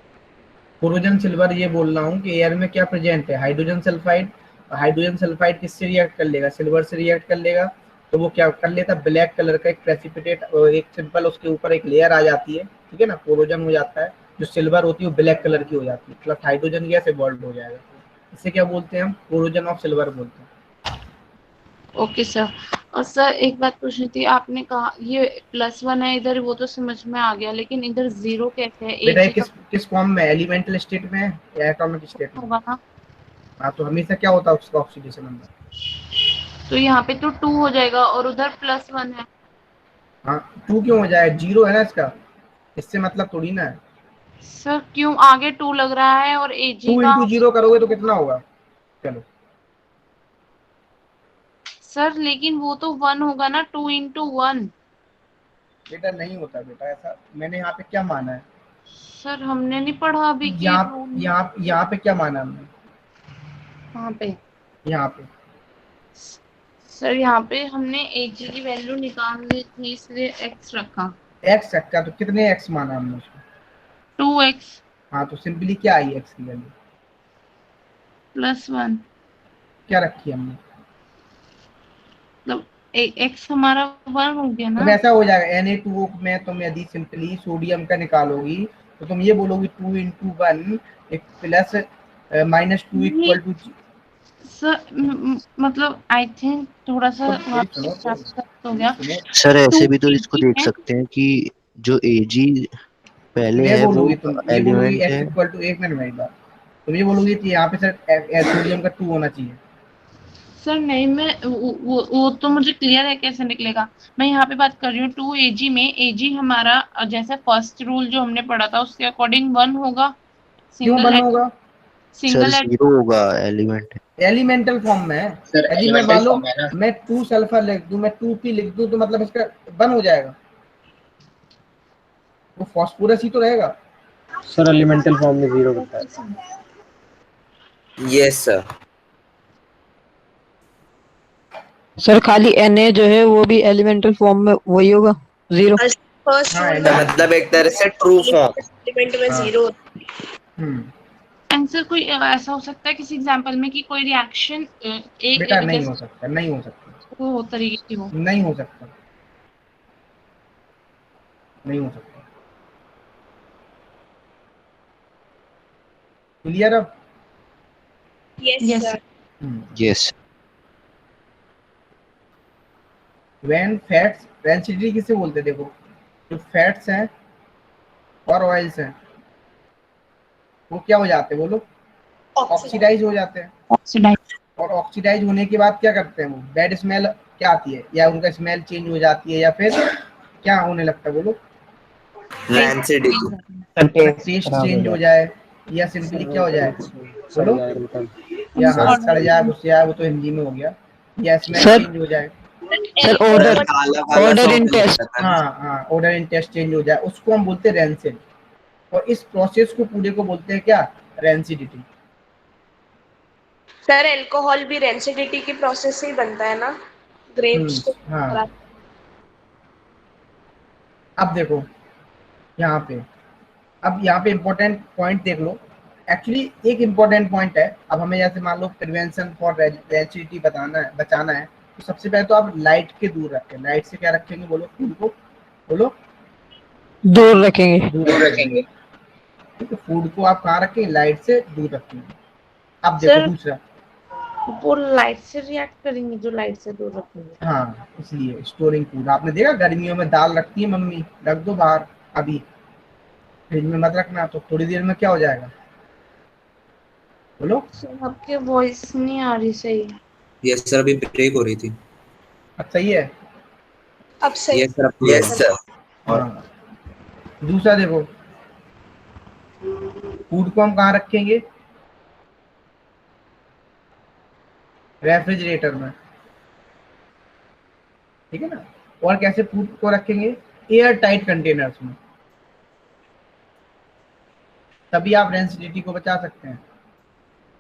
Corrosion silver ये बोल रहा हूँ कि एयर में क्या प्रेजेंट है, हाइड्रोजन सल्फाइड। हाइड्रोजन सल्फाइड किससे रिएक्ट कर लेगा? सिल्वर से रिएक्ट कर लेगा। तो वो क्या कर लेता? ब्लैक कलर का एक प्रेसिपिटेट, एक सिंपल उसके ऊपर एक लेयर आ जाती है, ठीक है ना, कोरोजन हो जाता है। जो सिल्वर होती है वो ब्लैक कलर की हो जाती है, प्लस हाइड्रोजन गैस इवॉल्व हो जाएगा। इसे क्या बोलते हैं हम? कोरोजन ऑफ सिल्वर बोलते हैं। Okay sir. और सर एक बात पूछनी थी, आपने कहा ये +1 है इधर, वो तो समझ में आ गया, लेकिन इधर 0 कैसे है? बेटा किस फॉर्म में? एलिमेंटल स्टेट में या एटॉमिक स्टेट में? होगा ना। हाँ तो हमेशा क्या होता है उसका ऑक्सीडेशन नंबर? तो यहाँ पे तो 2 हो जाएगा और उधर +1 है। हाँ 2 क्यों हो जाए? 0 है ना इसका, इससे मतलब थोड़ी ना है। सर क्यों आगे 2 लग रहा है और Ag 2 का? into 0 करोगे तो कितना होगा? चलो सर लेकिन वो तो 1 होगा ना, 2 into 1। बेटा नहीं होता बेटा ऐसा, मैंने यहाँ पे क्या माना है? सर हमने नहीं पढ़ा अभी कि यहाँ पे क्या माना हमने? कहाँ पे? यहाँ पे सर यहाँ पे हमने Ag की वैल्यू निकाल ली थी, इसलिए x रखा। x रखा, तो कितने x माना हमने उसको? 2x। हाँ तो सिंपली क्या आई x की वैल्यू? +1। क्या रखी हमने? मतलब x हमारा 1 हो गया तो ना। ऐसा हो जाएगा Na2O में तुम यदि सिंपली सोडियम का निकालोगी तो तुम ये बोलोगी 2 into 1 plus -2 equal to. Sir मतलब आई थिंक थोड़ा सा हो गया। सर ऐसे भी तो इसको देख सकते हैं कि जो Ag पहले है वो एलिमेंट है। एक मिनट मेरी बात, तुम ये बोलोगी कि यहाँ पे सर सोडियम का 2 होना चाहिए। सर नहीं, मैं वो तो मुझे क्लियर है कैसे निकलेगा। मैं यहाँ पे बात कर रही हूँ 2Ag में। Ag हमारा जैसे फर्स्ट रूल जो हमने पढ़ा था उसके अकॉर्डिंग 1 होगा। क्यों 1 होगा? सर 0 होगा, एलिमेंट एलिमेंटल फॉर्म में है। यदि मैं मान लो मैं 2 सल्फर लिख दूं, मैं 2p लिख दूं, तो मतलब इसका 1 हो जाएगा। वो फास्फोरस ही तो रहेगा। सर एलिमेंटल फॉर्म में 0 होता है। Yes sir. सर खाली Na जो है वो भी एलिमेंटल फॉर्म में वही होगा 0। फर्स्ट मतलब एक तरह से ट्रू फॉर्म एलिमेंट में 0। आंसर कोई ऐसा हो सकता है किसी एग्जांपल में कि कोई रिएक्शन एक बेटा नहीं हो सकता, नहीं हो सकता, वो तरीके की हो, नहीं हो सकता, नहीं हो सकता। क्लियर अब? Yes sir. Yes. When fats, density किसे बोलते हैं? देखो जो फैट्स हैं और ऑयल्स हैं वो क्या हो जाते हैं? बोलो, ऑक्सीडाइज हो जाते हैं। और ऑक्सीडाइज होने के बाद क्या करते हैं? वो बैड स्मेल क्या आती है, या उनका स्मेल चेंज हो जाती है, या फिर क्या होने लगता है? बोलो, टेस्ट चेंज हो जाए, या सिंपली क्या हो जाए? बोलो, या हाँ सड़ जाए, घुस जाए, वो तो हिंदी में हो गया, या स्मेल चेंज हो जाए। सर ऑर्डर इन टेस्ट, हाँ ऑर्डर इन टेस्ट चेंज हो जाए, उसको हम बोलते हैं रैंसिड। और इस प्रोसेस को पूरे को बोलते हैं क्या? रैंसिडिटी। सर अल्कोहल भी रैंसिडिटी की प्रोसेस से ही बनता है ना, ग्रेप्स को। हाँ अब देखो यहाँ पे, अब यहाँ पे इम्पोर्टेंट पॉइंट देख लो। एक्चुअली एक इम्पोर्टेंट पॉइंट है। अब हमें जैसे मान लो प्रिवेंशन फॉर रैंसिडिटी बचाना है, तो सबसे पहले तो आप लाइट के दूर रखें। लाइट से क्या रखेंगे? बोलो, फूड को बोलो दूर रखेंगे। दूर रखेंगे। तो फूड को आप कहाँ रखेंगे? लाइट से दूर रखेंगे। अब देखो दूसरा, वो लाइट से रिएक्ट करेंगे जो लाइट से दूर रखेंगे। हाँ इसलिए स्टोरिंग फूड। आपने देखा गर्मियों में दाल रखती है मम्मी, रख दो बाहर, अभी फ्रिज में मत रखना, तो थोड़ी देर में क्या हो जाएगा? बोलो। आपके वॉइस नहीं आ रही सही। यस सर, अभी ब्रेक हो रही थी। अब सही है? अब सही। Yes sir. Yes sir. हाँ। दूसरा देखो, फूड को हम कहाँ रखेंगे? रेफ्रिजरेटर में, ठीक है ना। और कैसे फूड को रखेंगे? एयर टाइट कंटेनर्स में, तभी आप डेंसिटी को बचा सकते हैं।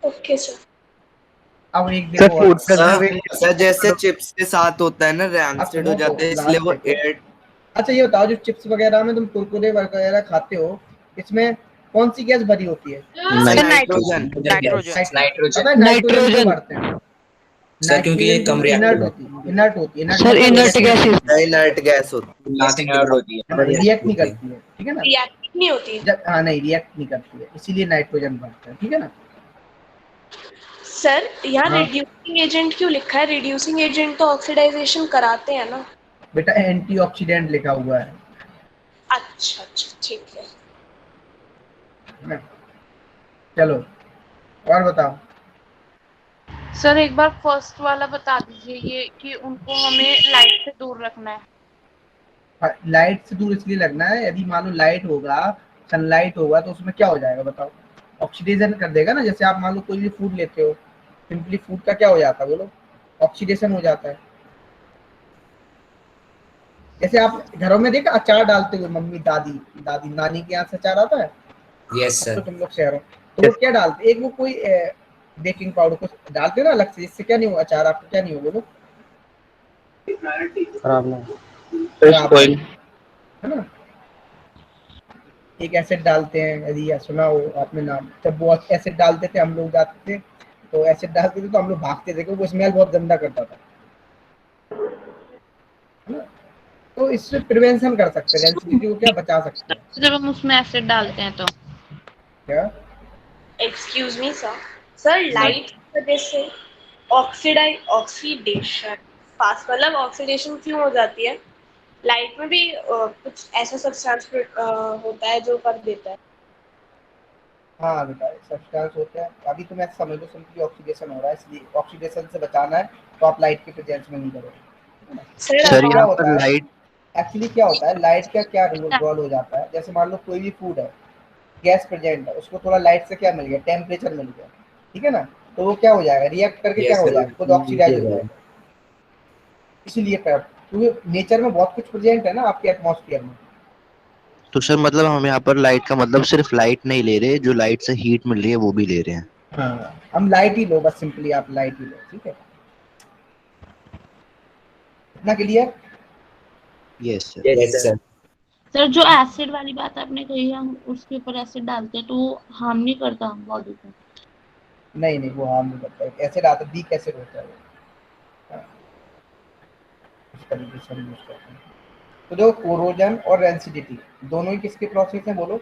Okay sir. अब एक देखो और, सर जैसे चिप्स के साथ होता है ना, रैंसिड हो जाते हैं, इसलिए वो एयर। अच्छा ये बताओ, जो चिप्स वगैरह में तुम कुरकुरे वगैरह खाते हो, इसमें कौन सी गैस भरी होती है? नाइट्रोजन। नाइट्रोजन भरते हैं सर, क्योंकि ये कम इनर्ट रिएक्टिव होती है। इनर्ट होती है, sir inert gases, inert gas होती है, रिएक्ट नहीं करती है, ठीक है ना। रिएक्ट नहीं होती है। हाँ नहीं, रिएक्ट नहीं करती है, इसीलिए नाइट्रोजन भरते हैं, ठीक है ना। सर यहाँ हाँ। रिड्यूसिंग एजेंट क्यों लिखा है? रिड्यूसिंग एजेंट तो ऑक्सीडाइजेशन कराते हैं ना। बेटा एंटीऑक्सीडेंट लिखा हुआ है। अच्छा अच्छा ठीक है। चलो और बताओ। सर एक बार फर्स्ट वाला बता दीजिए, ये कि उनको हमें लाइट से दूर रखना है। लाइट से दूर इसलिए लगना है, यदि मान लो लाइट होगा, सनलाइट होगा, तो उसमें क्या हो जाएगा बताओ? ऑक्सीडेशन कर देगा ना। जैसे आप मान लो कोई भी फूड लेते हो, सिंपली फूड का क्या हो जाता है बोलो? ऑक्सीडेशन हो जाता है। जैसे आप घरों में देखा अचार डालते हुए, मम्मी दादी दादी नानी के यहाँ से अचार आता है। Yes sir. तो तुम लोग शहरों, तो वो क्या डालते? एक वो कोई बेकिंग पाउडर को डालते ना अलग से, जिससे क्या नहीं हो, अचार आपको क्या नहीं हो बोलो? खराब नहीं, है ना। एक एसिड डालते हैं, यदि सुना हो आपने नाम, जब वो एसिड डालते थे हम लोग जाते थे, तो एसिड डालते थे तो हम लोग भागते थे क्योंकि वो स्मेल बहुत गंदा करता था, है ना। तो इससे प्रिवेंशन कर सकते हैं, डेंसिटी को क्या बचा सकते हैं। जब हम उसमें एसिड डालते हैं तो क्या? Excuse me sir, sir light की वजह से ऑक्सीडेशन फास्ट, मतलब ऑक्सीडेशन क्यों हो जाती है? लाइट में भी कुछ ऐसा सब्सटेंस होता है जो कर देता है। हाँ बेटा, सब्सटेंस होते हैं। अभी तो मैं समझ लो सिंपली ऑक्सीडेशन हो रहा है, इसलिए ऑक्सीडेशन से बचाना है तो आप लाइट के प्रेजेंस में नहीं करोगे। सर यहाँ पर लाइट, एक्चुअली क्या होता है, लाइट का क्या रोल हो जाता है? जैसे मान लो कोई भी फूड है, गैस प्रेजेंट है, उसको थोड़ा लाइट से क्या मिल गया? टेम्परेचर मिल गया, ठीक है ना। तो वो क्या हो जाएगा? रिएक्ट करके क्या हो जाएगा? खुद ऑक्सीडाइज हो जाएगा। इसीलिए क्योंकि नेचर में बहुत कुछ प्रेजेंट है ना आपके एटमॉस्फेयर में। तो सर मतलब हम यहाँ पर लाइट का मतलब सिर्फ लाइट नहीं ले रहे, जो लाइट से हीट मिल रही है वो भी ले रहे हैं। हाँ, हम लाइट ही लो, बस सिंपली आप लाइट ही लो, ठीक है। इतना क्लियर? Yes sir. सर जो एसिड वाली बात आपने कही, हम उसके ऊपर एसिड डालते हैं तो वो हार्म नहीं करता बॉडी को? नहीं नहीं, वो हार्म नहीं करता है। एसिड आता है, वीक एसिड होता है वो। तो जो कोरोजन और रेंसिडिटी दोनों ही किसके प्रोसेस हैं बोलो?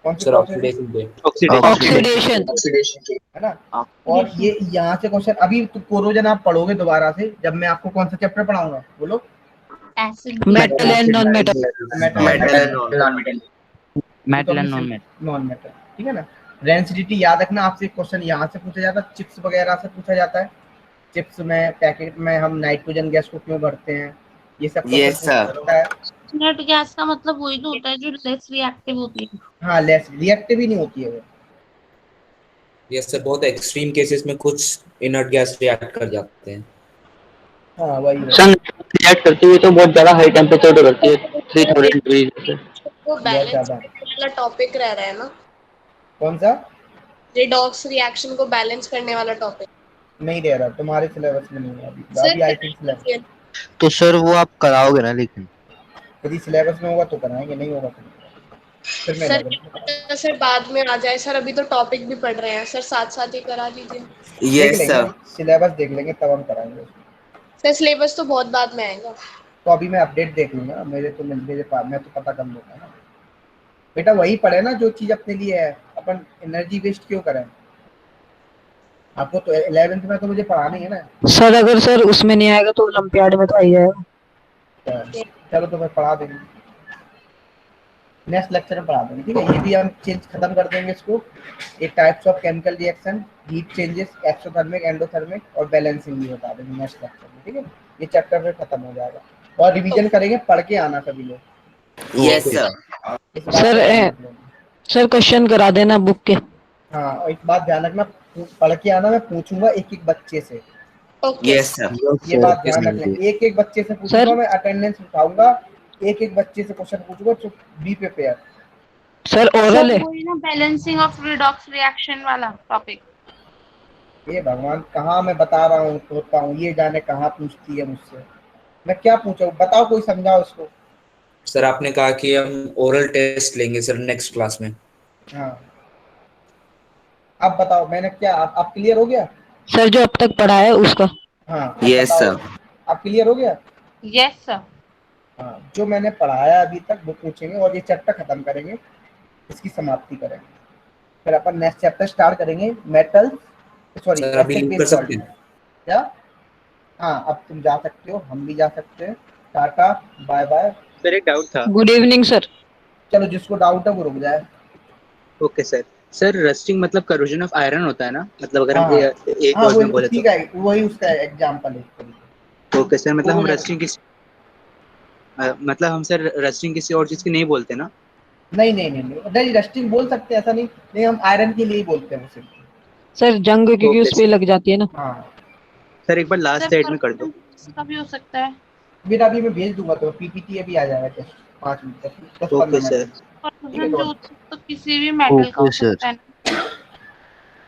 कौन सी प्रोसेस? ऑक्सीडेशन, है ना। और ये यहाँ से क्वेश्चन, अभी तो कोरोजन आप पढ़ोगे दोबारा से, जब मैं आपको कौन सा चैप्टर पढ़ाऊंगा बोलो? Metal and non metal, non metal, ठीक है ना। रेंसिडिटी याद रखना, आपसे क्वेश्चन यहाँ से पूछा जाता है, चिप्स वगैरह से पूछा जाता है। चिप्स में, पैकेट में हम नाइट्रोजन गैस को क्यों भरते हैं, ये सब होता है। इनर्ट गैस का मतलब वही तो होता है जो लेस रिएक्टिव होती है। हाँ, लेस रिएक्टिव ही नहीं होती है वो। यस सर, बहुत एक्सट्रीम केसेस में कुछ इनर्ट गैस रिएक्ट कर जाते हैं। हाँ वही सन रिएक्ट करती है तो बहुत ज्यादा हाई टेंपरेचर पे करती है, 3000 डिग्री से। वो बैलेंस वाला टॉपिक रह रहा है ना? कौन सा? रिडॉक्स रिएक्शन को बैलेंस करने वाला टॉपिक नहीं दे रहा, तुम्हारे सिलेबस में नहीं है अभी आई थिंक सिलेबस। तो सर वो आप कराओगे ना, लेकिन यदि सिलेबस में होगा तो कराएंगे, नहीं होगा तो फिर मैं सर सर बाद में आ जाए सर, अभी तो टॉपिक भी पढ़ रहे हैं सर, साथ साथ ही करा लीजिए। यस सर, सिलेबस देख लेंगे तब हम कराएंगे। सर सिलेबस तो बहुत बाद में आएगा, तो अभी मैं अपडेट देख लूंगा, मेरे पास मैं तो पता कर लूंगा ना बेटा। वही पढ़े ना जो चीज अपने लिए है, अपन एनर्जी वेस्ट क्यों करें? आपको तो 11th में तो मुझे पढ़ाना ही है ना सर। अगर सर उसमें नहीं आएगा तो ओलंपियाड में तो आ ही जाएगा। चलो तो मैं पढ़ा देंगे, नेक्स्ट लेक्चर में पढ़ा देंगे, ठीक है। ये भी हम चेंज खत्म कर देंगे इसको। एक types of chemical reaction, heat changes, exothermic, endothermic और बैलेंसिंग भी बता देंगे नेक्स्ट लेक्चर में, ठीक है। ये चैप्टर फिर खत्म हो जाएगा और रिवीजन करेंगे, पढ़ के आना सभी लोग। Yes sir. Sir sir question करा देना बुक के। हाँ, और एक बात ध्यान रखना, पढ़ के आना, मैं पूछूंगा एक एक बच्चे से। Yes sir. ये बात ध्यान रखना, एक एक बच्चे से पूछूंगा, मैं अटेंडेंस उठाऊंगा, एक एक बच्चे से क्वेश्चन पूछूंगा, तो बी प्रिपेयर। सर ओरल है। वही ना बैलेंसिंग ऑफ रिडॉक्स रिएक्शन वाला टॉपिक। ये भगवान, कहाँ मैं बता रहा हूँ होता हूँ, ये जाने कहाँ पूछती है मुझसे, मैं क्या पूछूं, बताओ, कोई समझाओ इसको। सर आपने कहा कि हम ओरल टेस्ट लेंगे सर नेक्स्ट क्लास में। हाँ, अब बताओ मैंने क्या, आप क्लियर हो गया? सर जो अब तक पढ़ा है उसका। हाँ यस सर। आप क्लियर हो गया? Yes sir. हाँ, जो मैंने पढ़ाया अभी तक वो पूछेंगे और ये चैप्टर खत्म करेंगे, इसकी समाप्ति करेंगे, फिर अपन नेक्स्ट चैप्टर स्टार्ट करेंगे, metal sorry acid base salt. क्या? हाँ, अब तुम जा सकते हो, हम भी जा सकते हैं। Ta-ta bye bye. सर एक डाउट था। Good evening sir. चलो, जिसको डाउट है वो रुक जाए। Okay sir. सर रस्टिंग मतलब करोजन ऑफ आयरन होता है ना, मतलब अगर हम एक हाँ, वर्ड में बोले ठीक है, वही उसका एग्जांपल है। ओके सर, मतलब हम रस्टिंग किसी मतलब हम सर रस्टिंग किसी और चीज की नहीं बोलते ना? नहीं, रस्टिंग बोल सकते हैं, ऐसा नहीं, हम आयरन के लिए ही बोलते हैं सिर्फ। सर जंग क्योंकि उस पे लग जाती है ना। हाँ सर एक बार लास्ट साइड में कर दो। इसका भी हो सकता है। बेटा अभी मैं भेज दूंगा, तो पीपीटी अभी आ जाएगा टेस्ट 5 मिनट तक, 10-15 मिनट। तो किसी भी मेटल का हो सकता है।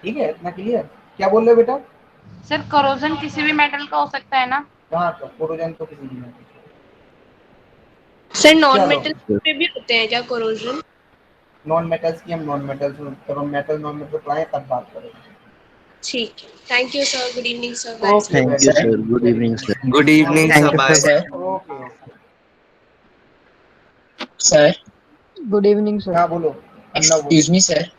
ठीक है, इतना क्लियर? क्या बोल रहे हो बेटा? सर करोजन किसी भी मेटल का हो सकता है ना? हाँ, तो कोरोजन तो किसी भी मेटल। सर नॉन मेटल्स पे भी होते हैं क्या कोरोजन? नॉन मेटल्स की हम नॉन मेटल्स, जब हम मेटल नॉन मेटल पढ़ाएं तब बात करेंगे। ठीक है, thank you sir, good evening sir. Thank you sir, good evening sir. Good evening sir, bye sir. Okay sir. Good evening sir. हाँ बोलो। Excuse me sir.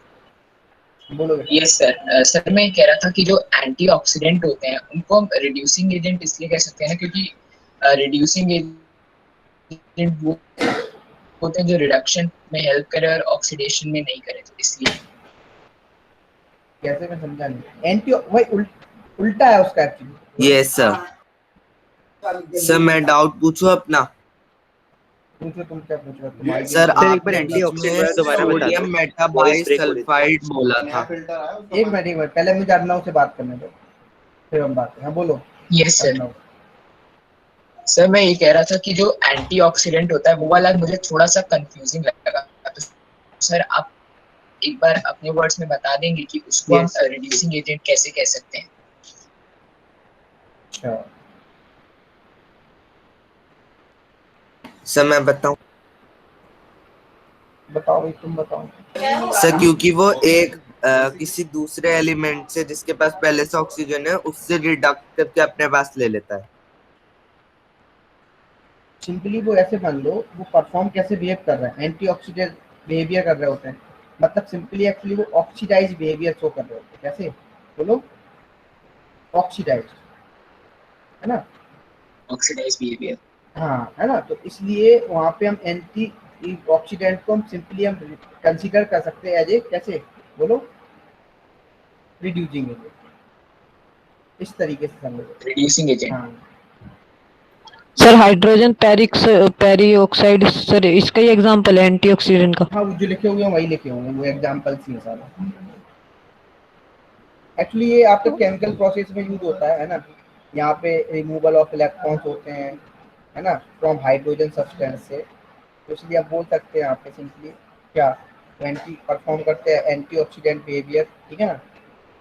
बोलो। Yes sir. सर मैं कह रहा था कि जो एंटीऑक्सीडेंट होते हैं उनको हम रिड्यूसिंग एजेंट इसलिए कह सकते हैं ना, क्योंकि रिड्यूसिंग एजेंट वो होते हैं जो रिडक्शन में हेल्प करे और ऑक्सीडेशन में नहीं करे, तो इसलिए। कैसे? मैं समझा नहीं। एंटी वही उल्टा है उसका एक्चुअली। Yes sir. सर मैं डाउट पूछूं अपना? पूछो, तुम क्या पूछ रहे हो? तुम्हारी सर एक बार एंटीऑक्सीडेंट दोबारा बता दो। सोडियम मेटाबाइसल्फाइड बोला था। एक मिनट पहले मुझे अर्नव से बात करने दो, फिर हम बात करें। हाँ बोलो। Yes sir. सर मैं ये कह रहा था कि जो एंटीऑक्सीडेंट होता है वो वाला मुझे थोड़ा सा कंफ्यूजिंग लगा, तो सर आप एक बार अपने वर्ड्स में बता देंगे कि उसको हम रिड्यूसिंग एजेंट कैसे कह सकते हैं? सर मैं बताऊं? बताओ भाई, तुम बताओ। सर क्योंकि वो एक किसी दूसरे एलिमेंट से जिसके पास पहले से ऑक्सीजन है उससे रिडक्ट करके अपने पास ले लेता है। सिंपली वो ऐसे मान लो, वो परफॉर्म कैसे बिहेव कर रहा है, एंटीऑक्सीडेंट बिहेवियर कर रहे होते हैं, मतलब सिंपली एक्चुअली वो ऑक्सीडाइज बिहेवियर शो कर रहे होते हैं। कैसे? बोलो। ऑक्सीडाइज है ना, ऑक्सीडाइज बिहेवियर। हाँ है ना, तो इसलिए वहाँ पे हम एंटी ऑक्सीडेंट को हम सिंपली हम कंसीडर कर सकते हैं एज ए, कैसे? बोलो। रिड्यूसिंग एजेंट, इस तरीके से समझो। Reducing agent. हाँ सर हाइड्रोजन पेरिऑक्साइड सर इसका ही एग्जांपल है एंटीऑक्सीडेंट का। हाँ, वो जो लिखे हुए हैं वही लिखे हुए हैं, वो एग्जांपल्स ही हैं सारे। एक्चुअली ये आपके केमिकल प्रोसेस में यूज होता है ना, यहाँ पे रिमूवल ऑफ इलेक्ट्रॉन्स होते हैं, है ना, फ्रॉम हाइड्रोजन सब्सटेंस से, तो इसलिए आप बोल सकते हैं यहाँ पे सिंपली क्या, एंटी परफॉर्म करते हैं एंटीऑक्सीडेंट बिहेवियर, ठीक है ना,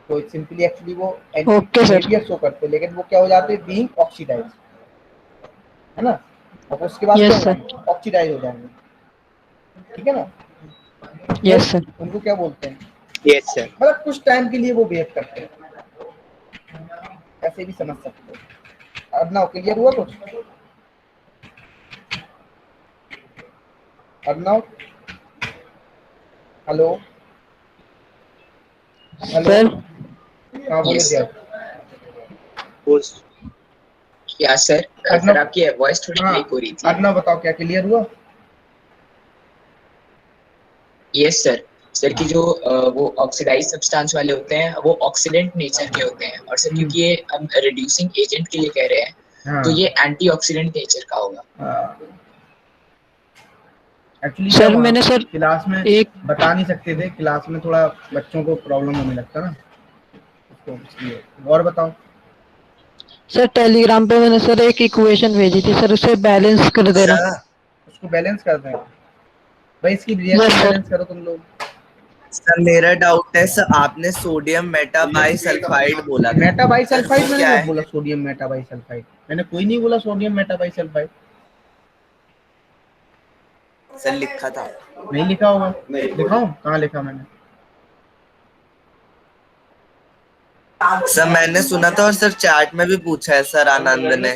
तो सिंपली एक्चुअली वो एंटी बिहेवियर शो करते हैं, लेकिन वो क्या हो जाते हैं, बीइंग ऑक्सीडाइज, है ना, और उसके बाद क्या ऑक्सीडाइज हो जाएंगे, ठीक है ना। Yes sir. उनको क्या बोलते हैं? Yes sir. मतलब कुछ टाइम के लिए वो बिहेव करते हैं, ऐसे भी समझ सकते हो। अब ना क्लियर हुआ कुछ? अब ना हेलो सर। हाँ बोलो जय। या सर, सर आपकी वॉइस थोड़ी ब्रेक हो रही थी। अब ना बताओ क्या क्लियर हुआ? Yes sir. सर की जो वो ऑक्सीडाइज सब्सटेंस वाले होते हैं वो ऑक्सीडेंट नेचर के होते हैं, और सर क्योंकि ये हम रिड्यूसिंग एजेंट के लिए कह रहे हैं तो ये एंटीऑक्सीडेंट नेचर का होगा। एक्चुअली सर मैंने सर क्लास में एक बता नहीं सकते थे, क्लास में थोड़ा बच्चों को प्रॉब्लम होने लगता ना, तो इसलिए। और बताओ सर टेलीग्राम पे मैंने सर एक इक्वेशन भेजी थी सर, उसे बैलेंस कर देना। उसको बैलेंस कर दें भाई, इसकी रिएक्शन बैलेंस करो तुम लोग। सर मेरा डाउट है सर, आपने सोडियम मेटाबाइसल्फाइड बोला था, मेटाबाइसल्फाइड वो मैंने क्या कब है? बोला? सोडियम मेटाबाइसल्फाइड मैंने कोई नहीं बोला। सोडियम मेटाबाइसल्फाइड सर लिखा था। नहीं लिखा होगा, दिखाऊं कहाँ लिखा मैंने? सर मैंने सुना था और सर चैट में भी पूछा है सर आनंद ने।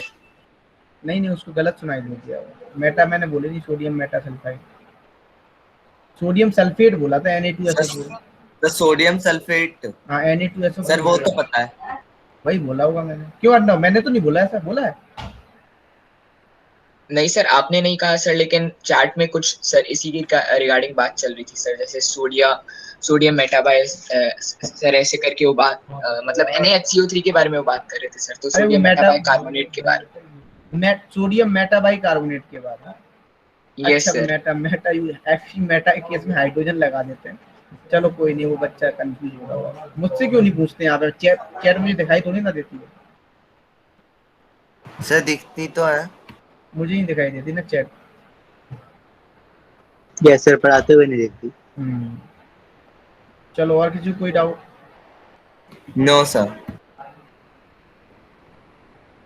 नहीं उसको गलत सुनाई दे दिया। मेटा मैंने बोली नहीं, सोडियम मेटासल्फाइड, सोडियम सल्फेट बोला था, Na2SO4। तो सोडियम सल्फेट, हाँ Na2SO4 सर वो तो पता है, वही बोला होगा मैंने। क्यों अड्डा, मैंने तो नहीं बोला ऐसा, बोला है? नहीं सर, आपने नहीं कहा सर, लेकिन चैट में कुछ सर इसी की रिगार्डिंग बात चल रही थी सर, जैसे सोडियम मेटाबाइस सर ऐसे करके वो बात मतलब NaHCO3 के बारे में वो बात कर रहे थे सर, तो सोडियम मेटाबाइकार्बोनेट के बारे में। सोडियम मेटाबाइकार्बोनेट के बारे में। यस अच्छा, सर। मेटा के केस में हाइड्रोजन लगा देते हैं। चलो कोई नहीं, वो बच्चा कंफ्यूज हो रहा होगा। मुझसे क्यों नहीं पूछते यहाँ पे? चैट मुझे दिखाई थोड़ी ना देती है सर दिखती तो है, मुझे ही दिखाई देती ना चैट। यस सर, पढ़ाते हुए नहीं देखती। चलो और किसी को कोई डाउट? No sir.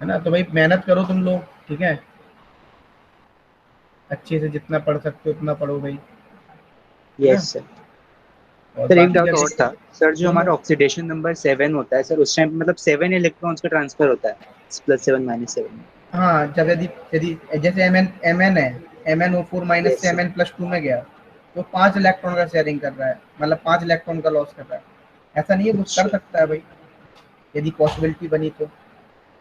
है ना, तो भाई मेहनत करो तुम लोग, ठीक है? अच्छे से जितना पढ़ सकते हो उतना पढ़ो भाई। Yes sir. सर एक डाउट और था सर, जो हमारा ऑक्सीडेशन नंबर 7 होता है सर, उस टाइम मतलब 7 इलेक्ट्रॉन्स का ट्रांसफर होता है +7 -7। हाँ, जब यदि जैसे Mn है, MnO4 माइनस से Mn+2 में गया तो 5 इलेक्ट्रॉन का शेयरिंग कर रहा है, मतलब 5 इलेक्ट्रॉन का लॉस कर रहा है। ऐसा नहीं है, वो कर सकता है भाई यदि पॉसिबिलिटी बनी तो।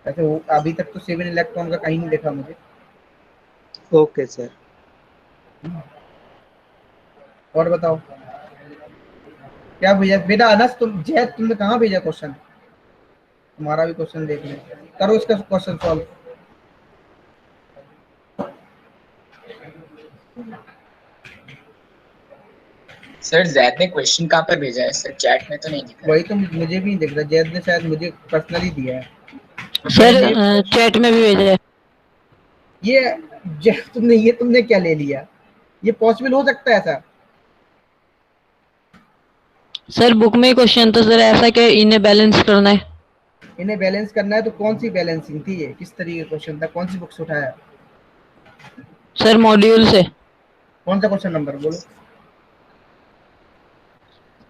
वैसे वो अभी तक तो 7 इलेक्ट्रॉन का कहीं नहीं देखा मुझे। Okay sir. और बताओ क्या भेजा बेटा? अनस तुमने कहाँ भेजा क्वेश्चन? तुम्हारा भी क्वेश्चन देख ले, करो इसका क्वेश्चन सॉल्व। सर जैद ने क्वेश्चन कहाँ पर भेजा है सर? चैट में तो नहीं दिखा। वही तो मुझे भी दिख रहा, जैद ने शायद मुझे पर्सनली दिया है सर चैट में भी भेजा है। ये तुमने क्या ले लिया? ये पॉसिबल हो सकता है ऐसा? सर बुक में क्वेश्चन था सर, ऐसा कि इन्हें बैलेंस करना है। इन्हें बैलेंस करना है तो कौन सी बैलेंसिंग थी ये? किस तरीके का क्वेश्चन था? कौन सी बुक से उठाया? सर मॉड्यूल से। कौन सा क्वेश्चन नंबर बोलो?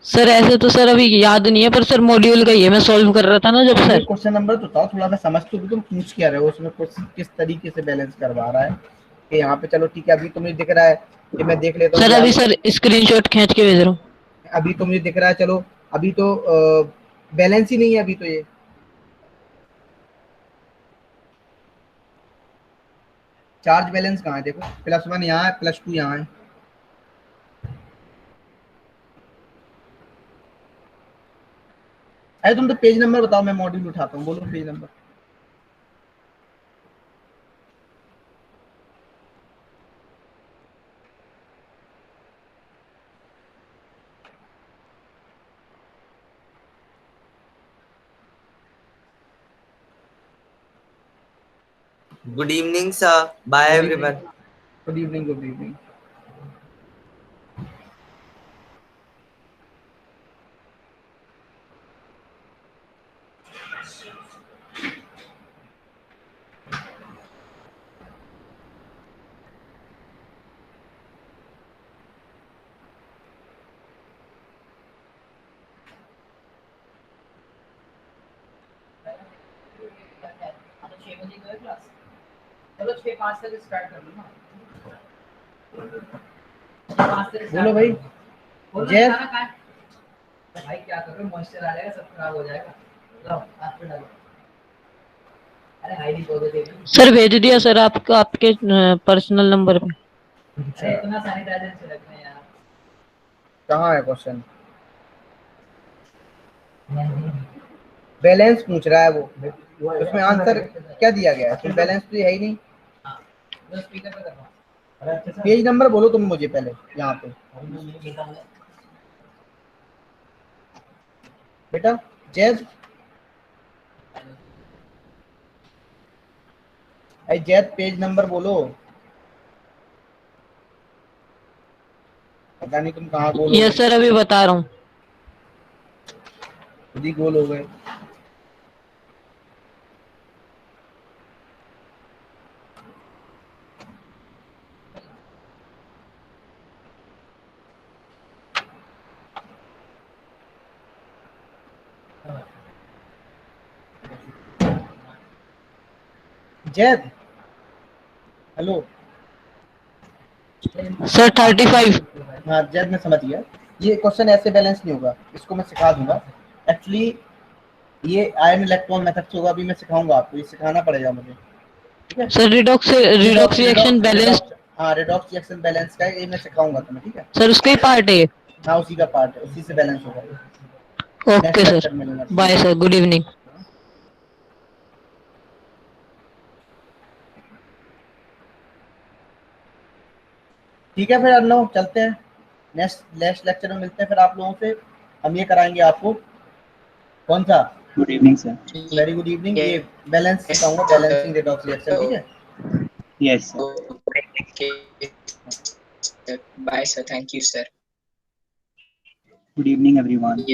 सर ऐसे तो सर अभी याद नहीं है, पर सर मॉड्यूल का ही है, मैं सॉल्व कर रहा था ना जब सर। क्वेश्चन नंबर तो था थोड़ा, मैं समझ तो तुम पूछ क्या रहे हो उसमें, किस तरीके से बैलेंस करवा रहा है कि यहाँ पे। चलो ठीक है, अभी तुम्हें दिख रहा है कि मैं देख लेता हूँ सर, अभी सर स्क्रीनशॉट खींच के भेज रहा हूँ। अभी तो मुझे दिख रहा है। चलो अभी तो बैलेंस ही नहीं है अभी तो। ये चार्ज बैलेंस कहाँ है? देखो +1 यहाँ है, +2 यहाँ है। अरे तुम तो पेज नंबर बताओ, मैं मॉड्यूल उठाता हूँ। बोलो page number. Good evening sir, bye everyone. Good evening, good evening. चलो 6:05 से स्टार्ट कर लो ना। बोलो भाई। जय भाई, क्या कर रहे हो? मॉइस्चर आ जाएगा, सब खराब हो जाएगा। लो हाथ पे डालो। अरे हाई नहीं बोल दे सर भेज दिया सर आपको, आपके पर्सनल नंबर पे। अरे इतना सैनिटाइजर छिड़कने यार। कहाँ है क्वेश्चन? बैलेंस पूछ रहा है वो, उसमें आंसर क्या दिया गया है? तो बैलेंस तो है ही नहीं। स्पीकर पे करना। पेज नंबर बोलो तुम मुझे पहले यहाँ पे बेटा। जैद, जैद पेज नंबर बोलो। पता नहीं तुम कहाँ गोल हो यस सर अभी बता रहा हूँ। खुद ही गोल हो गए। Zaid, hello sir 35। हाँ जैद मैं समझ गया। ये क्वेश्चन ऐसे बैलेंस नहीं होगा, इसको मैं सिखा दूंगा। एक्चुअली ये आयन इलेक्ट्रॉन मेथड से होगा, अभी मैं सिखाऊंगा आपको, ये सिखाना पड़ेगा मुझे, ठीक है। Sir redox reaction balance. हाँ रिडॉक्स रिएक्शन बैलेंस का ये मैं सिखाऊंगा तुम्हें, ठीक है। सर उसका ही पार्ट है ये। हाँ उसी का पार्ट है, उसी से बैलेंस होगा। Okay sir, bye sir, good evening. ठीक है फिर अर्नव चलते हैं, नेक्स्ट लेक्चर में मिलते हैं फिर आप लोगों से। हम ये कराएंगे आपको कौन सा, good evening sir. Very good evening. ये बैलेंस सिखाऊंगा, बैलेंसिंग रिडॉक्स रिएक्शन, ठीक है। Yes sir. Bye sir, thank you sir. Good evening everyone.